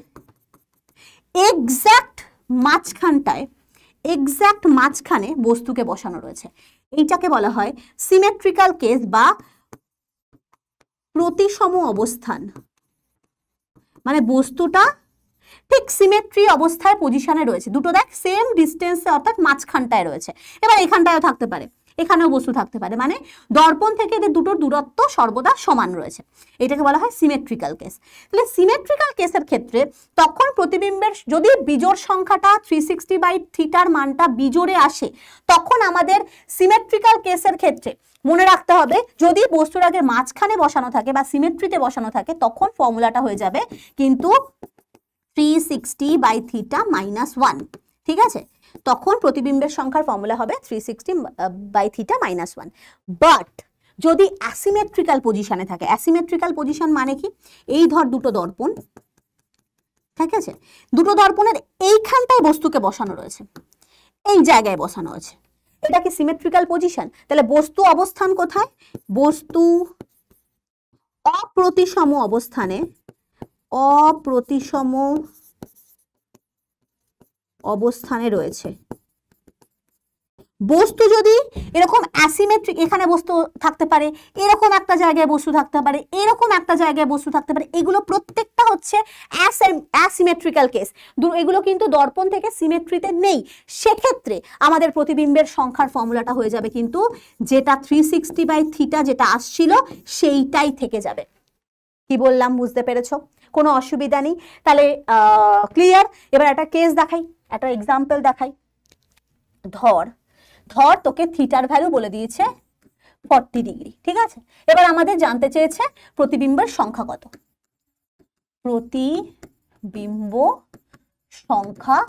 এক্সাক্ট মাঝখানে বস্তুকে বসানো রয়েছে। এইটাকে বলা হয় সিমেট্রিক্যাল কেস বা প্রতিসম অবস্থান। মানে বস্তুটা ঠিক সিমেট্রি অবস্থায় পজিশনে রয়েছে, দুটো দেখ সেম ডিস্টেন্সে অর্থাৎ মাঝখানটায় রয়েছে। এবার এখানটায়ও থাকতে পারে, এখানেও বস্তু থাকতে পারে, মানে দর্পণ থেকে এদের দুটোর দূরত্ব সর্বদা সমান রয়েছে। এটাকে বলা হয় সিমেট্রিক্যাল কেস। তাহলে সিমেট্রিক্যাল কেসের ক্ষেত্রে তখন প্রতিবিম্বের যদি বিজোড় সংখ্যাটা 360/θ মানটা বিজোড়ে আসে, তখন আমাদের সিমেট্রিক্যাল কেসের ক্ষেত্রে মনে রাখতে হবে যদি বস্তুর আগে মাঝখানে বসানো থাকে বা সিমেট্রিতে বসানো থাকে, তখন ফর্মুলাটা হয়ে যাবে কিন্তু 360/θ - 1। ঠিক আছে, তখন প্রতিবিম্বের সংখ্যার ফর্মুলা হবে 360/θ - 1। বাট যদি অ্যাসিমেট্রিক্যাল পজিশনে থাকে, অ্যাসিমেট্রিক্যাল পজিশন মানে কি? এই ধর দুটো দর্পণ, ঠিক আছে, দুটো দর্পণের এইখানটায় বস্তুকে বসানো রয়েছে, এই জায়গায় বসানো আছে, এটা কি সিমেট্রিক্যাল পজিশন? তাহলে বস্তু অবস্থান কোথায়? বস্তু অপ্রতিসম অবস্থানে রয়েছে। বস্তু যদি এরকম অ্যাসিমেট্রিক, এখানে বস্তু থাকতে পারে, এরকম একটা জায়গায় বস্তু থাকতে পারে, এরকম একটা জায়গায় বস্তু থাকতে পারে, এগুলো প্রত্যেকটা হচ্ছে অ্যাসিমেট্রিক্যাল কেস। এগুলো কিন্তু দর্পণ থেকে সিমেট্রিতে নেই। সেক্ষেত্রে আমাদের প্রতিবিম্বের সংখ্যার ফর্মুলাটা হয়ে যাবে কিন্তু যেটা 360/θ যেটা আসছিল সেইটাই থেকে যাবে। কি বললাম বুঝতে পেরেছো? কোনো অসুবিধা নেই? তাহলে ক্লিয়ার? এবার একটা কেস দেখাই, একটা এক্সাম্পল দেখাই। ধর তোকে থিটার ভ্যালু বলে দিয়েছে 40 ডিগ্রি, ঠিক আছে। এবার আমাদের জানতে চেয়েছে প্রতিবিম্বের সংখ্যা কত। প্রতিবিম্ব সংখ্যা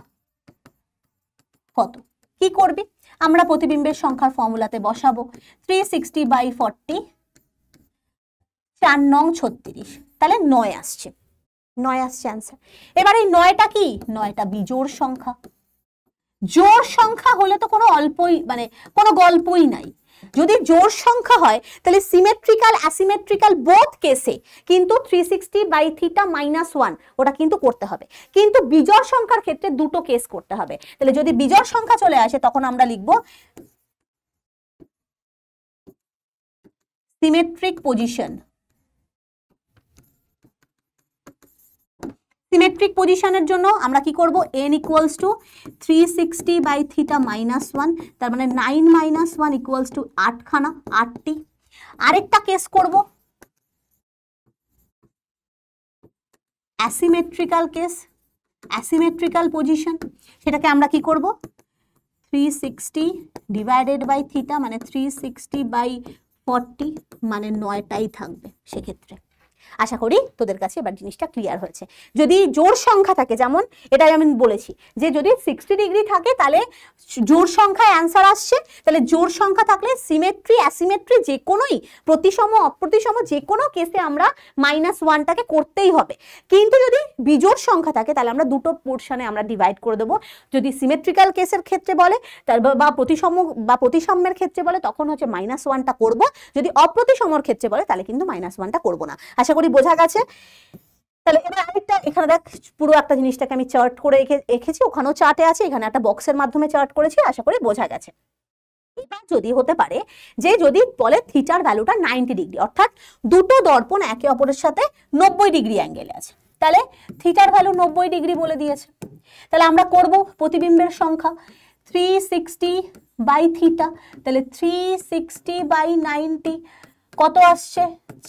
কত? কি করবি? আমরা প্রতিবিম্বের সংখ্যার ফর্মুলাতে বসাবো 360/40, 4 নং 36, তাহলে 9 আসছে, 9 আসছে অ্যান্সার। এবার এই 9টা কি? 9টা বিজোড় সংখ্যা। জোড় সংখ্যা হলে তো কোনো কোনো গল্পই নাই। যদি জোড় সংখ্যা হয় তাহলে সিমেট্রিক্যাল অ্যাসিমেট্রিক্যাল বোথ কেসে কিন্তু 360/θ - 1 ওটা কিন্তু করতে হবে। কিন্তু বিজোড় সংখ্যার ক্ষেত্রে দুটো কেস করতে হবে। তাহলে যদি বিজোড় সংখ্যা চলে আসে তখন আমরা লিখব সিমেট্রিক পজিশন। সিমেট্রিক পজিশনের জন্য আমরা কি করব? n = 360/θ - 1, তার মানে 9 - 1 = 8 খানা, 8টি। আরেকটা কেস করব অ্যাসিমেট্রিক্যাল কেস, অ্যাসিমেট্রিক্যাল পজিশন। সেটাকে আমরা কি করব? 360/θ মানে 360/40 মানে 9টাই থাকবে সেক্ষেত্রে। আশা করি তোদের কাছে এবার জিনিসটা ক্লিয়ার হয়েছে। যদি জোড় সংখ্যা থাকে, যেমন এটাই আমি বলেছি যে যদি 60 ডিগ্রি থাকে তাহলে জোড় সংখ্যায় অ্যান্সার আসছে, তাহলে জোড় সংখ্যা থাকলে সিমেট্রি অ্যাসিমেট্রি যে কোনোই, প্রতিসম অপ্রতিসম যে কোনো কেসে আমরা -1টাকে করতেই হবে। কিন্তু যদি বিজোড় সংখ্যা থাকে তাহলে আমরা দুটো পোর্শনে আমরা ডিভাইড করে দেবো। যদি সিমেট্রিক্যাল কেসের ক্ষেত্রে বলে বা প্রতিসাম্যের ক্ষেত্রে বলে তখন হচ্ছে -1টা করব, যদি অপ্রতিসমর ক্ষেত্রে বলে তাহলে কিন্তু -1টা করব না। আশা করি বোঝা গেছে। তাহলে এবার আরেকটা, এখানে দেখ পুরো একটা জিনিসটাকে আমি চার্ট করে রেখেছি, ওখানেও চার্টে আছে, এখানে একটা বক্সের মাধ্যমে চার্ট করেছি, আশা করি বোঝা গেছে। এবার যদি হতে পারে যে যদি বলে থিটার ভ্যালুটা 90 ডিগ্রি, অর্থাৎ দুটো দর্পণ একে অপরের সাথে 90 ডিগ্রি অ্যাঙ্গেলে আছে, তাহলে থিটার ভ্যালু 90 ডিগ্রি বলে দিয়েছে। তাহলে আমরা করব প্রতিবিম্বের সংখ্যা 360/θ, তাহলে 360/90 কত আসছে?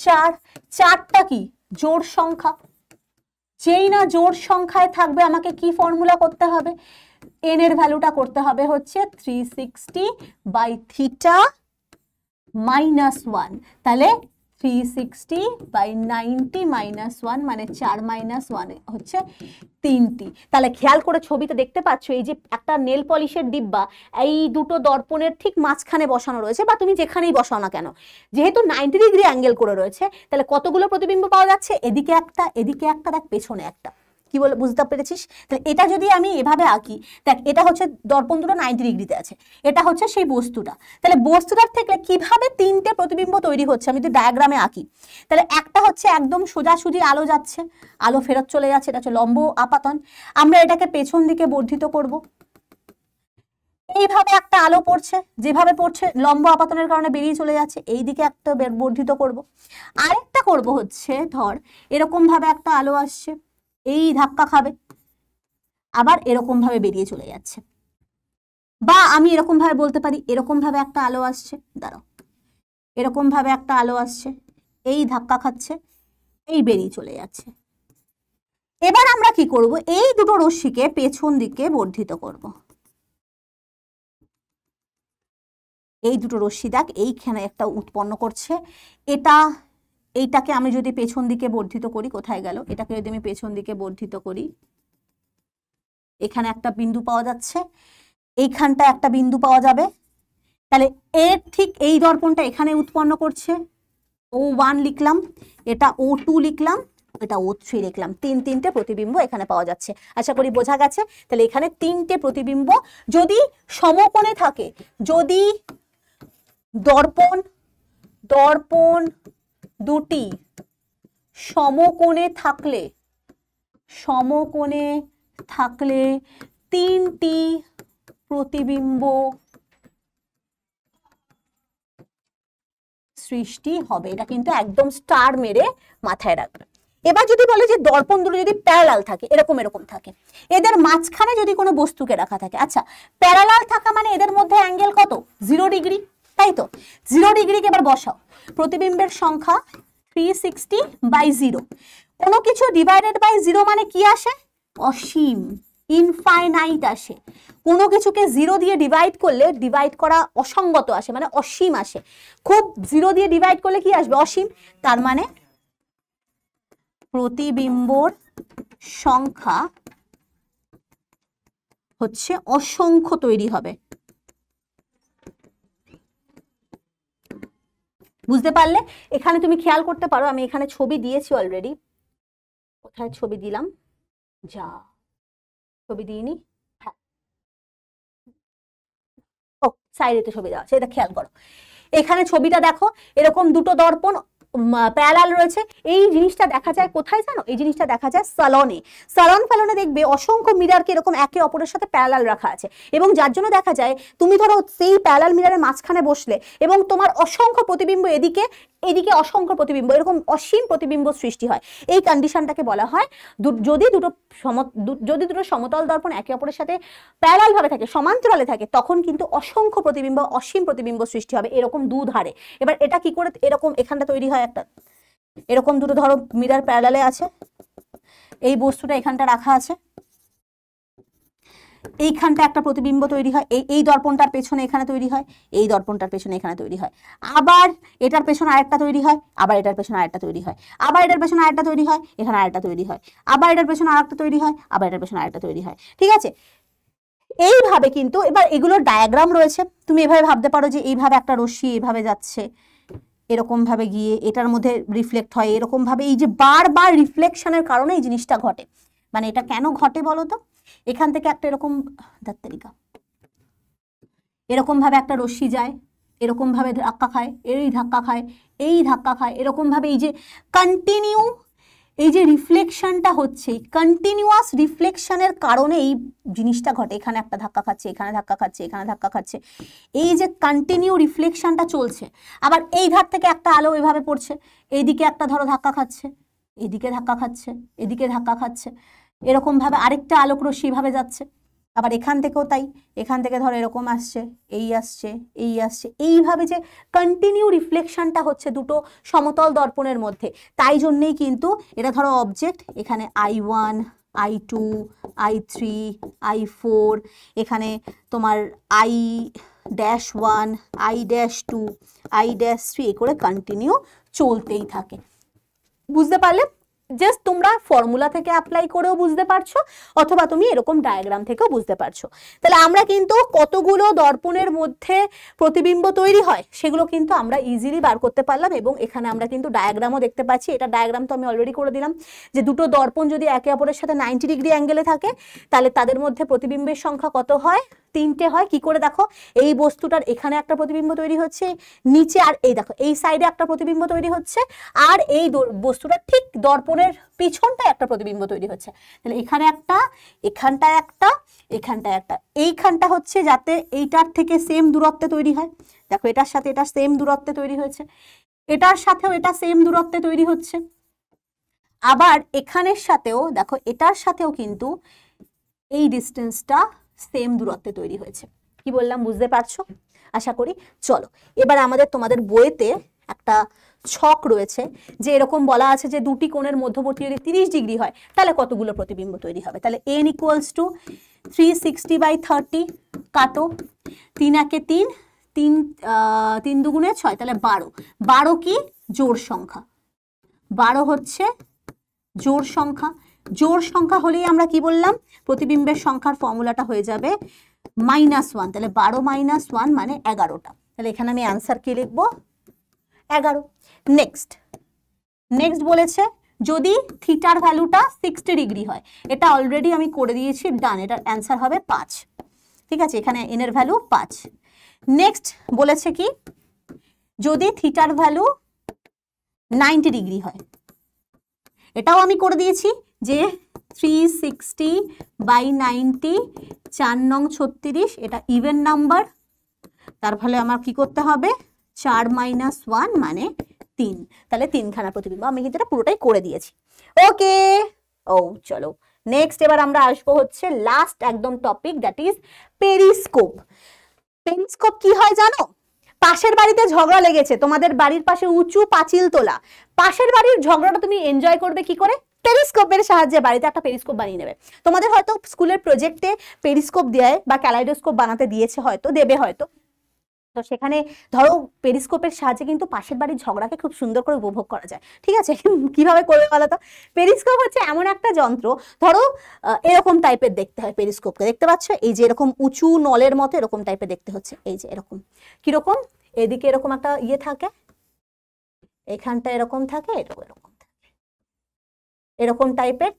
4। 4টা কি জোড় সংখ্যা, যেই না জোড় সংখ্যায় থাকবে আমাকে কি ফর্মুলা করতে হবে? n এর ভ্যালুটা করতে হবে হচ্ছে 360/θ - 1, তাহলে 360/90 -1 মানে 4 - 1 হচ্ছে 3টি। তাহলে খেয়াল করে ছবিতে দেখতে পাচ্ছ এই যে একটা নেল পলিশের ডিব্বা এই দুটো দর্পণের ঠিক মাঝখানে বসানো রয়েছে, বা তুমি যেখানেই বসাও না কেন, যেহেতু 90 ডিগ্রি অ্যাঙ্গেল করে রয়েছে তাহলে কতগুলো প্রতিবিম্ব পাওয়া যাচ্ছে, এদিকে একটা, এদিকে একটা, দেখ পেছনে একটা। কি বলে, বুঝতে পেরেছিস? তাহলে এটা যদি আমি এভাবে আঁকি, দেখ এটা হচ্ছে দর্পণ দুটো 90 ডিগ্রিতে আছে, এটা হচ্ছে সেই বস্তুটা। তাহলে বস্তুটার থেকে কিভাবে 3টে প্রতিবিম্ব তৈরি হচ্ছে আমি যদি ডায়াগ্রামে আঁকি, তাহলে একটা হচ্ছে একদম সোজাসুজি আলো যাচ্ছে, আলো ফেরত চলে যাচ্ছে, এটা হচ্ছে লম্ব আপাতন। আমরা এটাকে পেছন দিকে বর্ধিত করব, এইভাবে একটা আলো পড়ছে, যেভাবে পড়ছে লম্ব আপাতনের কারণে বেরিয়ে চলে যাচ্ছে, এই দিকে একটা বর্ধিত করব। আরেকটা করব হচ্ছে, ধর এরকম ভাবে একটা আলো আসছে, এই ধাক্কা খাবে, আবার এরকম ভাবে বেরিয়ে চলে যাচ্ছে। বা আমি এরকম ভাবে বলতে পারি, এরকম ভাবে একটা আলো আসছে, দাঁড়াও, এরকম ভাবে একটা আলো আসছে, এই ধাক্কা খাচ্ছে, এই বেরিয়ে চলে যাচ্ছে। এবার আমরা কি করব, এই দুটো রশ্মিকে পেছন দিকে বর্ধিত করব। এই দুটো রশ্মি দেখ এইখানে একটা উৎপন্ন করছে, এইটাকে আমি যদি পেছন দিকে বর্ধিত করি, কোথায় গেল, এটাকে যদি আমি পেছন দিকে বর্ধিত করি, এখানে একটা বিন্দু পাওয়া যাচ্ছে, এইখানটা একটা বিন্দু পাওয়া যাবে। তাহলে এর ঠিক এই দর্পণটা এখানে উৎপন্ন করছে, O1 লিখলাম, এটা O2 লিখলাম, এটা O3 লিখলাম, তিনটে প্রতিবিম্ব এখানে পাওয়া যাচ্ছে। আশা করি বোঝা গেছে। তাহলে এখানে 3টে প্রতিবিম্ব যদি সমকোণে থাকে, যদি দর্পণ দুটি সমকোণে থাকলে 3টি প্রতিবিম্ব সৃষ্টি হবে। এটা কিন্তু একদম স্টার মেরে মাথায় রাখবে। এবার যদি বলে যে দর্পণ দুটো যদি প্যারালাল থাকে, এরকম থাকে, এদের মাঝখানে যদি কোনো বস্তুকে রাখা থাকে, আচ্ছা প্যারালাল থাকা মানে এদের মধ্যে অ্যাঙ্গেল কত, 0 ডিগ্রি, তাই তো? 0 ডিগ্রিকে এবার বসাও, প্রতিবিম্বের সংখ্যা 360/0। কোনো কিছু ডিভাইডেড বাই 0 মানে কি আসে, অসীম, ইনফাইনাইট আসে। কোনো কিছুকে 0 দিয়ে ডিভাইড করলে ডিভাইড করা অসঙ্গত আসে, মানে অসীম আসে। খুব 0 দিয়ে ডিভাইড করলে কি আসবে, অসীম। তার মানে প্রতিবিম্বর সংখ্যা হচ্ছে অসংখ্য তৈরি হবে। বুঝতে পারলে? এখানে তুমি খেয়াল করতে পারো, আমি এখানে ছবি দিয়েছি অলরেডি। কোথায় ছবি দিলাম, যা ছবি দিইনি, হ্যাঁ ও সাইডে ছবি দেওয়া আছে, এটা খেয়াল করো। এখানে ছবিটা দেখো, এরকম দুটো দর্পণ প্যারালাল রয়েছে। এই জিনিসটা দেখা যায় কোথায় জানো, এই জিনিসটা দেখা যায় সালনে। ফ্যালনে দেখবে অসংখ্য মিরারকে এরকম একে অপরের সাথে প্যারালাল রাখা আছে, এবং যার জন্য দেখা যায় তুমি ধরো সেই প্যারালাল মিরারের মাঝখানে বসলে এবং তোমার অসংখ্য প্রতিবিম্ব এদিকে অসংখ্য প্রতিবিম্ব, এরকম অসীম প্রতিবিম্ব সৃষ্টি হয়। এই কন্ডিশনটাকে বলা হয়, যদি দুটো সমতল দর্পণ একে অপরের সাথে প্যারালাল ভাবে থাকে, সমান্তরালে থাকে, তখন কিন্তু অসংখ্য প্রতিবিম্ব, অসীম প্রতিবিম্ব সৃষ্টি হবে, এরকম দুধারে। এবার এটা কি করে, এরকম এখানটা তৈরি হয় একটা, এরকম দুটো ধরো মিরার প্যারালালে আছে, এই বস্তুটা এখানটা রাখা আছে, এইখানটা একটা প্রতিবিম্ব তৈরি হয়, এই দর্পণটার পেছনে এখানে তৈরি হয়, এই দর্পণটার পেছনে এখানে তৈরি হয়, আবার এটার পেছনে আরেকটা তৈরি হয়, আবার এটার পেছনে আরেকটা তৈরি হয়, আবার এটার পেছনে আরেকটা তৈরি হয়, এখানে আরেকটা তৈরি হয়, আবার এটার পেছনে আরেকটা তৈরি হয়, আবার এটার পেছনে আরেকটা তৈরি হয়। ঠিক আছে? এইভাবে কিন্তু, এবার এগুলোর ডায়াগ্রাম রয়েছে, তুমি এভাবে ভাবতে পারো যে এইভাবে একটা রশ্মি এইভাবে যাচ্ছে, এরকম ভাবে গিয়ে এটার মধ্যে রিফ্লেক্ট হয়, এরকম ভাবে এই যে বারবার রিফ্লেকশনের কারণে এই জিনিসটা ঘটে। মানে এটা কেন ঘটে বলো তো, এখান থেকে একটা এরকম এরকম ভাবে একটা রশ্মি যায়, এরকম ভাবে ধাক্কা খায়, এই ধাক্কা খায়, এই ধাক্কা খায়, এরকম ভাবে এই যে কন্টিনিউ এই যে রিফ্লেকশনটা হচ্ছে, কন্টিনিউয়াস রিফ্লেকশনের কারণে এই জিনিসটা ঘটে। এখানে একটা ধাক্কা খাচ্ছে, এখানে ধাক্কা খাচ্ছে, এখানে ধাক্কা খাচ্ছে, এই যে কন্টিনিউ রিফ্লেকশনটা চলছে। আবার এই ধার থেকে একটা আলো এভাবে পড়ছে, এইদিকে একটা ধরো ধাক্কা খাচ্ছে, এদিকে ধাক্কা খাচ্ছে, এদিকে ধাক্কা খাচ্ছে, এরকম ভাবে আরেকটা আলোক রশ্মি ভাবে যাচ্ছে। আবার এখান থেকেও তাই, এখান থেকে ধরো এরকম আসছে, এই আসছে, এই আসছে, এইভাবে যে কন্টিনিউ রিফ্লেকশনটা হচ্ছে দুটো সমতল দর্পণের মধ্যে। তাই জন্যেই কিন্তু এটা ধরো অবজেক্ট, এখানে I1, I2, I3, I4, এখানে তোমার I-1, I-2, I-3 করে কন্টিনিউ চলতেই থাকে। বুঝতে পারলে? জাস্ট তোমরা ফর্মুলা থেকে অ্যাপ্লাই করেও বুঝতে পারছো, অথবা তুমি এরকম ডায়াগ্রাম থেকেও বুঝতে পারছো। তাহলে আমরা কিন্তু কতগুলো দর্পণের মধ্যে প্রতিবিম্ব তৈরি হয় সেগুলো কিন্তু আমরা ইজিলি বার করতে পারলাম, এবং এখানে আমরা কিন্তু ডায়াগ্রামও দেখতে পাচ্ছি। এটা ডায়াগ্রাম তো আমি অলরেডি করে দিলাম, যে দুটো দর্পণ যদি একে অপরের সাথে 90 ডিগ্রি অ্যাঙ্গেলে থাকে তাহলে তাদের মধ্যে প্রতিবিম্বের সংখ্যা কত হয়? 3টে হয়। কি করে দেখো, এই বস্তুটার এখানে একটা প্রতিবিম্ব তৈরি হচ্ছে নিচে, আর এই দেখো এই সাইডে একটা প্রতিবিম্ব তৈরি হচ্ছে, আর এই বস্তুটার ঠিক দর্পণের পিছনটায় একটা প্রতিবিম্ব তৈরি হচ্ছে। তাহলে এখানে একটা, এখানটায় একটা, এখানটায় একটা, এইখানটা হচ্ছে যাতে এইটার থেকে সেম দূরত্বে তৈরি হয়। দেখো এটার সাথে এটা সেম দূরত্বে তৈরি হয়েছে, এটার সাথেও এটা সেম দূরত্বে তৈরি হচ্ছে, আবার এখানের সাথেও দেখো এটার সাথেও কিন্তু এই ডিস্টেন্সটা সেম দূরত্বে তৈরি হয়েছে। কি বললাম বুঝতে পারছো আশা করি। চলো এবার তোমাদের বইতে একটা ছক রয়েছে, যে এরকম বলা আছে যে দুটি কোণের মধ্যবর্তী যদি 30 ডিগ্রি হয় তাহলে কতগুলো প্রতিবিম্ব তৈরি হবে। তাহলে n = 360/30 কাটো, 3 একে 3, 3 দুগুণে 6, তাহলে 12। 12 কি জোড় সংখ্যা, 12 হচ্ছে জোড় সংখ্যা। জোড় সংখ্যা হলেই আমরা কি বললাম, প্রতিবিম্বের সংখ্যার ফর্মুলাটা হয়ে যাবে -1। তাহলে 12 - 1 মানে 11টা। তাহলে এখানে আমি অ্যান্সার কি লিখবো? 11। নেক্সট বলেছে যদি থিটার ভ্যালুটা 60 ডিগ্রি হয়, এটা অলরেডি আমি করে দিয়েছি, ডান। এটার অ্যান্সার হবে 5। ঠিক আছে, এখানে n এর ভ্যালু 5। নেক্সট বলেছে কি, যদি থিটার ভ্যালু 90 ডিগ্রি হয়, এটাও আমি করে দিয়েছি, যে 360/90, 4 নং 36, এটা ইভেন নাম্বার, তার ফলে আমার কি করতে হবে, 4 - 1 মানে 3। তাহলে 3খানা প্রতিবিম্ব, আমি কিন্তু এটা পুরোটাই করে দিয়েছি। ওকে, চলো নেক্সট এবার আমরা আসবো হচ্ছে লাস্ট একদম topic, that is periscope. Periscope কি হয় জানো? পাশের বাড়িতে ঝগড়া লেগেছে, তোমাদের বাড়ির পাশে উঁচু পাঁচিল তোলা, পাশের বাড়ির ঝগড়াটা তুমি এনজয় করবে কি করে? পেরিস্কোপের সাহায্যে। বাড়িতে একটা পেরিস্কোপ বানিয়ে নেবে। তোমাদের হয়তো স্কুলের প্রজেক্টে পেরিস্কোপ দেয় বা ক্যালাইডোস্কোপ বানাতে দিয়েছে, হয়তো দেবে, হয়তো। তো সেখানে ধরো পেরিস্কোপের সাহায্যে কিন্তু পাশের বাড়ির ঝগড়াকে খুব সুন্দর করে উপভোগ করা যায়। ঠিক আছে, কিভাবে করবে বলো তো? পেরিস্কোপ হচ্ছে এমন একটা যন্ত্র, ধরো এরকম টাইপের দেখতে হয় পেরিস্কোপকে, দেখতে পাচ্ছ? এই যে এরকম উঁচু নলের মতো এরকম টাইপের দেখতে হচ্ছে, এই যে এরকম। কিরকম? এদিকে এরকম একটা ইয়ে থাকে, এখানটা এরকম থাকে, এরকম থাকে, এরকম টাইপের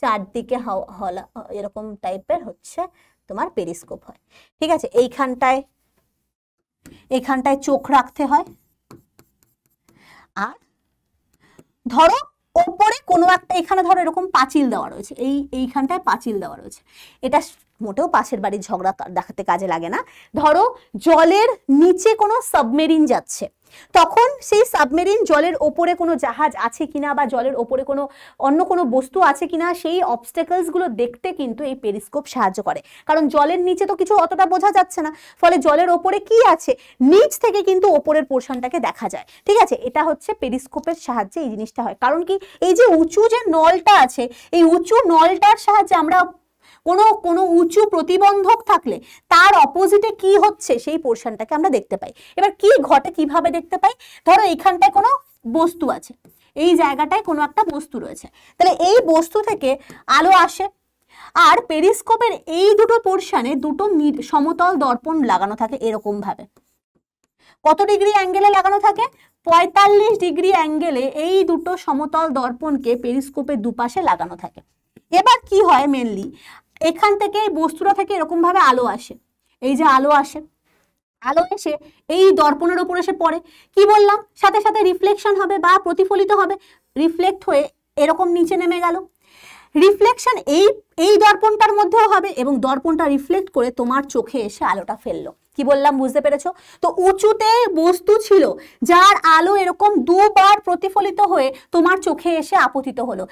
চারদিকে হলা, এরকম টাইপের হচ্ছে তোমার পেরিস্কোপ হয়। ঠিক আছে, এইখানটায় চোখ রাখতে হয়, আর ধরো ওপরে কোনো একটা, এখানে ধরো এরকম পাঁচিল দেওয়া রয়েছে, এইখানটায় পাঁচিল দেওয়া রয়েছে। এটা মোটেও পাশের বাড়ির ঝগড়া দেখাতে কাজে লাগে না। ধরো জলের নিচে কোনো সাবমেরিন যাচ্ছে, তখন সেই সাবমেরিন জলের ওপরে কোনো জাহাজ আছে কিনা বা জলের ওপরে কোনো অন্য কোনো বস্তু আছে কিনা, সেই অবস্টেকলস গুলো দেখতে কিন্তু এই পেরিস্কোপ সাহায্য করে। কারণ জলের নিচে তো কিছু অতটা বোঝা যাচ্ছে না, ফলে জলের ওপরে কি আছে নিচ থেকে কিন্তু ওপরের পোর্শনটাকে দেখা যায়। ঠিক আছে, এটা হচ্ছে পেরিস্কোপের সাহায্যে এই জিনিসটা হয়। কারণ কি, এই যে উঁচু যে নলটা আছে, এই উঁচু নলটার সাহায্যে আমরা কোনো উঁচু প্রতিবন্ধক থাকলে তার অপোজিটে কি হচ্ছে সেই পোর্শনটাকে আমরা দেখতে পাই। এবার কি ঘটে, কিভাবে দেখতে পাই? ধরো এইখানটায় কোনো বস্তু আছে, এই জায়গাটায় কোনো একটা বস্তু রয়েছে, তাহলে এই বস্তু থেকে আলো আসে, আর পেরিস্কোপের এই দুটো পোর্শনে দুটো সমতল দর্পণ লাগানো থাকে এরকম ভাবে। কত ডিগ্রি অ্যাঙ্গেলে লাগানো থাকে? 45 ডিগ্রি অ্যাঙ্গেলে এই দুটো সমতল দর্পণকে পেরিস্কোপের দুপাশে লাগানো থাকে। এবার কি হয়, মেনলি এখান থেকে এই বস্তুটা থেকে এরকম ভাবে আলো আসে, এই যে আলো আসে, আলো এসে এই দর্পণের উপর এসে পড়ে। কি বললাম, সাথে সাথে রিফ্লেকশন হবে বা প্রতিফলিত হবে, রিফ্লেক্ট হয়ে এরকম নিচে নেমে গেল। রিফ্লেকশন এই দর্পণটার মধ্যেও হবে, এবং দর্পণটা রিফ্লেক্ট করে তোমার চোখে এসে আলোটা ফেললো। কি বললাম বুঝতে পেরেছো? তো উঁচুতে বস্তু ছিল যার আলো এরকম দুবার প্রতিফলিত হয়ে তোমার চোখে এসে আপতিত হলো,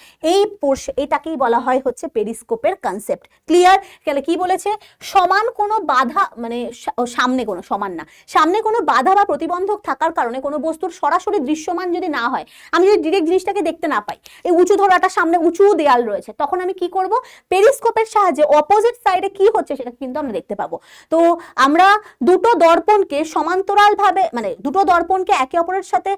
এটাকেই বলা হয় হচ্ছে পেরিস্কোপের কনসেপ্ট। ক্লিয়ার? তাহলে কি বলেছে, সমান কোনো বাধা, মানে সামনে কোনো সমান না, সামনে কোনো বাধা বা প্রতিবন্ধক থাকার কারণে কোনো বস্তুর সরাসরি দৃশ্যমান যদি না হয়, আমি যদি ডিরেক্ট জিনিসটাকে দেখতে না পাই, এই উঁচু ধরো একটা সামনে উঁচু দেয়াল রয়েছে, তখন আমি কি করব, পেরিস্কোপের সাহায্যে অপোজিট সাইডে কি হচ্ছে সেটা কিন্তু আমরা দেখতে পাবো। তো আমরা দুটো দর্পণকে সমান্তরালভাবে, মানে দুটো দর্পণকে একে অপরের সাথে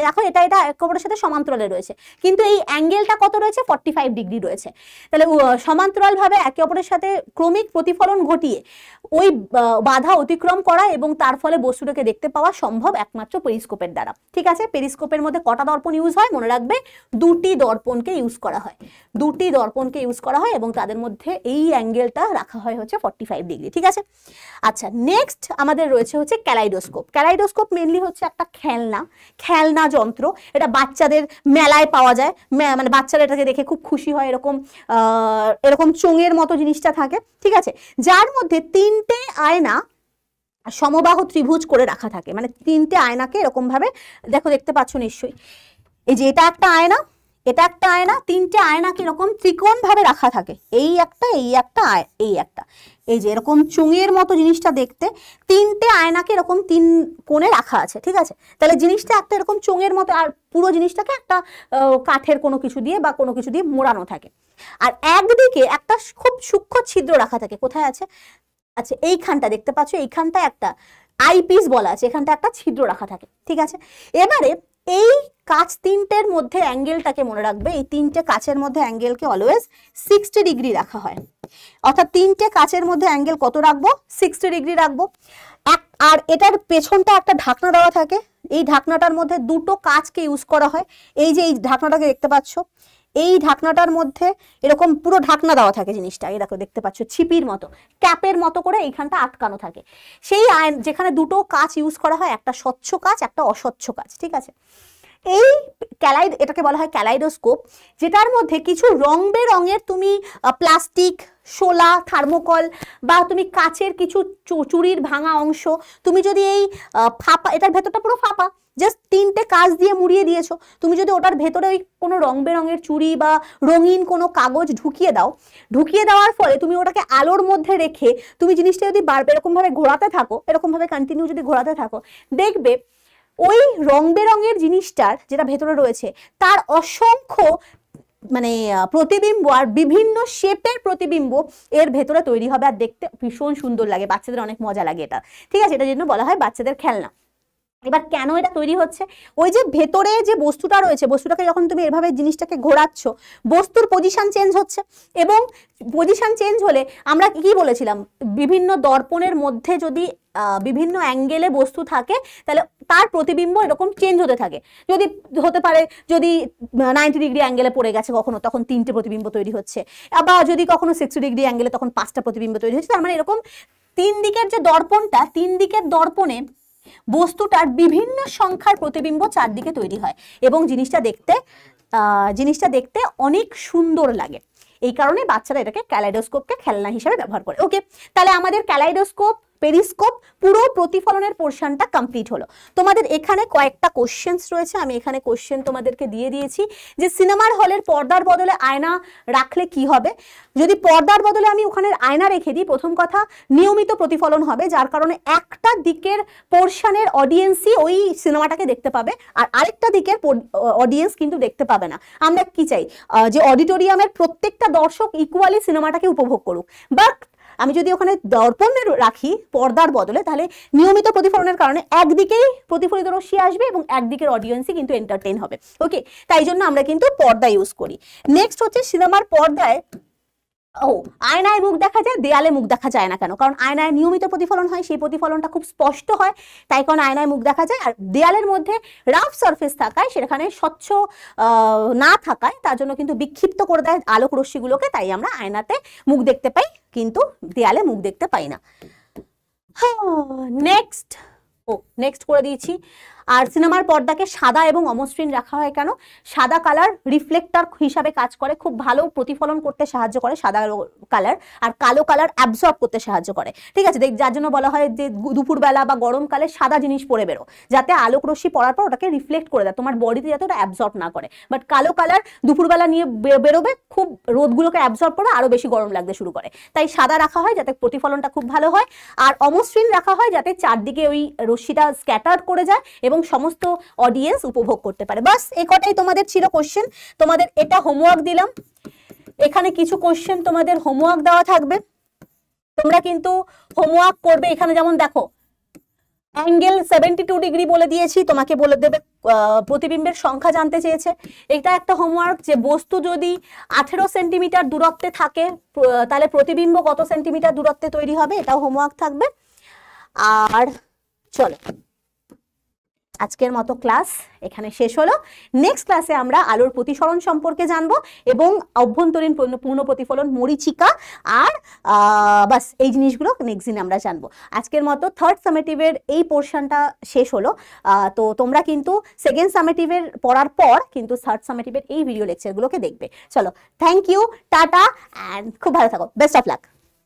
দেখো এটা এটা একে অপরের সাথে সমান্তরালে রয়েছে, কিন্তু এই অ্যাঙ্গেলটা কত রয়েছে, 45 ডিগ্রি রয়েছে। তাহলে সমান্তরালভাবে একে অপরের সাথে ক্রমিক প্রতিফলন ঘটিয়ে ওই বাধা অতিক্রম করা এবং তার ফলে বস্তুটাকে দেখতে পাওয়া সম্ভব একমাত্র পেরিস্কোপের দ্বারা। ঠিক আছে, পেরিস্কোপের মধ্যে কটা দর্পণ ইউজ হয় মনে রাখবে, দুটি দর্পণকে ইউজ করা হয়, দুটি দর্পণকে ইউজ করা হয় এবং তাদের মধ্যে এই অ্যাঙ্গেলটা রাখা হয় হচ্ছে 45 ডিগ্রি। ঠিক আছে, আচ্ছা নেক্সট আমাদের রয়েছে হচ্ছে ক্যালাইডোস্কোপ। ক্যালাইডোস্কোপ মেনলি হচ্ছে একটা খেলনা যন্ত্র, এটা বাচ্চাদের মেলায় পাওয়া যায়, মানে বাচ্চারা এটাকে দেখে খুব খুশি হয়, এরকম চোঙের মতো জিনিসটা থাকে। ঠিক আছে, যার মধ্যে তিনটে আয়না সমবাহু ত্রিভুজ করে রাখা থাকে, মানে তিনটে আয়নাকে এরকম ভাবে দেখতে পাচ্ছ নিশ্চয়ই, এই যে এটা একটা আয়না, এটা একটা আয়না, তিনটে আয়নাকে এরকম ত্রিকোণ ভাবে রাখা থাকে, এই একটা এই একটা এই একটা, এই যে এরকম চোঙের মতো জিনিসটা দেখতে, তিনটে আয়নাকে এরকম তিন কোণে রাখা আছে। ঠিক আছে, তাহলে জিনিসটা একটা এরকম চোঙের মতো, আর পুরো জিনিসটাকে একটা কাঠের কোনো কিছু দিয়ে বা কোনো কিছু দিয়ে মোড়ানো থাকে, আর একদিকে একটা খুব সূক্ষ্ম ছিদ্র রাখা থাকে। কোথায় আছে, আচ্ছা এইখানটা দেখতে পাচ্ছ, এইখানটা একটা আইপিস বলা আছে, এখানটা একটা ছিদ্র রাখা থাকে। ঠিক আছে, এবারে এই কাচ তিনটের মধ্যে অ্যাঙ্গেলটাকে মনে রাখবে, এই তিনটে কাচের মধ্যে অ্যাঙ্গেলকে অলওয়েজ 60 ডিগ্রি রাখা হয়, অর্থাৎ তিনটে কাচের মধ্যে অ্যাঙ্গেল কত রাখবো, 60 ডিগ্রি রাখবো। আর এটার পেছনটা একটা ঢাকনা দেওয়া থাকে, এই ঢাকনাটার মধ্যে দুটো কাচকে ইউজ করা হয়। এই যে এই ঢাকনাটাকে দেখতে পাচ্ছ, এই ঢাকনাটার মধ্যে এরকম পুরো ঢাকনা দেওয়া থাকে জিনিসটা, এই দেখো দেখতে পাচ্ছ ছিপির মতো, ক্যাপের মতো করে এইখানটা আটকানো থাকে। সেই যেখানে দুটো কাচ ইউজ করা হয়, একটা স্বচ্ছ কাচ একটা অস্বচ্ছ কাচ। ঠিক আছে, এই এটাকে বলা হয় ক্যালাইডোস্কোপ, যেটার মধ্যে কিছু রং বেরঙের তুমি প্লাস্টিক, শোলা, থার্মোকল বা তুমি কাচের কিছু চুড়ির ভাঙা অংশ, তুমি যদি এই ফাঁপা, এটার ভেতরটা পুরো ফাঁপা, জাস্ট তিনটে কাচ দিয়ে মুড়িয়ে দিয়েছো, তুমি যদি ওটার ভেতরে ওই কোনো রং বেরঙের চুড়ি বা রঙিন কোনো কাগজ ঢুকিয়ে দেওয়ার ফলে তুমি ওটাকে আলোর মধ্যে রেখে তুমি জিনিসটা যদি এরকম ভাবে ঘোরাতে থাকো, এরকম ভাবে কন্টিনিউ যদি ঘোরাতে থাকো, দেখবে ওই রং বেরঙের জিনিসটার যেটা ভেতরে রয়েছে তার অসংখ্য মানে প্রতিবিম্ব আর বিভিন্ন শেপের প্রতিবিম্ব এর ভেতরে তৈরি হবে, আর দেখতে ভীষণ সুন্দর লাগে, বাচ্চাদের অনেক মজা লাগে এটা। ঠিক আছে, এটার জন্য বলা হয় বাচ্চাদের খেলনা। এবার কেন এটা তৈরি হচ্ছে, ওই যে ভেতরে যে বস্তুটা রয়েছে, বস্তুটাকে যখন তুমি এভাবে জিনিসটাকে ঘোরাচ্ছ, বস্তুর পজিশন চেঞ্জ হচ্ছে, এবং পজিশন চেঞ্জ হলে আমরা কি বলেছিলাম, বিভিন্ন দর্পণের মধ্যে যদি বিভিন্ন অ্যাঙ্গেলে বস্তু থাকে তাহলে তার প্রতিবিম্ব এরকম চেঞ্জ হতে থাকে। যদি হতে পারে যদি 90 ডিগ্রি অ্যাঙ্গেলে পড়ে গেছে কখনো, তখন 3টে প্রতিবিম্ব তৈরি হচ্ছে, আবার যদি কখনো 60 ডিগ্রি অ্যাঙ্গেলে তখন 5টা প্রতিবিম্ব তৈরি হচ্ছে। তার মানে এরকম তিন দিকের যে দর্পণটা, তিন দিকের দর্পণে বস্তুটার বিভিন্ন সংখ্যার প্রতিবিম্ব চারদিকে তৈরি হয় এবং জিনিসটা দেখতে অনেক সুন্দর লাগে। এই কারণে বাচ্চারা এটাকে ক্যালাইডোস্কোপকে খেলনা হিসেবে ব্যবহার করে। ওকে, তাহলে আমাদের ক্যালাইডোস্কোপ, পেরিস্কোপ পুরো প্রতিফলনের পোরশনটা কমপ্লিট হলো। তোমাদের এখানে কয়েকটা কোশ্চেন্স রয়েছে, আমি এখানে কোশ্চেন তোমাদেরকে দিয়ে দিয়েছি যে সিনেমার হলের পর্দার বদলে আয়না রাখলে কি হবে। যদি পর্দার বদলে আমি ওখানে আয়না রেখে দিই, প্রথম কথা নিয়মিত প্রতিফলন হবে, যার কারণে একটা দিকের পোরশনের অডিয়েন্সই ওই সিনেমাটাকে দেখতে পাবে, আর আরেকটা দিকের অডিয়েন্স কিন্তু দেখতে পাবে না। আমরা কি চাই, যে অডিটোরিয়ামের প্রত্যেকটা দর্শক ইকুয়ালি সিনেমাটাকে উপভোগ করুক। বাট আমি যদি ওখানে দর্পণে রাখি পর্দার বদলে, তাহলে নিয়মিত প্রতিফলনের কারণে একদিকেই প্রতিফলিত রশ্মি আসবে এবং একদিকের অডিয়েন্সই কিন্তু এন্টারটেইন হবে। ওকে, তাই জন্য আমরা কিন্তু পর্দা ইউজ করি। নেক্সট হচ্ছে সিনেমার পর্দায় আয়নায় মুখ দেখা যায়, দেয়ালে মুখ দেখা যায় না কেন? কারণ আয়নায় নিয়মিত প্রতিফলন হয়, সেই প্রতিফলনটা খুব স্পষ্ট হয়, তাই কারণ আয়নায় মুখ দেখা যায়। আর দেয়ালের মধ্যে রাফ সারফেস থাকায়, সেখানে স্বচ্ছ না থাকায়, তার জন্য কিন্তু বিক্ষিপ্ত করে দেয় আলোক রশ্মিগুলোকে, তাই আমরা আয়নাতে মুখ দেখতে পাই কিন্তু দেয়ালে মুখ দেখতে পাই না। নেক্সট করে দিয়েছি। আর সিনেমার পর্দাকে সাদা এবং অমসৃণ রাখা হয় কেন? সাদা কালার রিফ্লেক্টর হিসাবে কাজ করে, খুব ভালো প্রতিফলন করতে সাহায্য করে সাদা কালার, আর কালো কালার অ্যাবজর্ব করতে সাহায্য করে। ঠিক আছে, যার জন্য বলা হয় যে দুপুরবেলা বা গরমকালে সাদা জিনিস পরে বেরো, যাতে আলোক রশ্মি পড়ার পর ওটাকে রিফ্লেক্ট করে দেয়, তোমার বডিতে যাতে ওটা অ্যাবজর্ব না করে। বাট কালো কালার দুপুরবেলা নিয়ে বেরোবে, খুব রোদগুলোকে অ্যাবজর্ব করে আরো বেশি গরম লাগতে শুরু করে, তাই সাদা রাখা হয় যাতে প্রতিফলনটা খুব ভালো হয়। আর অমসৃণ রাখা হয় যাতে চারদিকে ওই রশ্মিটা স্ক্যাটার করে যায় এবং সমস্ত অডিয়েন্স উপভোগ করতে পারে। বাস এই কটাই তোমাদের ছিল কোশ্চেন। তোমাদের এটা হোমওয়ার্ক দিলাম, এখানে কিছু কোশ্চেন তোমাদের হোমওয়ার্ক দেওয়া থাকবে। তোমরা কিন্তু হোমওয়ার্ক করবে, এখানে যেমন দেখো অ্যাঙ্গেল 72 ডিগ্রি বলে দিয়েছি, তোমাকে বলে দেবে প্রতিবিম্বের সংখ্যা জানতে চেয়েছে। এটা একটা হোমওয়ার্ক যে বস্তু যদি 18 সেন্টিমিটার দূরত্বে থাকে তাহলে প্রতিবিম্ব কত সেন্টিমিটার দূরত্বে তৈরি হবে, এটাও হোমওয়ার্ক থাকবে। আর চলো আজকের মতো ক্লাস এখানে শেষ হলো। নেক্সট ক্লাসে আমরা আলোর প্রতিসরণ সম্পর্কে জানবো এবং অভ্যন্তরীণ পূর্ণ প্রতিফলন, মরীচিকা আর বাস এই জিনিসগুলো নেক্সট দিন আমরা জানবো। আজকের মতো থার্ড সামেটিভের এই পোর্শনটা শেষ হলো। তো তোমরা কিন্তু সেকেন্ড সামেটিভের পড়ার পর কিন্তু থার্ড সামেটিভের এই ভিডিও লেকচারগুলোকে দেখবে। চলো, থ্যাংক ইউ, টাটা অ্যান্ড খুব ভালো থাকো, বেস্ট অফ লাক।